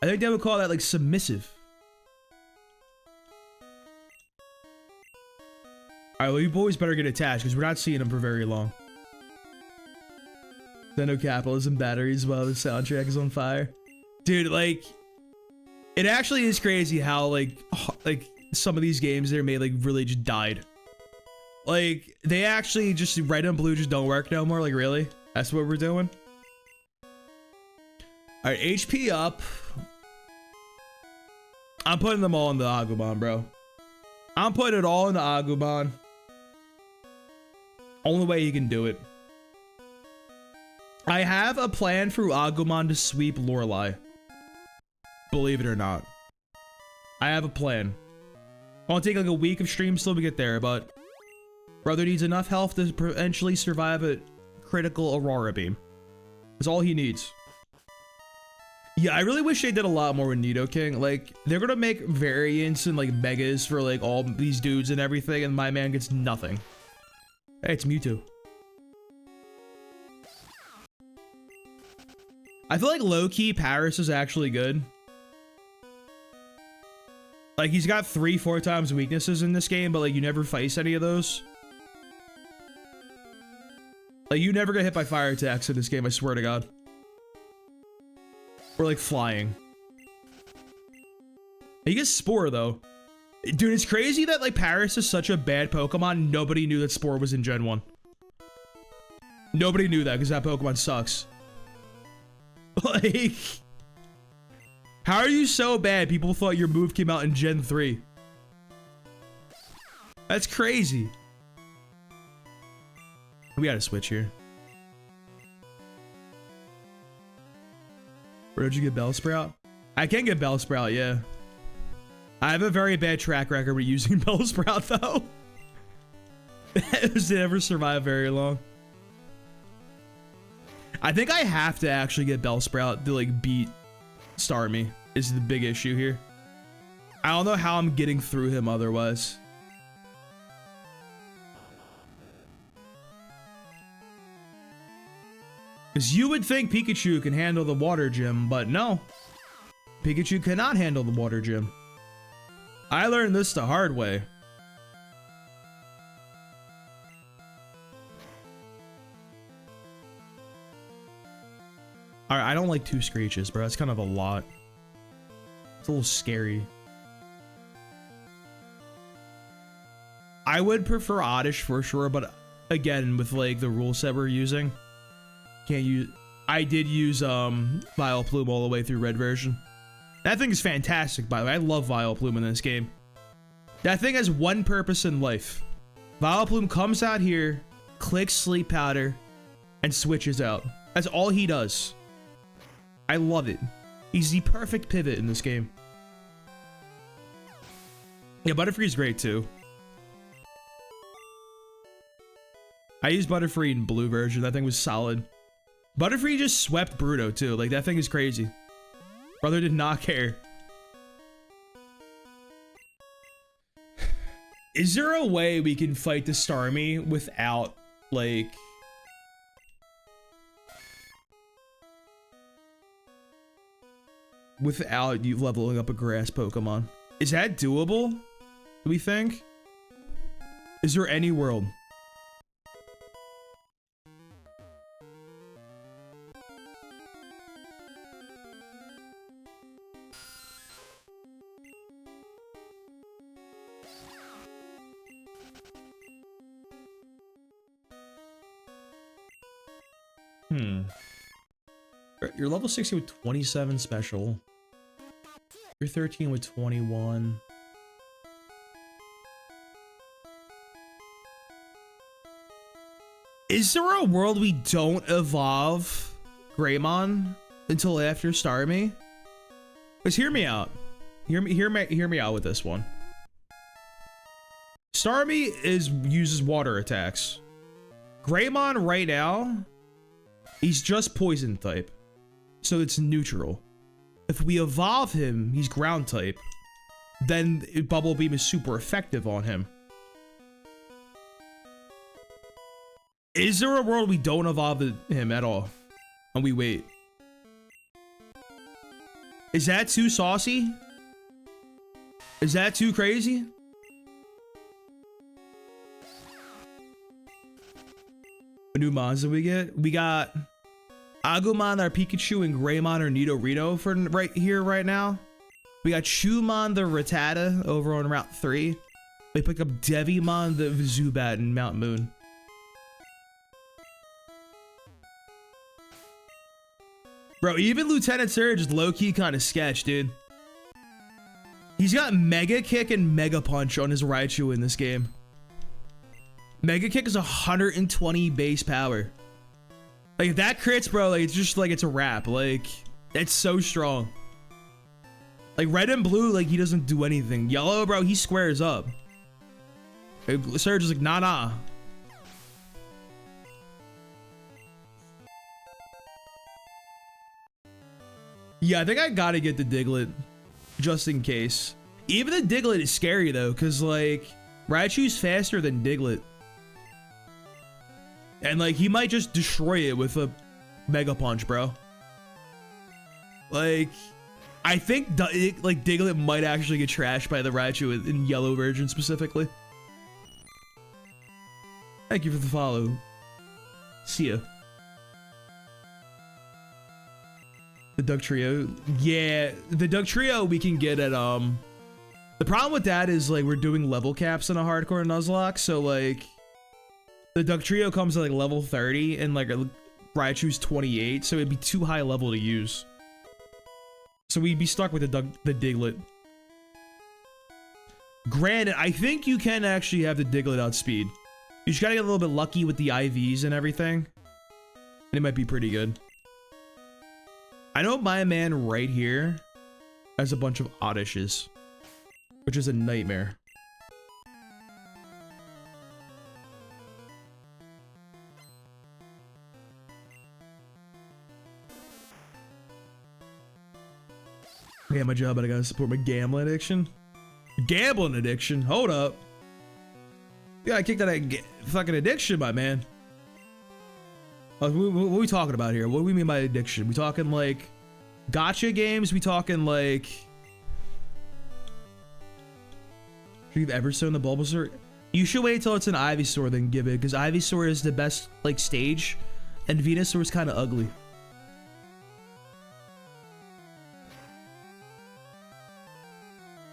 I think they would call that like submissive. Alright, well, you boys better get attached because we're not seeing him for very long. Nintendo capitalism, batteries while the soundtrack is on fire. Dude, like, it actually is crazy how like some of these games they're made like really just died. Like, they actually just red and blue just don't work no more. Like, really? That's what we're doing? All right, HP up. I'm putting them all in the Agumon, bro. I'm putting it all in the Agumon. Only way you can do it. I have a plan for Agumon to sweep Lorelei. Believe it or not. I have a plan. It'll take like a week of streams till we get there, but brother needs enough health to potentially survive a critical Aurora Beam. That's all he needs. Yeah, I really wish they did a lot more with Nidoking. Like, they're gonna make variants and like megas for like all these dudes and everything, and my man gets nothing. Hey, it's Mewtwo. I feel like low-key Paris is actually good. Like, he's got 3-4 times weaknesses in this game, but like you never face any of those. Like, you never get hit by fire attacks in this game, I swear to God. Or like flying. He gets Spore though. Dude, it's crazy that like Paris is such a bad Pokemon. Nobody knew that Spore was in Gen 1. Nobody knew that because that Pokemon sucks. Like, how are you so bad? People thought your move came out in Gen 3. That's crazy. We gotta switch here. Where did you get Bellsprout? I can get Bellsprout, yeah. I have a very bad track record with using Bellsprout, though. It was never survive very long. I think I have to actually get Bellsprout to, like, beat Starmie, is the big issue here. I don't know how I'm getting through him otherwise. Because you would think Pikachu can handle the water gym, but no. Pikachu cannot handle the water gym. I learned this the hard way. Alright, I don't like 2 Screeches, bro. That's kind of a lot. It's a little scary. I would prefer Oddish for sure, but again, with like the rule set we're using, can't use. I did use Vileplume all the way through red version. That thing is fantastic, by the way. I love Vileplume in this game. That thing has one purpose in life. Vileplume comes out here, clicks Sleep Powder, and switches out. That's all he does. I love it. He's the perfect pivot in this game. Yeah, Butterfree's great too. I used Butterfree in blue version. That thing was solid. Butterfree just swept Bruto too. Like, that thing is crazy. Brother did not care. Is there a way we can fight the Starmie without, like... without you leveling up a grass Pokemon? Is that doable? Do we think? Is there any world? You're level 60 with 27 special. You're 13 with 21. Is there a world we don't evolve Greymon until after Starmie? Because hear me out. Hear me out with this one. Starmie uses water attacks. Greymon right now, he's just poison type. So it's neutral. If we evolve him, he's ground type. Then Bubble Beam is super effective on him. Is there a world we don't evolve him at all? And we wait? Is that too saucy? Is that too crazy? What new Monster we get? We got Agumon, our Pikachu, and Greymon, or Nidorino for right here, right now. We got Chumon, the Rattata, over on Route 3. We pick up Devimon, the Zubat, in Mount Moon. Bro, even Lieutenant Surge is low-key kind of sketch, dude. He's got Mega Kick and Mega Punch on his Raichu in this game. Mega Kick is 120 base power. Like, if that crits, bro, like, it's just like it's a wrap. Like, it's so strong. Like, red and blue, like, he doesn't do anything. Yellow, bro, he squares up. Like, Surge is like, nah. Yeah, I think I gotta get the Diglett, just in case. Even the Diglett is scary, though, because, like, Raichu's faster than Diglett. And, like, he might just destroy it with a Mega Punch, bro. Like, I think, like, Diglett might actually get trashed by the Raichu in yellow version, specifically. Thank you for the follow. See ya. The Duck Trio. Yeah, the Duck Trio we can get at, the problem with that is, like, we're doing level caps in a hardcore Nuzlocke, so, like, the Duck Trio comes at, like, level 30, and, like, Raichu's 28, so it'd be too high level to use. So we'd be stuck with the Diglett. Granted, I think you can actually have the Diglett outspeed. You just gotta get a little bit lucky with the IVs and everything, and it might be pretty good. I know my man right here has a bunch of Oddishes, which is a nightmare. Yeah, my job, but I gotta support my gambling addiction. Gambling addiction? Hold up. Yeah, I kicked that fucking addiction, my man. What are we talking about here? What do we mean by addiction? We talking like gacha games? We talking like... Should you give Everstone the Bulbasaur? You should wait till it's an Ivysaur then give it, because Ivysaur is the best like stage, and Venusaur is kind of ugly.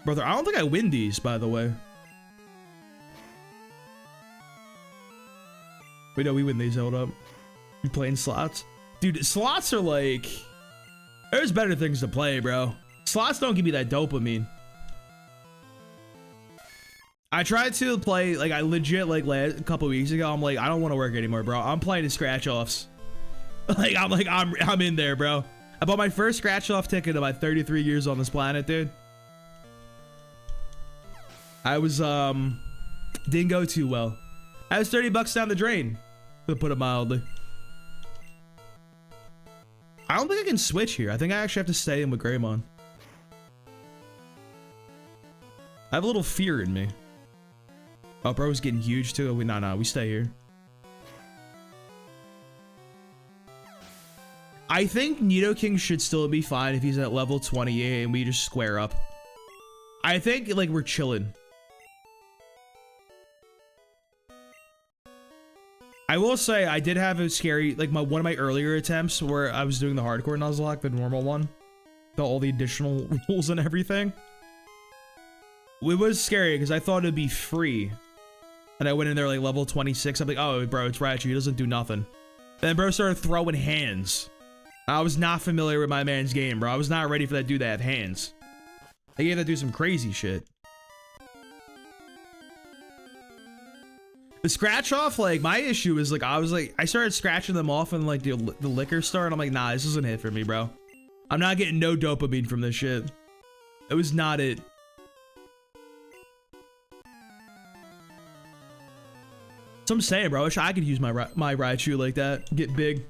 Brother, I don't think I win these, by the way. Wait, no, we win these. Hold up. You playing slots? Dude, slots are like... There's better things to play, bro. Slots don't give me that dopamine. I tried to play, like, I legit, like, a couple weeks ago, I'm like, I don't want to work anymore, bro. I'm playing the scratch-offs. I'm in there, bro. I bought my first scratch-off ticket in my 33 years on this planet, dude. I was, didn't go too well. I was 30 bucks down the drain, to put it mildly. I don't think I can switch here. I think I actually have to stay in with Greymon. I have a little fear in me. Oh, bro's getting huge too. No, we stay here. I think Nidoking should still be fine if he's at level 28 and we just square up. I think, like, we're chilling. I will say I did have a scary, like, one of my earlier attempts where I was doing the hardcore Nuzlocke, the normal one, all the additional rules and everything. It was scary because I thought it'd be free, and I went in there like level 26. I'm like, oh, bro, it's Raichu. He doesn't do nothing. And then bro started throwing hands. I was not familiar with my man's game, bro. I was not ready for that dude to have hands. They gave that dude some crazy shit. The scratch off, like, my issue is, like, I started scratching them off in, like, the liquor store, and I'm like, nah, this isn't it for me, bro. I'm not getting no dopamine from this shit. It was not it. So I'm saying, bro, I wish I could use my Raichu like that. Get big.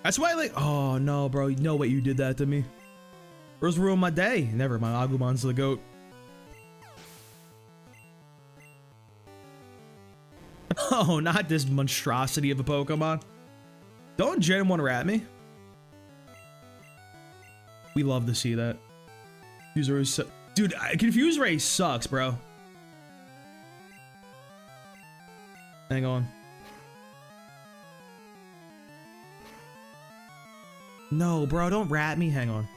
That's why, like, oh no, bro, no way you did that to me. Rose ruined my day. Never mind, Agumon's the GOAT. Oh, not this monstrosity of a Pokemon. Don't Gen 1 rat me. We love to see that. Dude, Confuse Ray sucks, bro. Hang on. No, bro, don't rat me. Hang on.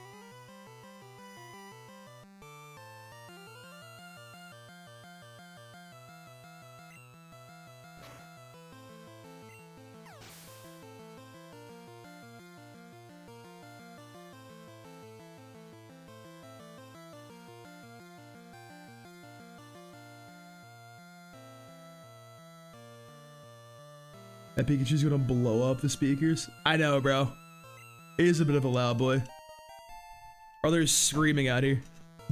That Pikachu's gonna blow up the speakers. I know, bro. He is a bit of a loud boy. Brothers screaming out here.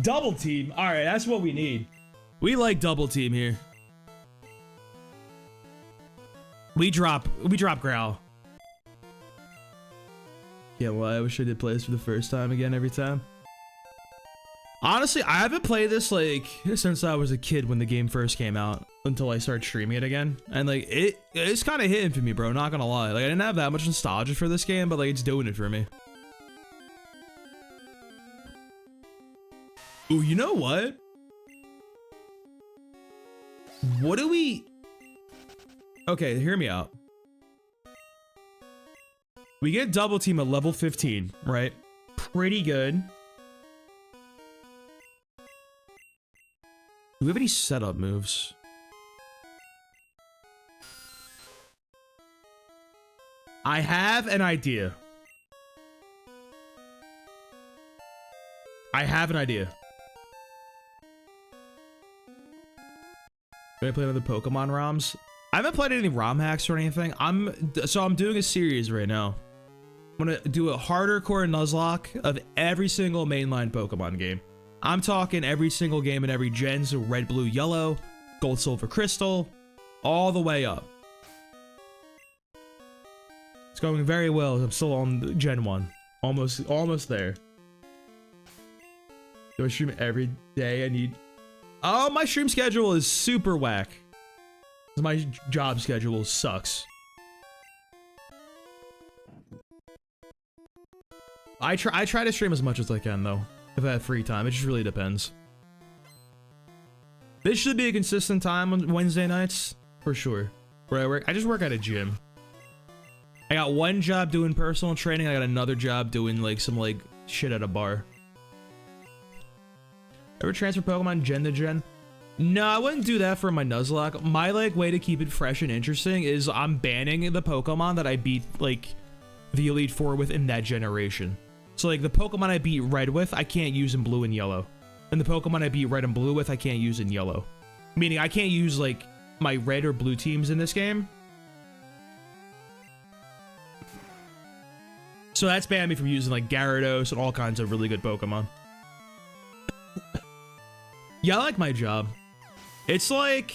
Double team. All right, that's what we need. We like double team here. We drop Growl. Can't lie, I wish I did play this for the first time again every time. Honestly, I haven't played this like since I was a kid when the game first came out until I started streaming it again. And like it's kind of hitting for me, bro, not gonna lie. Like I didn't have that much nostalgia for this game, but like it's doing it for me. Ooh, you know what? What do we... Okay, hear me out. We get double team at level 15, right? Pretty good. Do we have any setup moves? I have an idea. I have an idea. Gonna play another Pokemon ROMs. I haven't played any ROM hacks or anything. I'm doing a series right now. I'm gonna do a hardcore Nuzlocke of every single mainline Pokemon game. I'm talking every single game in every gen, so red, blue, yellow, gold, silver, crystal, all the way up. It's going very well. I'm still on Gen 1. Almost there. Do I stream every day? I need... Oh, my stream schedule is super whack. My job schedule sucks. I try to stream as much as I can though, if I have free time. It just really depends. This should be a consistent time on Wednesday nights, for sure. Where I work, I just work at a gym. I got one job doing personal training. I got another job doing like some like shit at a bar. Ever transfer Pokemon gen to gen? No, I wouldn't do that for my Nuzlocke. My like way to keep it fresh and interesting is I'm banning the Pokemon that I beat like the Elite Four with in that generation. So like the Pokemon I beat red with, I can't use in blue and yellow. And the Pokemon I beat red and blue with, I can't use in yellow. Meaning I can't use like my red or blue teams in this game. So that's banned me from using like Gyarados and all kinds of really good Pokemon. Yeah, I like my job. It's like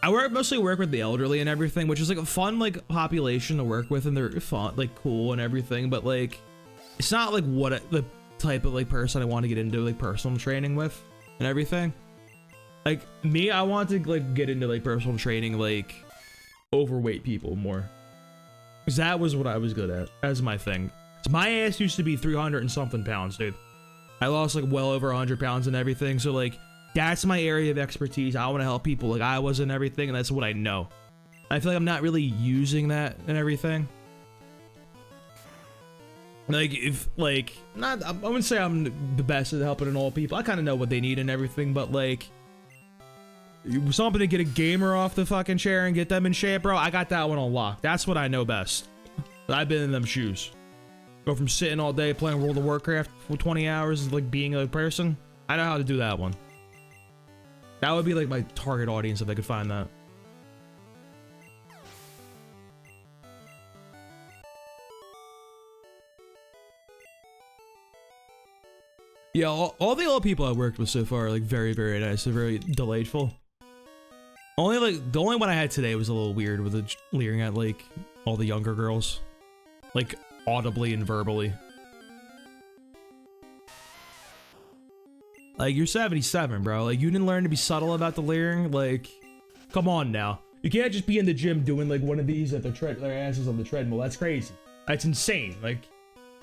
I mostly work with the elderly and everything, which is like a fun like population to work with, and they're fun, like cool and everything. But like, it's not like the type of like person I want to get into like personal training with and everything. Like me, I want to like get into like personal training like overweight people more, because that was what I was good at as my thing. So my ass used to be 300 and something pounds, dude. I lost like well over 100 pounds and everything. So like that's my area of expertise. I want to help people like I was and everything, and that's what I know. I feel like I'm not really using that and everything. Like if like not, I wouldn't say I'm the best at helping all people. I kind of know what they need and everything, but like something to get a gamer off the fucking chair and get them in shape, bro. I got that one on lock. That's what I know best. I've been in them shoes. Go from sitting all day playing World of Warcraft for 20 hours, like being a person. I know how to do that one. That would be like my target audience if I could find that. Yeah, all the old people I worked with so far are like very, very nice. They're very delightful. The only one I had today was a little weird with the leering at like all the younger girls, like audibly and verbally. Like, you're 77, bro. Like, you didn't learn to be subtle about the leering. Like, come on now. You can't just be in the gym doing like one of these at their asses on the treadmill. That's crazy. That's insane. Like,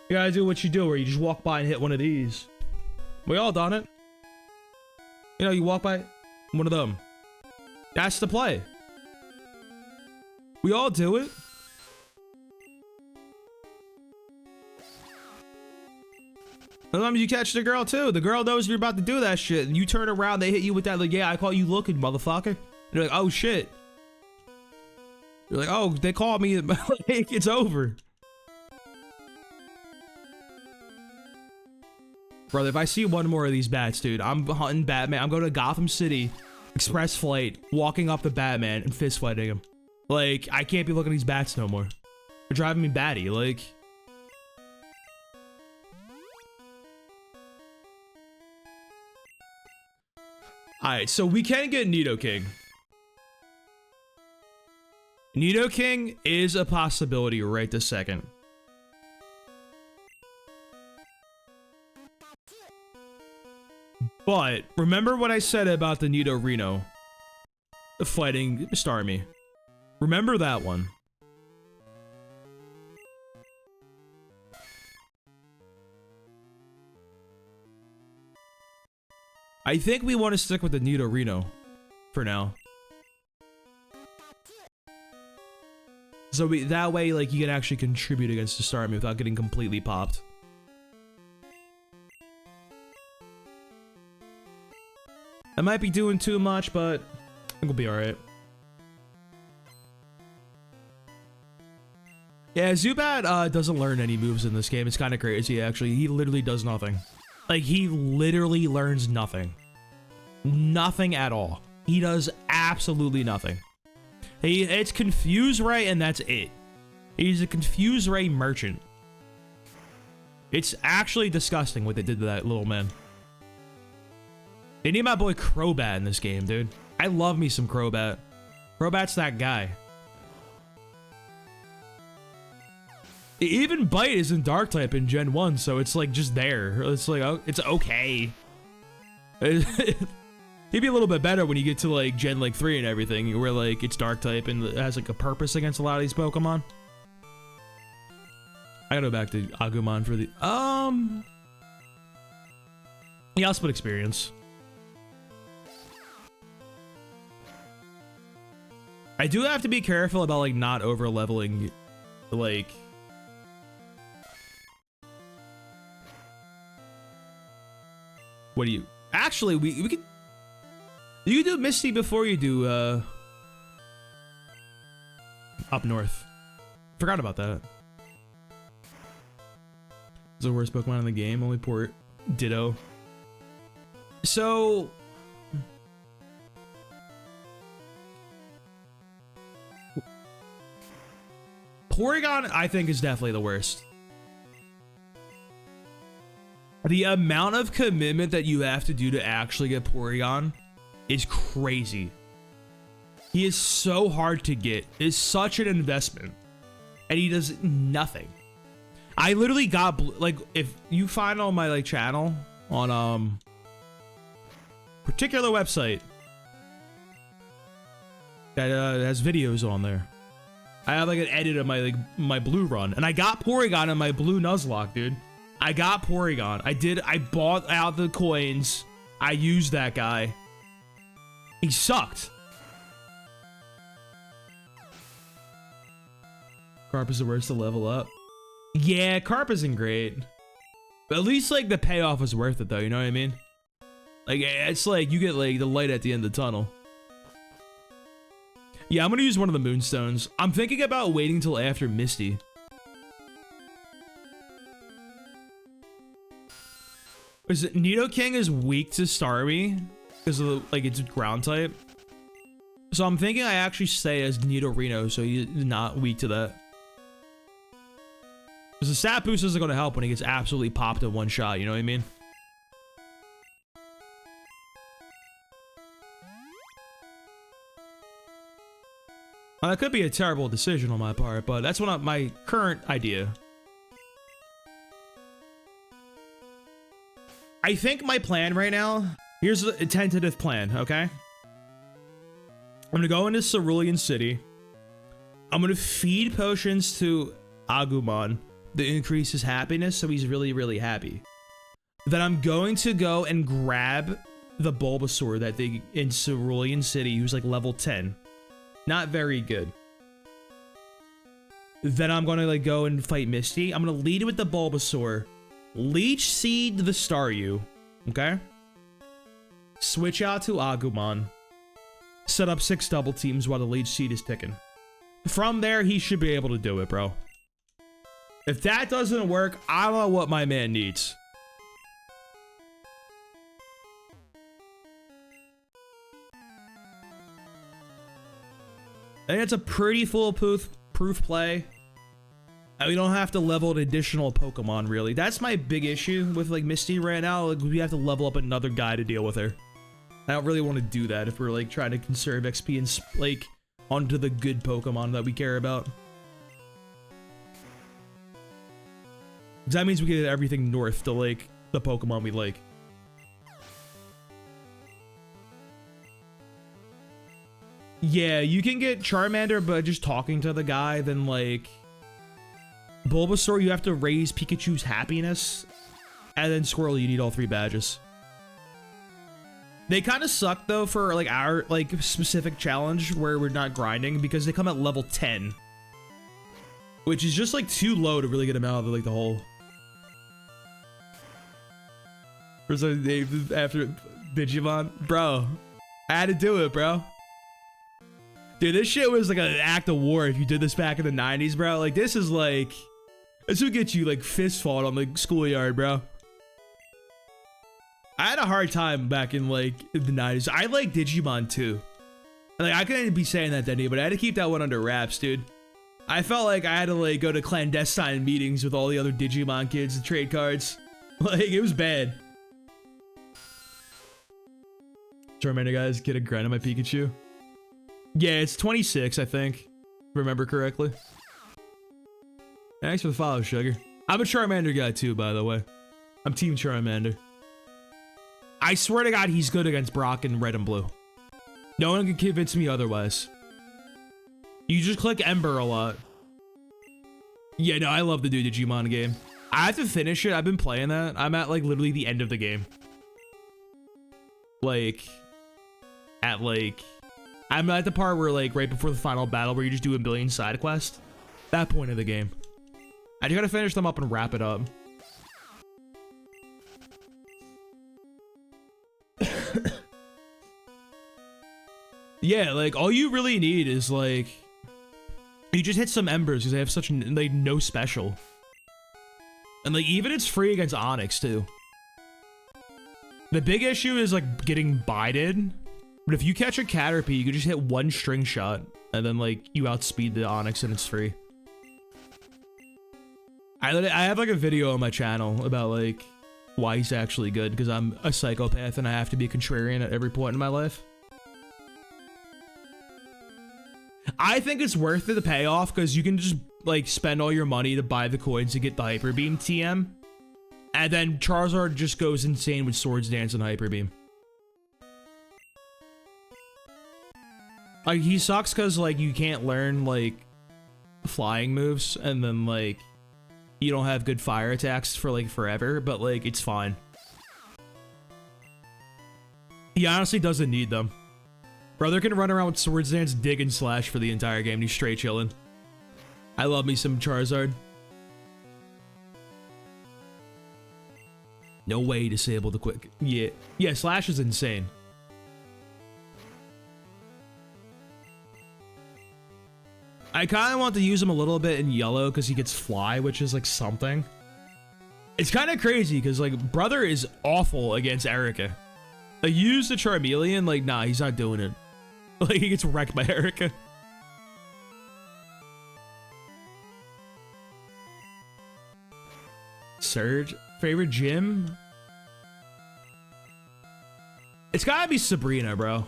you gotta do what you do, where you just walk by and hit one of these. We all done it. You know, you walk by one of them. That's the play. We all do it. Sometimes you catch the girl too. The girl knows you're about to do that shit, and you turn around, they hit you with that like, yeah, I caught you looking, motherfucker. And you're like, oh shit. You're like, oh, they called me. It's over. Brother, if I see one more of these bats, dude, I'm hunting Batman. I'm going to Gotham City, express flight, walking up the Batman and fist fighting him. Like, I can't be looking at these bats no more. They're driving me batty, like. Alright, so we can get Nidoking. Nidoking is a possibility right this second. But remember what I said about the Nidorino fighting Starmie. Remember that one. I think we want to stick with the Nidorino for now. So that way, like, you can actually contribute against the Starmie without getting completely popped. I might be doing too much, but I think we'll be alright. Yeah, Zubat doesn't learn any moves in this game. It's kind of crazy, actually. He literally does nothing. Like, he literally learns nothing. Nothing at all. He does absolutely nothing. It's Confuse Ray, and that's it. He's a Confuse Ray merchant. It's actually disgusting what they did to that little man. They need my boy Crobat in this game, dude. I love me some Crobat. Crobat's that guy. Even Bite isn't Dark type in Gen 1, so it's like just there. It's like, oh, it's okay. He'd be a little bit better when you get to like Gen like 3 and everything, where like it's Dark type and it has like a purpose against a lot of these Pokemon. I gotta go back to Agumon for the yeah, I'll split experience. I do have to be careful about like not over leveling, like. What do you actually? We could. You can do Misty before you do up north. Forgot about that. It's the worst Pokemon in the game. Only port Ditto. So Porygon, I think, is definitely the worst. The amount of commitment that you have to do to actually get Porygon is crazy. He is so hard to get. It's such an investment. And he does nothing. I literally got, like, if you find on my, like, channel, on, particular website that, has videos on there. I have, like, an edit of my, like, my blue run. And I got Porygon in my blue Nuzlocke, dude. I got Porygon. I bought out the coins. I used that guy. He sucked. Carp is the worst to level up. Yeah, Carp isn't great. But at least, like, the payoff is worth it, though. You know what I mean? Like, it's like you get, like, the light at the end of the tunnel. Yeah, I'm gonna use one of the Moonstones. I'm thinking about waiting till after Misty. Is it Nidoking is weak to Starmie because of the, like, its ground type? So I'm thinking I actually stay as Nidorino, so he's not weak to that. Because the stat boost isn't going to help when he gets absolutely popped in one shot, you know what I mean? That could be a terrible decision on my part, but that's what my current idea. I think my plan right now, here's a tentative plan, okay? I'm gonna go into Cerulean City. I'm gonna feed potions to Agumon that increase his happiness so he's really, really happy. Then I'm going to go and grab the Bulbasaur that they in Cerulean City, who's like level 10. Not very good. Then I'm gonna like go and fight Misty. I'm gonna lead with the Bulbasaur. Leech Seed the Staryu, okay? Switch out to Agumon. Set up 6 double teams while the Leech Seed is ticking. From there, he should be able to do it, bro. If that doesn't work, I don't know what my man needs. I think it's a pretty foolproof play. And we don't have to level an additional Pokemon, really. That's my big issue with like Misty right now. Like, we have to level up another guy to deal with her. I don't really want to do that if we're like trying to conserve XP and like onto the good Pokemon that we care about. Because that means we get everything north to like the Pokemon we like. Yeah, you can get Charmander, but just talking to the guy, then like Bulbasaur, you have to raise Pikachu's happiness, and then Squirrel, you need all 3 badges. They kind of suck though for like our like specific challenge where we're not grinding because they come at level 10, which is just like too low to really get them out of like the hole. After Digimon, bro, I had to do it, bro. Dude, this shit was like an act of war if you did this back in the 90s, bro. Like, this is like, this would get you like fist fought on the schoolyard, bro. I had a hard time back in like the 90s. I like Digimon too. Like, I couldn't be saying that to anybody. I had to keep that one under wraps, dude. I felt like I had to like go to clandestine meetings with all the other Digimon kids and trade cards. Like, it was bad. Charmander, guys, get a grind on my Pikachu. Yeah, it's 26, I think. If I remember correctly. Thanks for the follow, Sugar. I'm a Charmander guy too, by the way. I'm Team Charmander. I swear to God, he's good against Brock in Red and Blue. No one can convince me otherwise. You just click Ember a lot. Yeah, no, I love the new Digimon game. I have to finish it. I've been playing that. I'm at like literally the end of the game. Like, I'm at the part where like right before the final battle where you just do a billion side quests. That point of the game. I just gotta finish them up and wrap it up. Yeah, like all you really need is like you just hit some embers because they have such like no special. And like even it's free against Onyx too. The big issue is like getting bided. But if you catch a Caterpie, you can just hit 1 string shot and then like you outspeed the Onyx and it's free. I have like a video on my channel about like why he's actually good because I'm a psychopath and I have to be a contrarian at every point in my life. I think it's worth it to pay off because you can just like spend all your money to buy the coins to get the Hyper Beam TM. And then Charizard just goes insane with Swords Dance and Hyper Beam. Like, he sucks because, like, you can't learn, like, flying moves, and then, like, you don't have good fire attacks for, like, forever, but, like, it's fine. He honestly doesn't need them. Brother can run around with Swords Dance, Dig, and Slash for the entire game, and he's straight chilling. I love me some Charizard. No way disable the quick. Yeah. Yeah, Slash is insane. I kind of want to use him a little bit in yellow because he gets Fly, which is like something. It's kind of crazy because like Brother is awful against Erica. Like use the Charmeleon, like nah, he's not doing it. Like he gets wrecked by Erica. Surge, favorite gym? It's gotta be Sabrina, bro.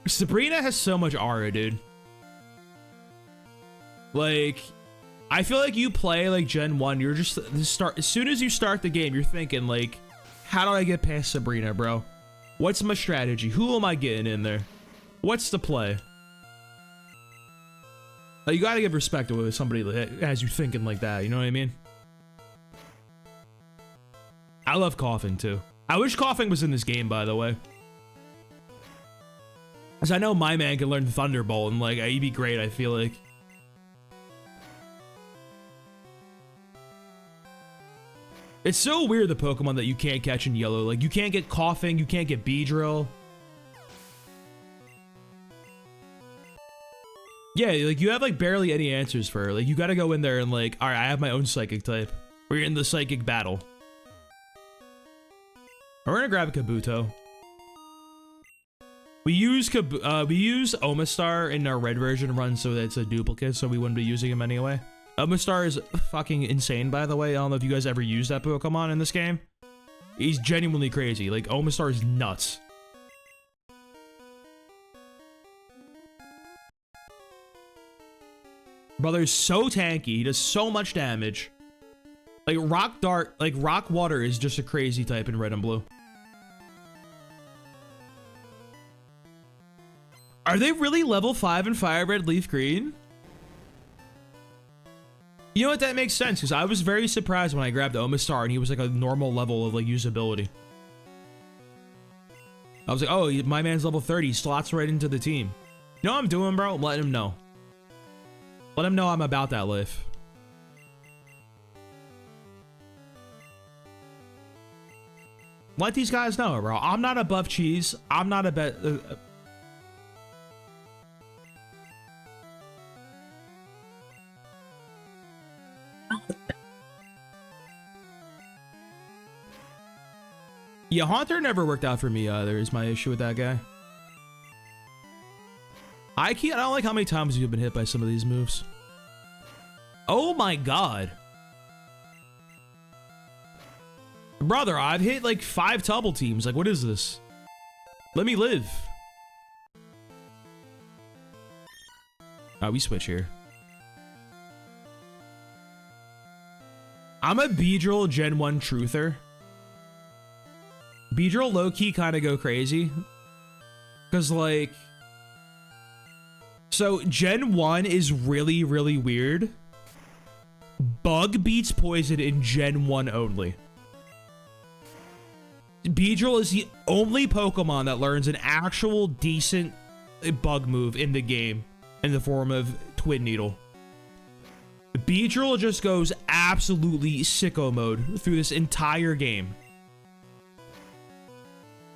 Sabrina has so much aura, dude. Like, I feel like you play like Gen 1, you're just as soon as you start the game, you're thinking like, how do I get past Sabrina, bro? What's my strategy? Who am I getting in there? What's the play? Like, you gotta give respect to somebody that has you thinking like that, you know what I mean? I love Coughing too. I wish Coughing was in this game, by the way. Cause I know my man can learn Thunderbolt and like, he'd be great, I feel like. It's so weird, the Pokemon that you can't catch in yellow. Like, you can't get Coughing, you can't get Beedrill. Yeah, like, you have, like, barely any answers for her. Like, you gotta go in there and, like, alright, I have my own Psychic type. We're in the Psychic battle. We're gonna grab a Kabuto. We use Omastar in our red version run, so that it's a duplicate, so we wouldn't be using him anyway. Omastar is fucking insane, by the way. I don't know if you guys ever used that Pokemon in this game. He's genuinely crazy. Like, Omastar is nuts. Brother's so tanky. He does so much damage. Like, Rock Water is just a crazy type in red and blue. Are they really level 5 in Fire Red Leaf Green? You know what? That makes sense, because I was very surprised when I grabbed Omastar and he was like a normal level of like usability. I was like, oh, my man's level 30, slots right into the team. You know what I'm doing, bro? I'm letting him know. Let him know I'm about that life. Let these guys know, bro. I'm not above cheese. I'm not a yeah, Haunter never worked out for me either, is my issue with that guy. I don't like how many times you've been hit by some of these moves. Oh my god. Brother, I've hit like 5 double teams. Like, what is this? Let me live. Oh, we switch here. I'm a Beedrill Gen 1 truther. Beedrill low-key kind of go crazy. Because, like... So, Gen 1 is really, really weird. Bug beats Poison in Gen 1 only. Beedrill is the only Pokemon that learns an actual decent bug move in the game in the form of Twin Needle. Beedrill just goes absolutely sicko mode through this entire game.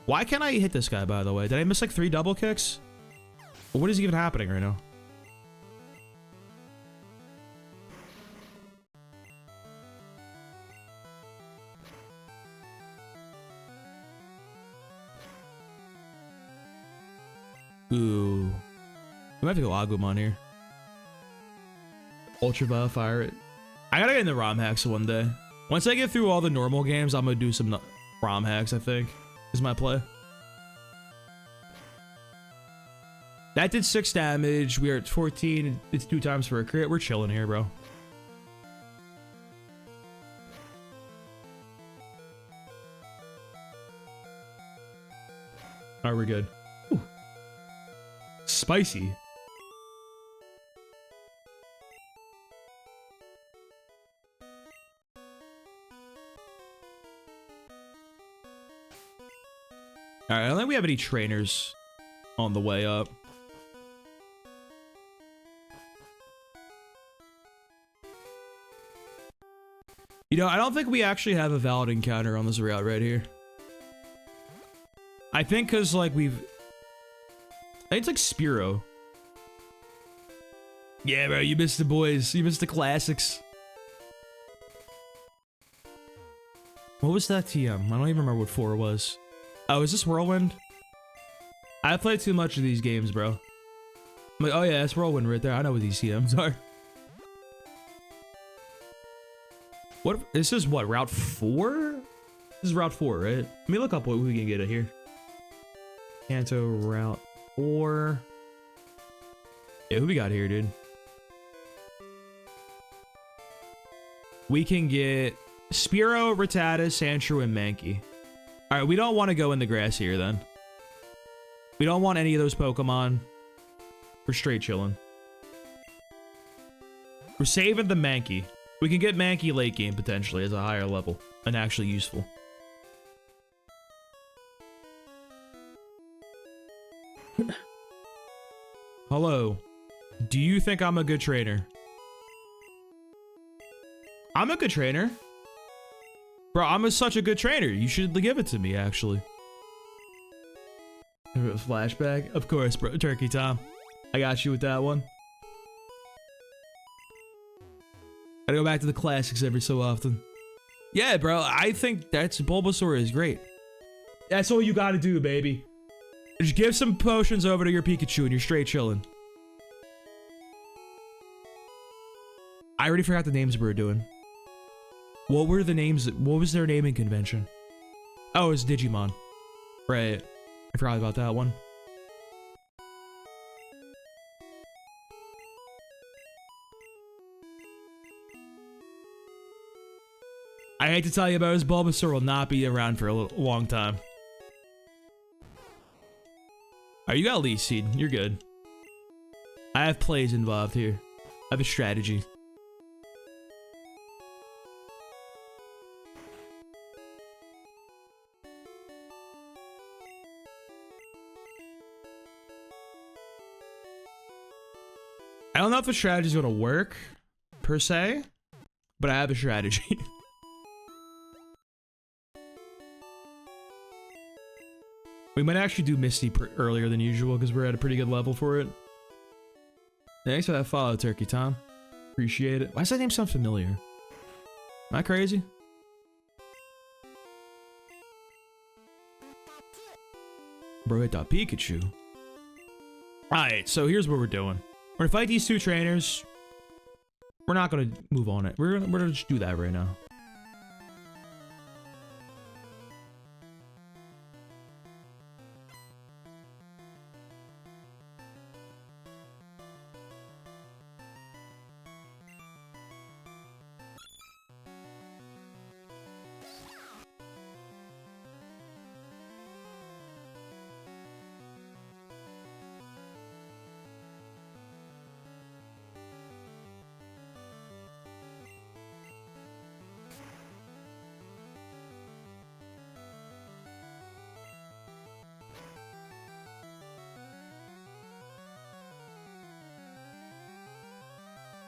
Why can't I hit this guy, by the way? Did I miss like 3 double kicks? What is even happening right now? Ooh. We might have to go Agumon here. Ultraviolet Fire it. I gotta get in the ROM hacks one day. Once I get through all the normal games, I'm gonna do some ROM hacks, I think. Is my play. That did 6 damage. We are at 14. It's 2 times for a crit. We're chilling here, bro. Alright, we're good. Ooh. Spicy. Alright, I don't think we have any trainers on the way up. You know, I don't think we actually have a valid encounter on this route right here. I think because, like, I think it's like Spearow. Yeah, bro, you missed the boys. You missed the classics. What was that TM? I don't even remember what 4 was. Oh, is this Whirlwind? I played too much of these games, bro. I'm like, oh yeah, that's Whirlwind right there. I know what these TMs are. What? This is what, Route 4? This is Route 4, right? Let me look up what we can get at here. Kanto Route 4. Yeah, who we got here, dude? We can get Spearow, Rattata, Sandshrew, and Mankey. Alright, we don't want to go in the grass here, then. We don't want any of those Pokemon. We're straight chilling. We're saving the Mankey. We can get Mankey late game, potentially, as a higher level. And actually useful. Hello. Do you think I'm a good trainer? I'm a good trainer. Bro, I'm such a good trainer. You should give it to me, actually. Flashback? Of course, bro. Turkey Tom. I got you with that one. Gotta go back to the classics every so often. Yeah, bro. I think Bulbasaur is great. That's all you gotta do, baby. Just give some potions over to your Pikachu and you're straight chilling. I already forgot the names we were doing. What were the names? What was their naming convention? Oh, it was Digimon. Right. I forgot about that one. I hate to tell you about this, Bulbasaur will not be around for a long time. Alright, you got Leaf Seed. You're good. I have plays involved here. I have a strategy. I don't know if the strategy is going to work, per se, but I have a strategy. We might actually do Misty earlier than usual because we're at a pretty good level for it. Thanks for that follow, Turkey Tom. Appreciate it. Why does that name sound familiar? Am I crazy? Bro, hit that Pikachu. Alright, so here's what we're doing. We're gonna fight these two trainers. We're not gonna move on it. We're gonna just do that right now.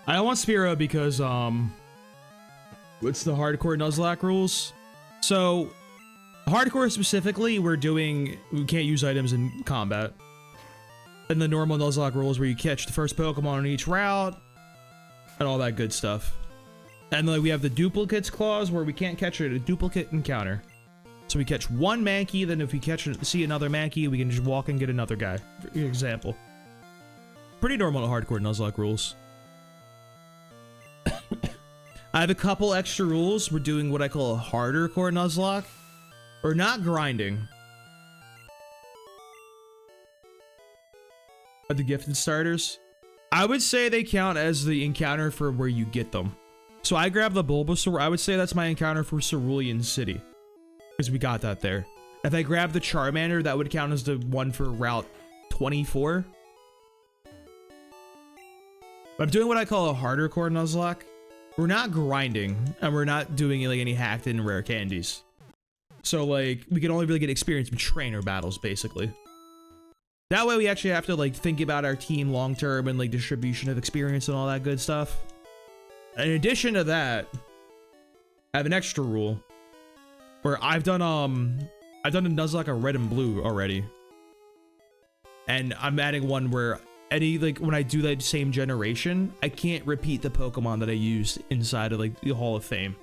I don't want Spearow because, what's the hardcore Nuzlocke rules? So, hardcore specifically, we can't use items in combat. And the normal Nuzlocke rules where you catch the first Pokemon on each route, and all that good stuff. And like we have the duplicates clause where we can't catch a duplicate encounter. So we catch one Mankey, then if we see another Mankey, we can just walk and get another guy, for example. Pretty normal hardcore Nuzlocke rules. I have a couple extra rules. We're doing what I call a harder core Nuzlocke. Or not grinding. Are the gifted starters? I would say they count as the encounter for where you get them. So I grabbed the Bulbasaur. I would say that's my encounter for Cerulean City. Because we got that there. If I grab the Charmander, that would count as the one for Route 24. But I'm doing what I call a harder core Nuzlocke. We're not grinding, and we're not doing like any hacked and rare candies. So like, we can only really get experience in trainer battles, basically. That way we actually have to like think about our team long term and like distribution of experience and all that good stuff. In addition to that, I have an extra rule where I've done a Nuzlocke a red and blue already. And I'm adding one where when I do that same generation, I can't repeat the Pokemon that I used inside of like the Hall of Fame.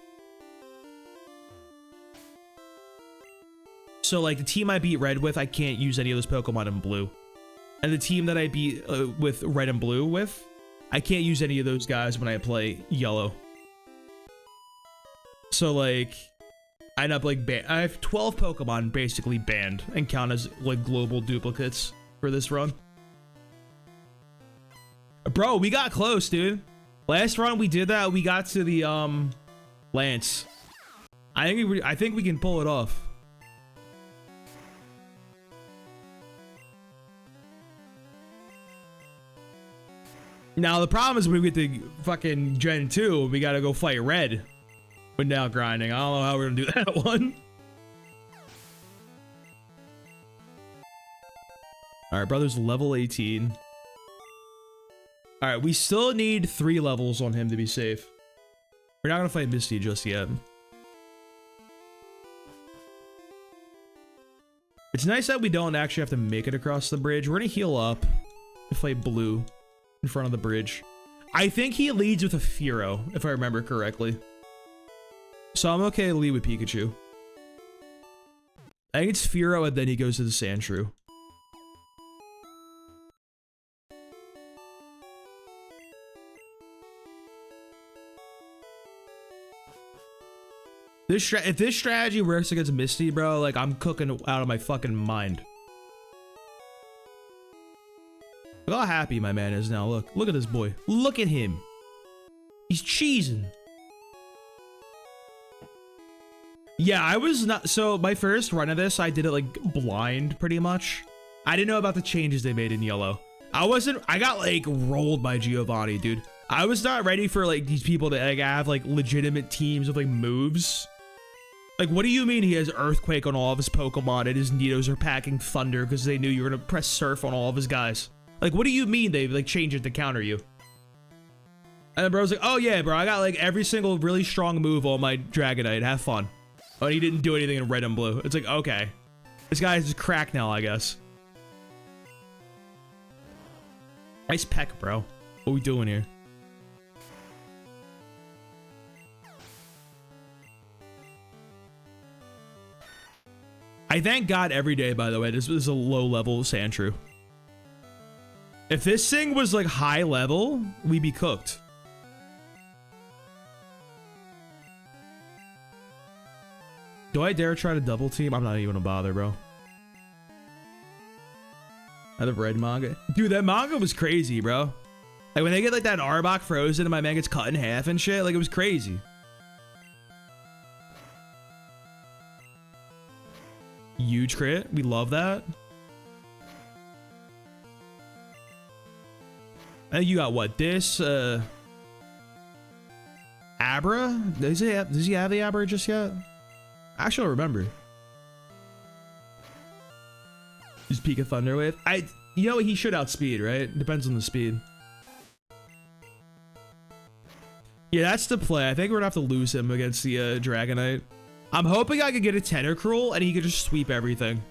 So like the team I beat red with, I can't use any of those Pokemon in blue. And the team that I beat with red and blue with, I can't use any of those guys when I play yellow. So like, I end up like I have 12 Pokemon basically banned and count as like global duplicates for this run. Bro, we got close, dude. Last run we did that. We got to the Lance. I think we can pull it off. Now the problem is when we get to fucking Gen 2, we gotta go fight Red. But now grinding. I don't know how we're gonna do that one. Alright, brother's level 18. Alright, we still need 3 levels on him to be safe. We're not gonna fight Misty just yet. It's nice that we don't actually have to make it across the bridge. We're gonna heal up and fight Blue in front of the bridge. I think he leads with a Fearow, if I remember correctly. So I'm okay to lead with Pikachu. I think it's Fearow and then he goes to the Sandshrew. If this strategy works against Misty, bro, like I'm cooking out of my fucking mind. Look how happy my man is now. Look at this boy. Look at him. He's cheesing. Yeah, I was not. So my first run of this, I did it like blind pretty much. I didn't know about the changes they made in yellow. I got like rolled by Giovanni, dude. I was not ready for like these people to like have like legitimate teams with like moves. Like, what do you mean he has Earthquake on all of his Pokemon and his Nidos are packing Thunder because they knew you were gonna press Surf on all of his guys? Like, what do you mean they like changed it to counter you? And then bro's like, oh yeah, bro, I got like every single really strong move on my Dragonite. Have fun. Oh, and he didn't do anything in red and blue. It's like, okay. This guy's just cracked now, I guess. Nice peck, bro. What we doing here? I thank God every day, by the way, this was a low-level Sandshrew. If this thing was, like, high level, we'd be cooked. Do I dare try to double team? I'm not even gonna bother, bro. I have red manga. Dude, that manga was crazy, bro. Like, when they get, like, that Arbok frozen and my man gets cut in half and shit, like, it was crazy. Huge crit. We love that. And you got what? This, Abra? Does he have the Abra just yet? I actually don't remember. Just Pika Thunder Wave. You know, he should outspeed, right? Depends on the speed. Yeah, that's the play. I think we're gonna have to lose him against the Dragonite. I'm hoping I could get a Tentacruel and he could just sweep everything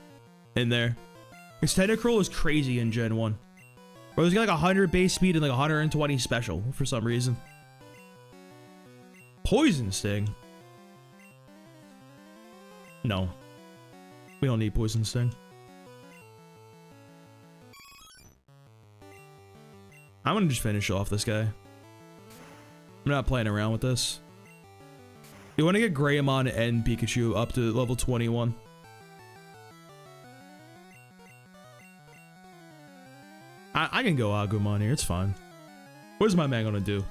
in there. His Tentacruel is crazy in Gen 1. Bro, he's got like 100 base speed and like 120 special for some reason. Poison Sting. No. We don't need Poison Sting. I'm gonna just finish off this guy. I'm not playing around with this. You want to get Greymon and Pikachu up to level 21. I can go Agumon here. It's fine. What is my man gonna do?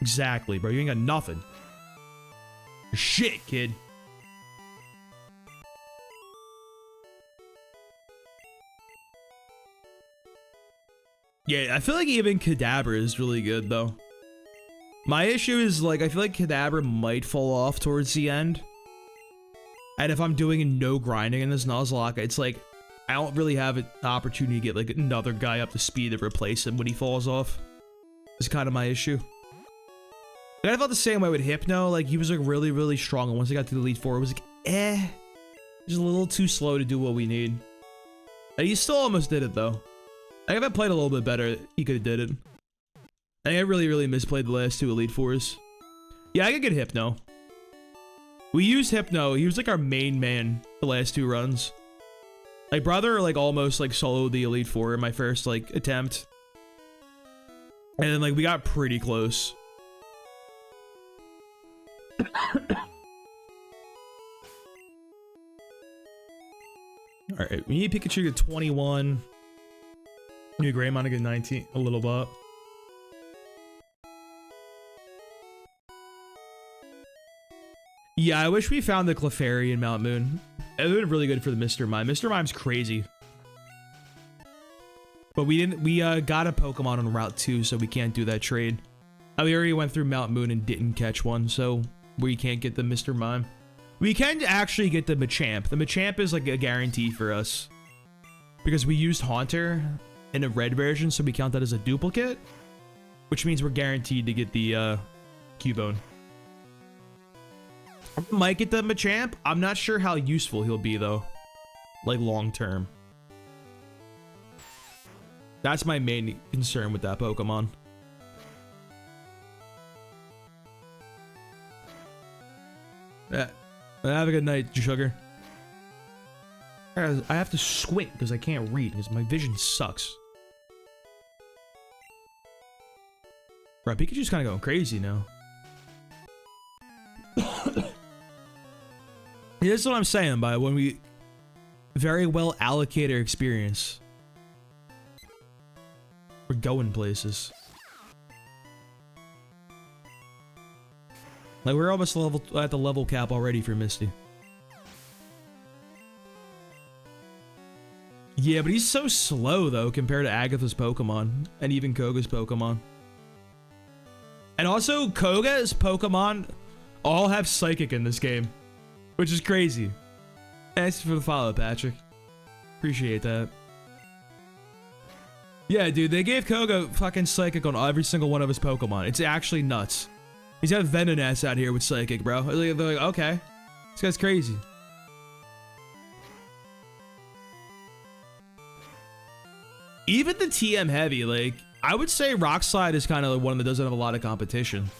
Exactly, bro. You ain't got nothing. Shit, kid. Yeah, I feel like even Kadabra is really good, though. My issue is, like, I feel like Kadabra might fall off towards the end. And if I'm doing no grinding in this Nuzlocke, it's like, I don't really have an opportunity to get, like, another guy up to speed to replace him when he falls off. It's kind of my issue. And I felt the same way with Hypno. Like, he was, like, really, really strong. And once I got to the Elite Four, it was like, just a little too slow to do what we need. And he still almost did it, though. I think if I played a little bit better, he could have did it. I think I really, really misplayed the last two Elite Fours. Yeah, I could get Hypno. We used Hypno. He was like our main man the last two runs. My brother like almost like soloed the Elite Four in my first like attempt. And then like we got pretty close. Alright, we need Pikachu to 21. New Greymon to get 19. A little bit. Yeah, I wish we found the Clefairy in Mount Moon. It would have been really good for the Mr. Mime. Mr. Mime's crazy. But we didn't, we got a Pokemon on Route 2, so we can't do that trade. We already went through Mount Moon and didn't catch one, so we can't get the Mr. Mime. We can actually get the Machamp. The Machamp is like a guarantee for us. Because we used Haunter in a red version, so we count that as a duplicate. Which means we're guaranteed to get the Cubone. Might get the Machamp. I'm not sure how useful he'll be though. Like long term. That's my main concern with that Pokemon. Yeah. Have a good night, Sugar. I have to squint because I can't read because my vision sucks. Bro, Pikachu's kind of going crazy now. This is what I'm saying by when we very well allocate our experience. We're going places. Like we're almost at the level cap already for Misty. Yeah, but he's so slow though compared to Agatha's Pokemon and even Koga's Pokemon. And also Koga's Pokemon all have Psychic in this game, which is crazy. Thanks for the follow, Patrick. Appreciate that. Yeah, dude, they gave Koga fucking Psychic on every single one of his Pokemon. It's actually nuts. He's got Venonat out here with Psychic, bro. They're like, okay. This guy's crazy. Even the TM heavy, like, I would say Rock Slide is kind of like one that doesn't have a lot of competition.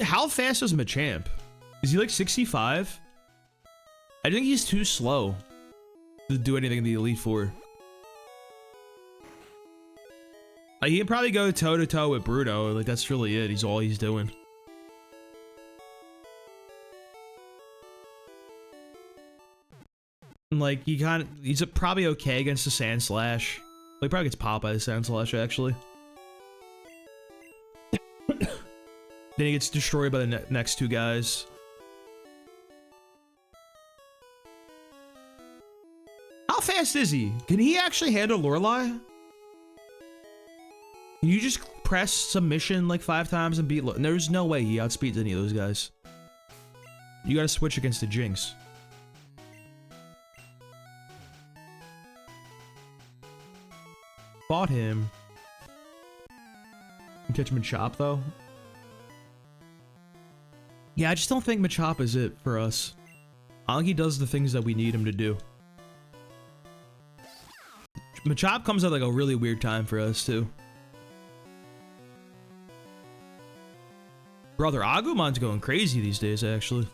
How fast is Machamp? Is he like 65? I think he's too slow to do anything in the Elite Four. Like, he can probably go toe to toe with Bruno. Like, that's really it. He's all he's doing. And like, he's probably okay against the Sand Slash. Like, probably gets popped by the Sand Slash, actually. Then he gets destroyed by the next two guys. How fast is he? Can he actually handle Lorelei? Can you just press submission like 5 times and beat There's no way he outspeeds any of those guys. You gotta switch against the Jinx. Fought him. You catch Machop though? Yeah, I just don't think Machop is it for us. I don't think he does the things that we need him to do. Machop comes at like a really weird time for us too. Brother, Agumon's going crazy these days, actually.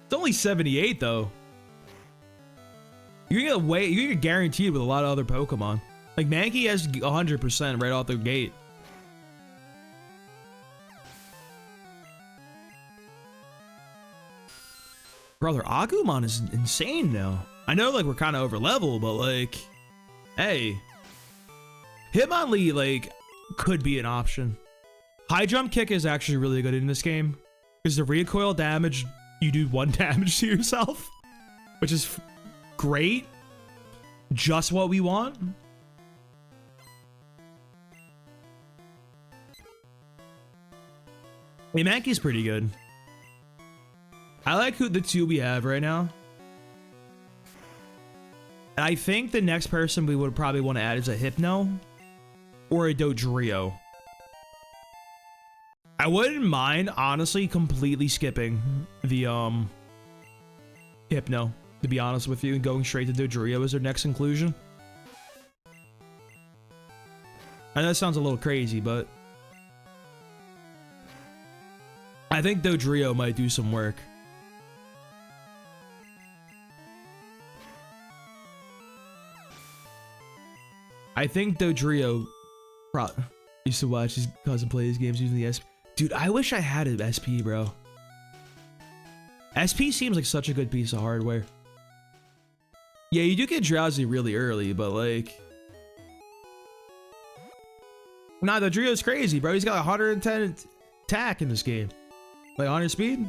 It's only 78 though. You're gonna get guaranteed with a lot of other Pokemon. Like Mankey has 100% right off the gate. Brother, Agumon is insane now. I know like we're kind of over level, but like, hey, Hitmonlee like could be an option. High jump kick is actually really good in this game because the recoil damage, you do 1 damage to yourself, which is great. Just what we want. Hey, Mankey's pretty good. I like the two we have right now. And I think the next person we would probably want to add is a Hypno or a Dodrio. I wouldn't mind, honestly, completely skipping the Hypno, to be honest with you, and going straight to Dodrio as their next inclusion. I know that sounds a little crazy, but I think Dodrio might do some work. I think Dodrio used to watch his cousin play his games using the SP. Dude, I wish I had an SP, bro. SP seems like such a good piece of hardware. Yeah, you do get drowsy really early, but like... Nah, Dodrio's crazy, bro. He's got 110 attack in this game. Like 100 speed.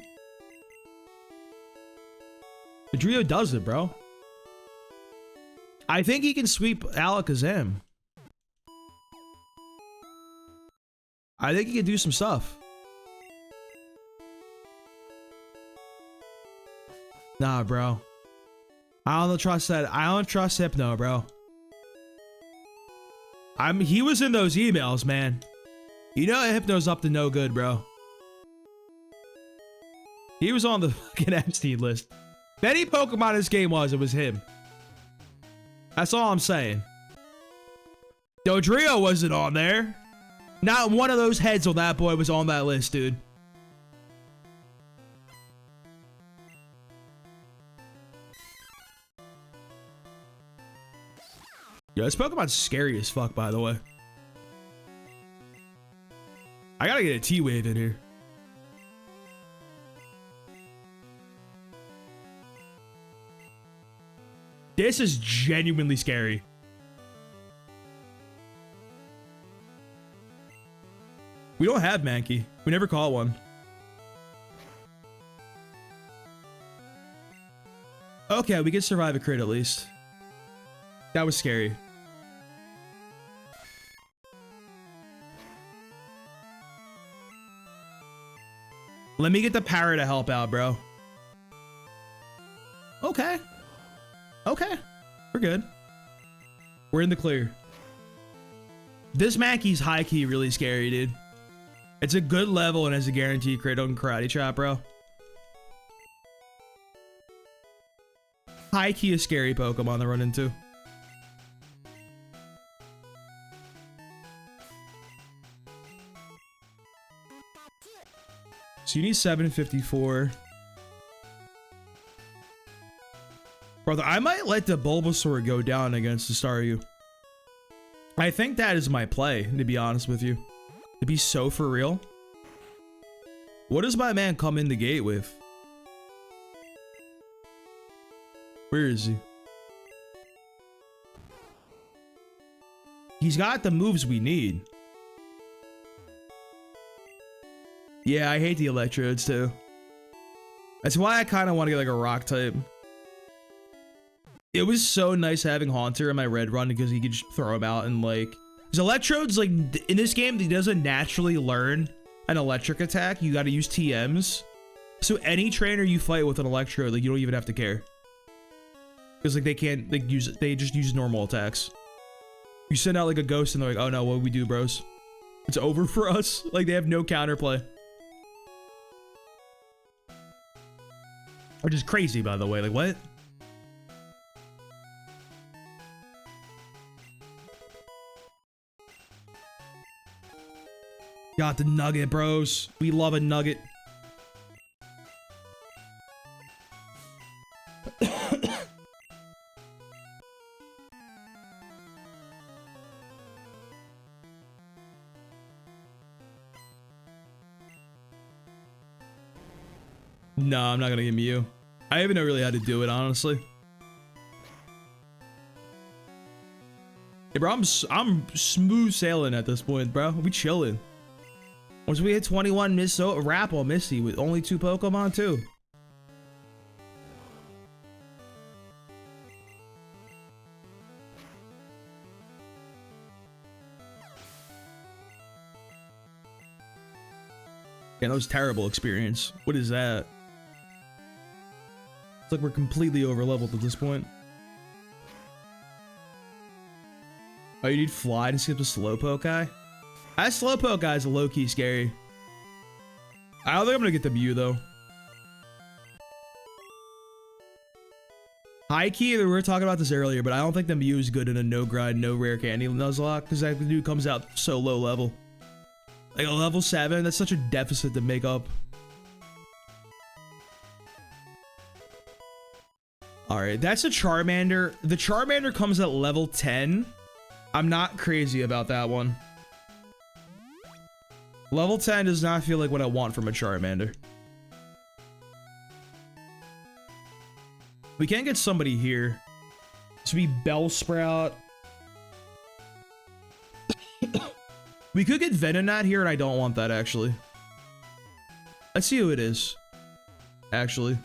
Dodrio does it, bro. I think he can sweep Alakazam. I think he can do some stuff. Nah, bro. I don't trust that. I don't trust Hypno, bro. He was in those emails, man. You know Hypno's up to no good, bro. He was on the fucking Epstein list. If any Pokemon in this game it was him. That's all I'm saying. Dodrio wasn't on there. Not one of those heads on that boy was on that list, dude. Yeah, this Pokemon's scary as fuck, by the way. I gotta get a T-Wave in here. This is genuinely scary. We don't have Mankey. We never caught one. Okay, we can survive a crit at least. That was scary. Let me get the power to help out, bro. Okay. Okay. We're good. We're in the clear. This Mankey's high key really scary, dude. It's a good level and has a guaranteed crit on Karate Chop, bro. High key a scary Pokemon to run into. So you need 754. Brother, I might let the Bulbasaur go down against the Staryu. I think that is my play, to be honest with you. To be so for real. What does my man come in the gate with? Where is he? He's got the moves we need. Yeah, I hate the Electrodes too. That's why I kind of want to get like a rock type. It was so nice having Haunter in my red run because he could just throw him out and like... Because Electrodes, like in this game, he doesn't naturally learn an electric attack. You got to use TMs. So any trainer you fight with an Electrode, like you don't even have to care. Because like they can't like use it, they just use normal attacks. You send out like a ghost and they're like, oh no, what do we do, bros? It's over for us. Like they have no counterplay. Which is crazy, by the way. Like what? Got the nugget, bros. We love a nugget. No, I'm not gonna give Mew. I even know really how to do it, honestly. Hey, bro, I'm smooth sailing at this point, bro. We chilling. Once we hit 21 Rapple Misty with only 2 Pokemon too. Yeah, that was a terrible experience. What is that? It's like we're completely over leveled at this point. Oh, you need Fly to skip the Slowpoke guy? That Slowpoke guy is low-key scary. I don't think I'm gonna get the Mew though. High-key, we were talking about this earlier, but I don't think the Mew is good in a no-grind, no-rare candy Nuzlocke because that dude comes out so low level. Like a level 7, that's such a deficit to make up. Alright, that's a Charmander. The Charmander comes at level 10. I'm not crazy about that one. Level 10 does not feel like what I want from a Charmander. We can't get somebody here. This would be Bellsprout. We could get Venonat here, and I don't want that, actually. Let's see who it is. Actually.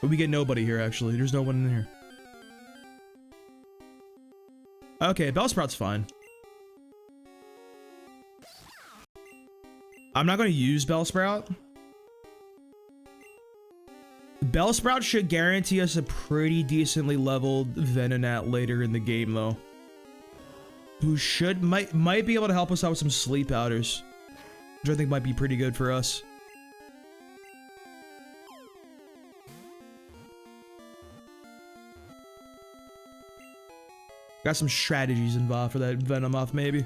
But we get nobody here, actually. There's no one in here. Okay, Bellsprout's fine. I'm not going to use Bellsprout. Bellsprout should guarantee us a pretty decently leveled Venonat later in the game, though. Who might be able to help us out with some sleep powders, which I think might be pretty good for us. Got some strategies involved for that Venomoth, maybe.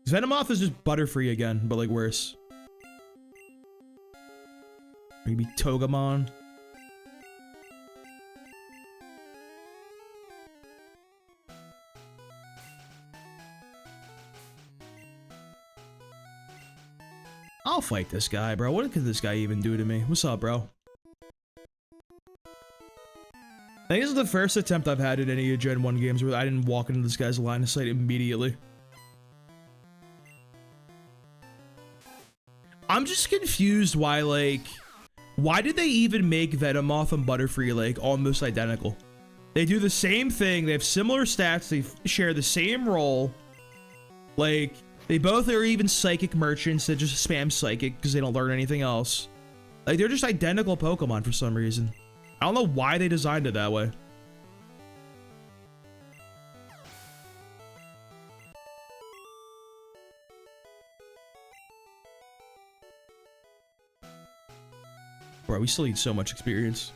Venomoth is just Butterfree again, but like worse. Maybe Togemon. I'll fight this guy, bro. What could this guy even do to me? What's up, bro? I think this is the first attempt I've had at any Gen 1 games where I didn't walk into this guy's line of sight immediately. I'm just confused why, like, why did they even make Venomoth and Butterfree, like, almost identical? They do the same thing, they have similar stats, they share the same role. Like, they both are even psychic merchants that just spam psychic because they don't learn anything else. Like, they're just identical Pokemon for some reason. I don't know why they designed it that way. Bro, we still need so much experience.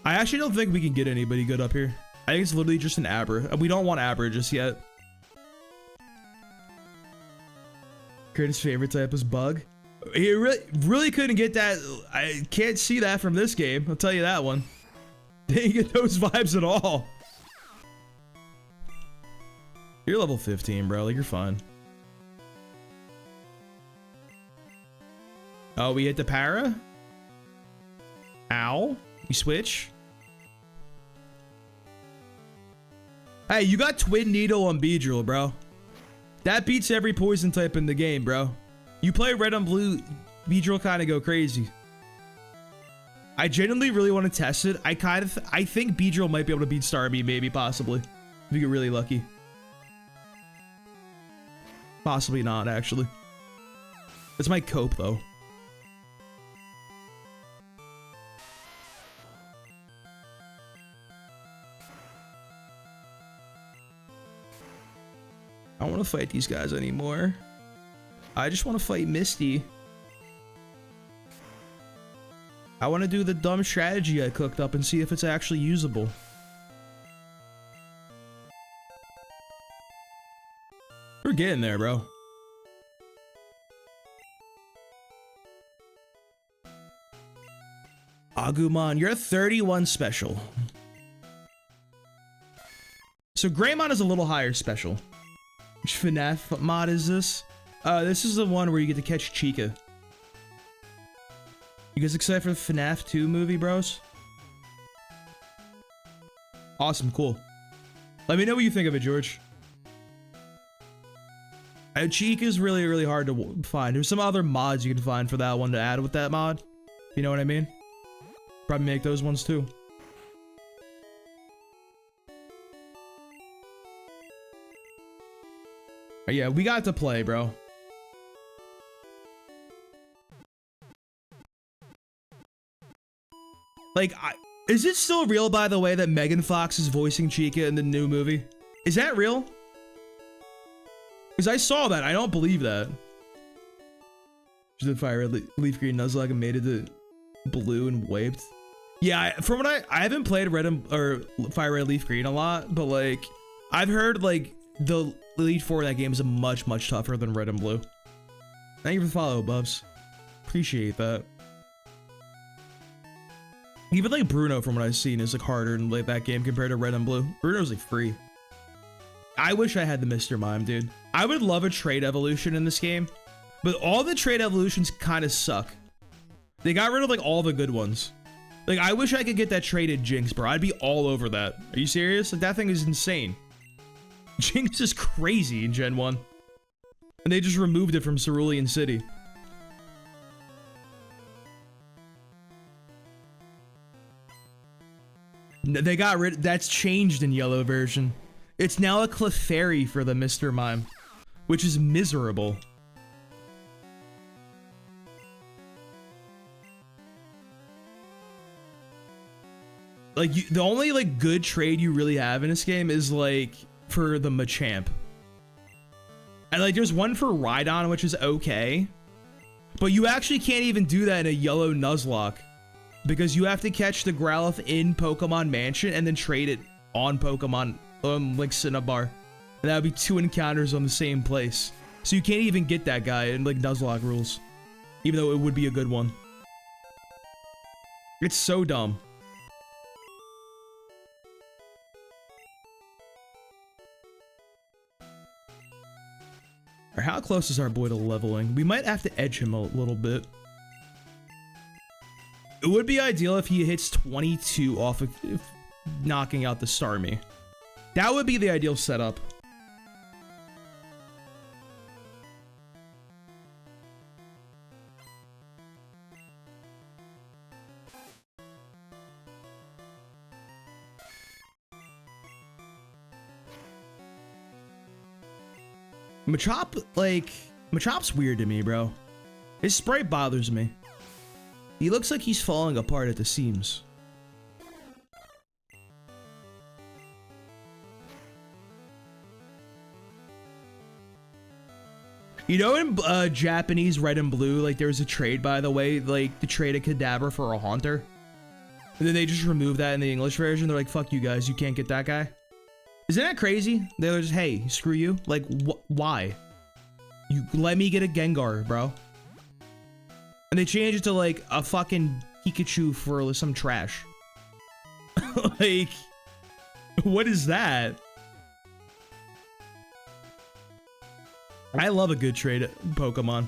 I actually don't think we can get anybody good up here. I think it's literally just an Abra. We don't want Abra just yet. Curtis' favorite type is Bug. He really couldn't get that. I can't see that from this game. I'll tell you that one. Didn't get those vibes at all. You're level 15, bro. Like, you're fine. Oh, we hit the para? Ow. We switch. Hey, you got Twin Needle on Beedrill, bro. That beats every poison type in the game, bro. You play red on blue, Beedrill kind of go crazy. I genuinely really want to test it. I think Beedrill might be able to beat Starmie, maybe, possibly. If you get really lucky. Possibly not, actually. It's my cope, though. I don't want to fight these guys anymore. I just want to fight Misty. I want to do the dumb strategy I cooked up and see if it's actually usable. We're getting there, bro. Agumon, you're a 31 special. So Greymon is a little higher special. Which FNAF mod is this? This is the one where you get to catch Chica. You guys excited for the FNAF 2 movie, bros? Awesome, cool. Let me know what you think of it, George. Chica's really, really hard to find. There's some other mods you can find for that one to add with that mod. You know what I mean? Probably make those ones too. Yeah, we got to play, bro. Like, is it still real, by the way, that Megan Fox is voicing Chica in the new movie? Is that real? Because I saw that. I don't believe that. She did Fire Red Leaf Green Nuzlocke and made it to blue and wiped. Yeah, from what I haven't played Fire Red Leaf Green a lot, but like, I've heard like the Elite Four of that game is much tougher than Red and Blue. Thank you for the follow, Bubs. Appreciate that. Even like Bruno, from what I've seen, is like harder in like that game compared to Red and Blue. Bruno's like free. I wish I had the Mr. Mime, dude. I would love a trade evolution in this game, but all the trade evolutions kind of suck. They got rid of like all the good ones. Like, I wish I could get that traded Jinx, bro. I'd be all over that. Are you serious? Like, that thing is insane. Jinx is crazy in Gen 1. And they just removed it from Cerulean City. They got rid. That's changed in yellow version. It's now a Clefairy for the Mr. Mime, which is miserable. Like, the only like good trade you really have in this game is like for the Machamp. And like there's one for Rhydon, which is okay, but you actually can't even do that in a yellow Nuzlocke because you have to catch the Growlithe in Pokemon Mansion and then trade it on Pokemon like Cinnabar. And that would be 2 encounters on the same place. So you can't even get that guy in like Nuzlocke rules. Even though it would be a good one. It's so dumb. Or how close is our boy to leveling? We might have to edge him a little bit. It would be ideal if he hits 22 off of knocking out the Starmie. That would be the ideal setup. Machop, like, Machop's weird to me, bro. His sprite bothers me. He looks like he's falling apart at the seams. You know in Japanese Red and Blue, like there's a trade, by the way, like to trade a Kadabra for a Haunter. And then they just remove that in the English version. They're like, fuck you guys, you can't get that guy. Isn't that crazy? They're just, hey, screw you. Like, why? You let me get a Gengar, bro. And they change it to like a fucking Pikachu for some trash. Like, what is that? I love a good trade Pokemon.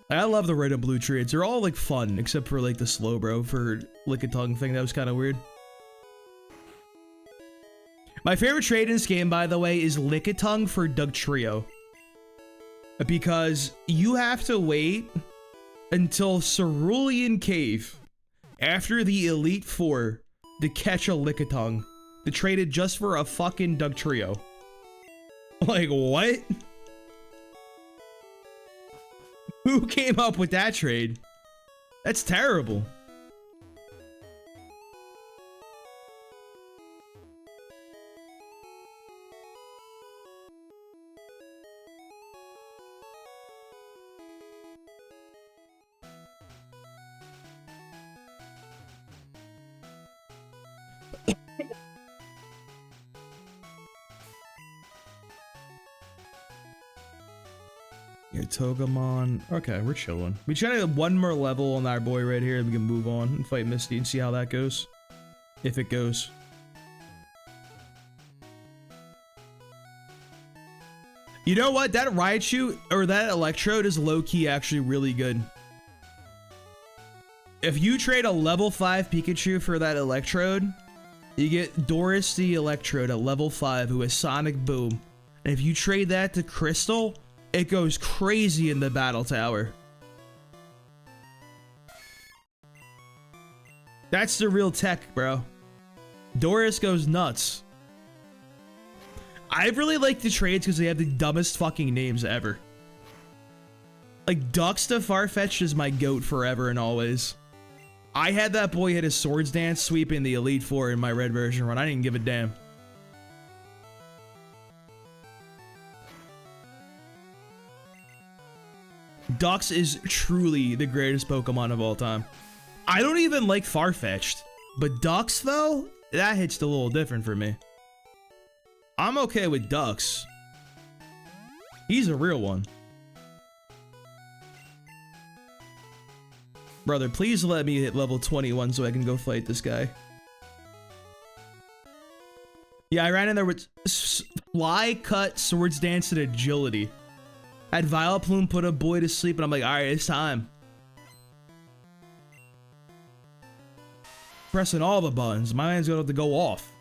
I love the Red and Blue trades. They're all like fun, except for like the Slowbro for Lickitung thing. That was kind of weird. My favorite trade in this game, by the way, is Lickitung for Dugtrio. Because you have to wait until Cerulean Cave after the Elite Four to catch a Lickitung to trade it just for a fucking Dugtrio. Like, what? Who came up with that trade? That's terrible. Togemon. Okay, we're chilling. We try to get one more level on our boy right here, and we can move on and fight Misty and see how that goes. If it goes. You know what? That Raichu, or that Electrode, is low-key actually really good. If you trade a level 5 Pikachu for that Electrode, you get Doris the Electrode at level 5 who has Sonic Boom. And if you trade that to Crystal, it goes crazy in the battle tower. That's the real tech, bro. Doris goes nuts. I really like the trades because they have the dumbest fucking names ever. Like, Dux to Farfetch'd is my goat forever and always. I had that boy hit his Swords Dance sweeping the Elite Four in my red version run. I didn't give a damn. Dux is truly the greatest Pokemon of all time. I don't even like Farfetch'd, but Dux though, that hits a little different for me. I'm okay with Dux. He's a real one. Brother, please let me hit level 21 so I can go fight this guy. Yeah, I ran in there with Fly, Cut, Swords Dance, and Agility. Had Vileplume put a boy to sleep, and I'm like, alright, it's time. Pressing all the buttons. My man's gonna have to go off.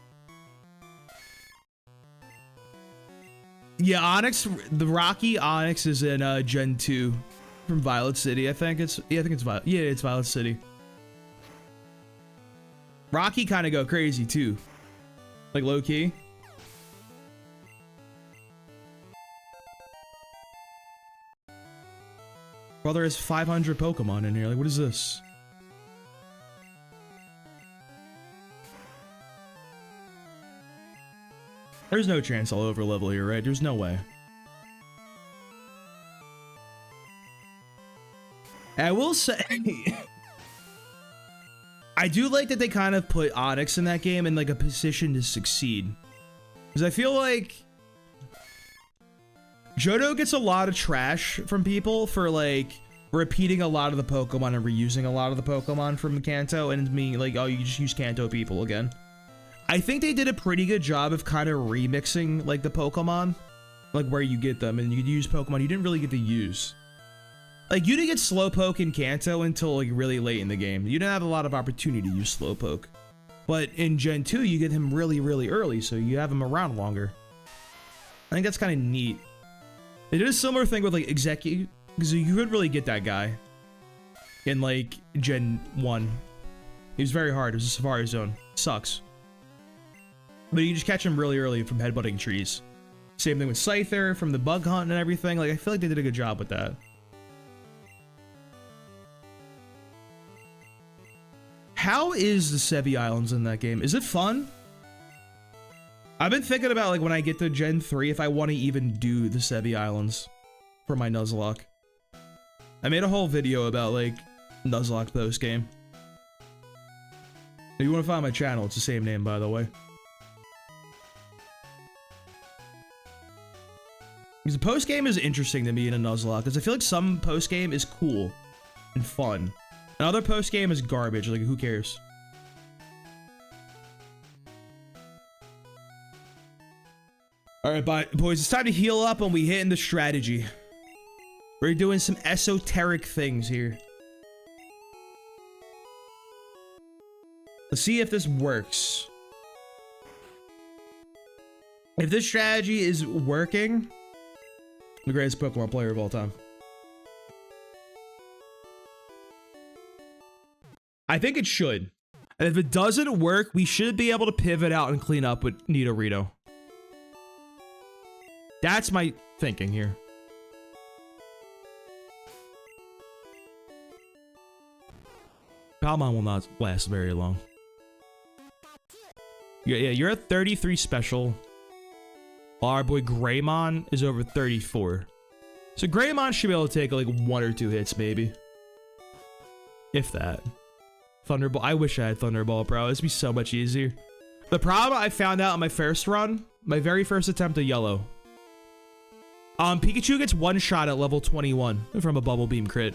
Yeah, Onyx, the Rocky Onyx is in Gen 2 from Violet City. I think it's Violet. Yeah, it's Violet City. Rocky kind of go crazy too. Like low key. Brother has 500 Pokemon in here. Like, what is this? There's no chance I'll over level here, right? There's no way. I will say, I do like that they kind of put Onyx in that game in like a position to succeed. Because I feel like Johto gets a lot of trash from people for like repeating a lot of the Pokemon and reusing a lot of the Pokemon from Kanto, and me like, oh, you just use Kanto people again. I think they did a pretty good job of kind of remixing like the Pokemon, like where you get them, and you could use Pokemon you didn't really get to use. Like you didn't get Slowpoke in Kanto until like really late in the game. You didn't have a lot of opportunity to use Slowpoke. But in Gen 2, you get him really, really early, so you have him around longer. I think that's kind of neat. They did a similar thing with like Execute, because you couldn't really get that guy in like Gen 1. He was very hard. It was a Safari Zone. Sucks. But you just catch him really early from headbutting trees. Same thing with Scyther from the bug hunt and everything. Like I feel like they did a good job with that. How is the Sevi Islands in that game? Is it fun? I've been thinking about like when I get to Gen 3 if I want to even do the Sevi Islands for my Nuzlocke. I made a whole video about like Nuzlocke post game. If you want to find my channel, it's the same name, by the way. Because the post game is interesting to me in a Nuzlocke, because I feel like some post game is cool and fun. Another post game is garbage. Like, who cares? All right, boys, it's time to heal up and we hit into strategy. We're doing some esoteric things here. Let's see if this works. If this strategy is working, I'm the greatest Pokemon player of all time. I think it should. And if it doesn't work, we should be able to pivot out and clean up with Nidorino. That's my thinking here. Palmon will not last very long. Yeah, you're at 33 special. Our boy Greymon is over 34. So Greymon should be able to take like 1 or 2 hits, maybe. If that. Thunderbolt. I wish I had Thunderbolt, bro. This would be so much easier. The problem I found out on my first run, my very first attempt at yellow. Pikachu gets 1 shot at level 21 from a Bubble Beam crit.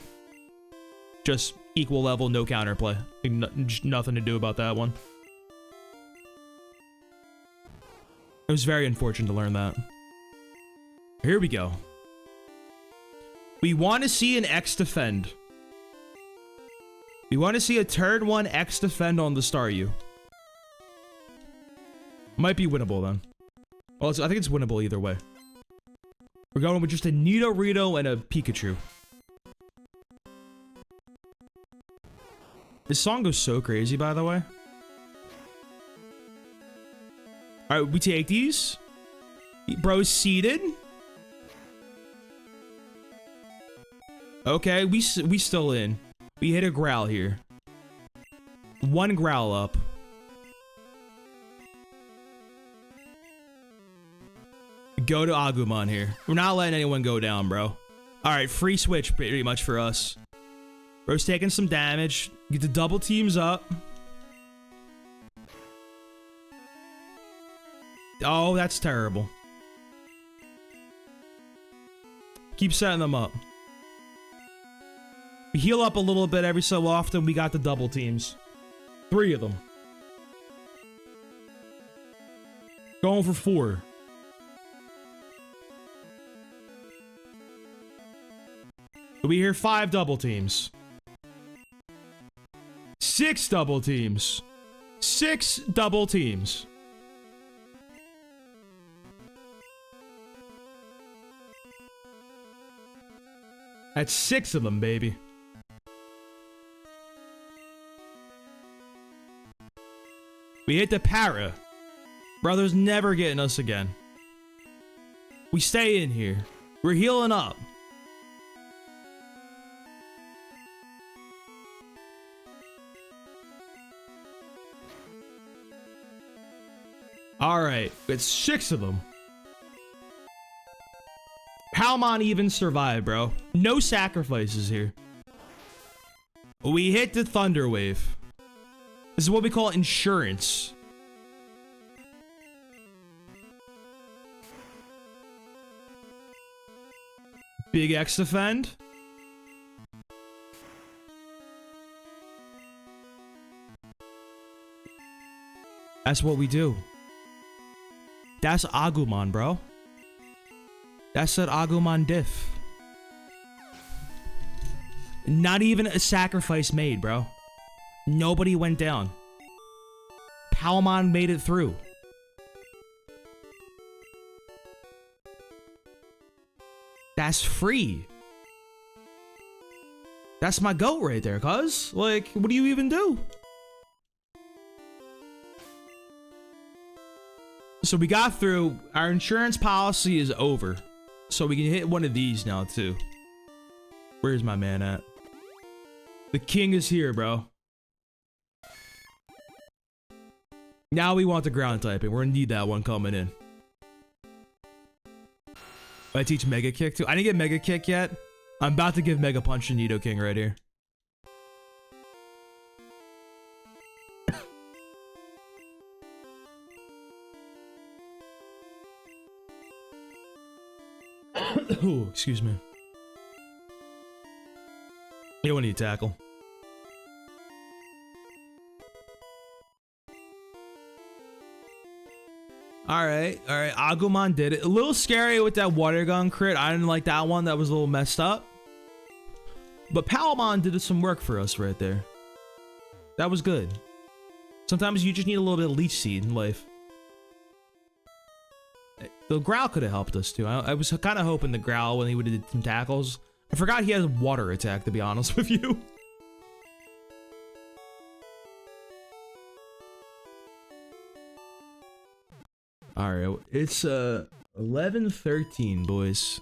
Just equal level, no counterplay. Just nothing to do about that one. It was very unfortunate to learn that. Here we go. We want to see an X defend. We want to see a turn 1 X defend on the Staryu. Might be winnable then. Well, I think it's winnable either way. We're going with just a Nidorino and a Pikachu. This song goes so crazy, by the way. All right, we take these. Bro's seated. Okay, we still in. We hit a growl here. 1 growl up. Go to Agumon here. We're not letting anyone go down, bro. All right, free switch pretty much for us. Bro's taking some damage. Get the double teams up. Oh, that's terrible. Keep setting them up. We heal up a little bit every so often. We got the double teams. 3 of them. Going for 4. We hear 5 double teams. 6 double teams. 6 double teams. That's 6 of them, baby. We hit the para. Brother's never getting us again. We stay in here. We're healing up. All right, it's 6 of them. Palmon even survived, bro. No sacrifices here. We hit the Thunder Wave. This is what we call insurance. Big X defend. That's what we do. That's Agumon, bro. That's that Agumon diff. Not even a sacrifice made, bro. Nobody went down. Palmon made it through. That's free. That's my goat right there, cuz. Like, what do you even do? So we got through. Our insurance policy is over. So we can hit one of these now, too. Where's my man at? The king is here, bro. Now we want the ground typing. We're gonna need that one coming in. I teach Mega Kick too. I didn't get Mega Kick yet. I'm about to give Mega Punch to Nidoking right here. Ooh, excuse me. You don't need to tackle. Alright, Agumon did it. A little scary with that water gun crit. I didn't like that one. That was a little messed up. But Palmon did some work for us right there. That was good. Sometimes you just need a little bit of leech seed in life. The Growl could have helped us too. I was kind of hoping the Growl, when he would have did some tackles. I forgot he has water attack, to be honest with you. Alright, it's 11:13, boys.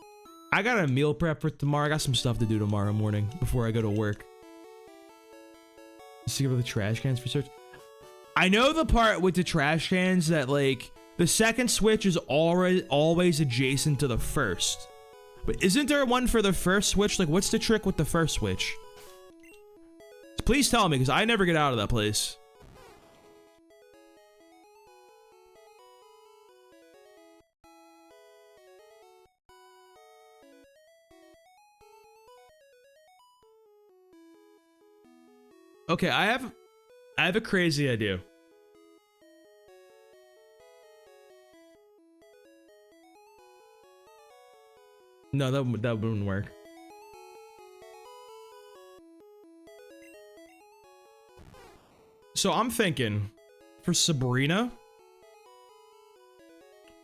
I got a meal prep for tomorrow. I got some stuff to do tomorrow morning before I go to work. See about the trash cans research. I know the part with the trash cans that, like, the second switch is always adjacent to the first. But isn't there one for the first switch? Like, what's the trick with the first switch? Please tell me, because I never get out of that place. Okay, I have a crazy idea. No, that wouldn't work. So I'm thinking for Sabrina,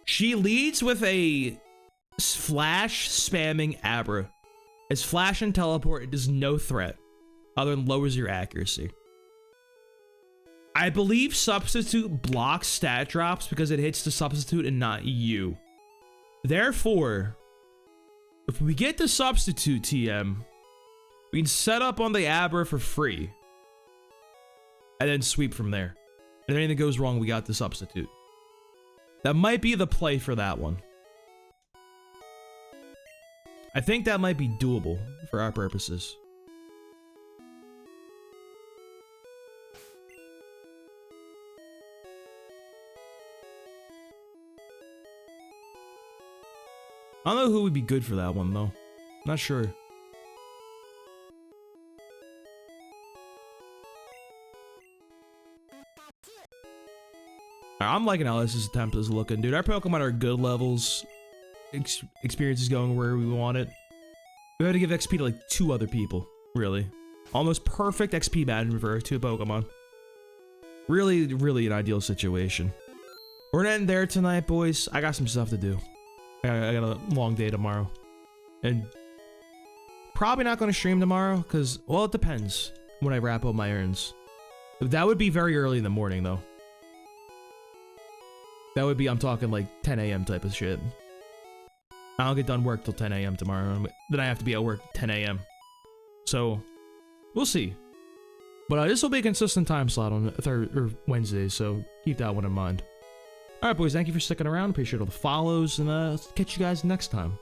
she leads with a flash spamming Abra. As flash and teleport, it is no threat other than lowers your accuracy. I believe substitute blocks stat drops because it hits the substitute and not you. Therefore, if we get the substitute TM, we can set up on the Abra for free. And then sweep from there. And if anything goes wrong, we got the substitute. That might be the play for that one. I think that might be doable for our purposes. I don't know who would be good for that one, though. Not sure. I'm liking how this attempt is looking, dude. Our Pokemon are good levels. Experience is going where we want it. We had to give XP to like 2 other people, really. Almost perfect XP management for 2 Pokemon. Really, really an ideal situation. We're gonna end there tonight, boys. I got some stuff to do. I got a long day tomorrow. And probably not going to stream tomorrow because, well, it depends when I wrap up my errands. That would be very early in the morning, though. That would be, I'm talking like 10 a.m. type of shit. I don't get done work till 10 a.m. tomorrow. Then I have to be at work 10 a.m. So, we'll see. But this will be a consistent time slot on Wednesdays, so keep that one in mind. Alright, boys, thank you for sticking around. Appreciate all the follows, and catch you guys next time.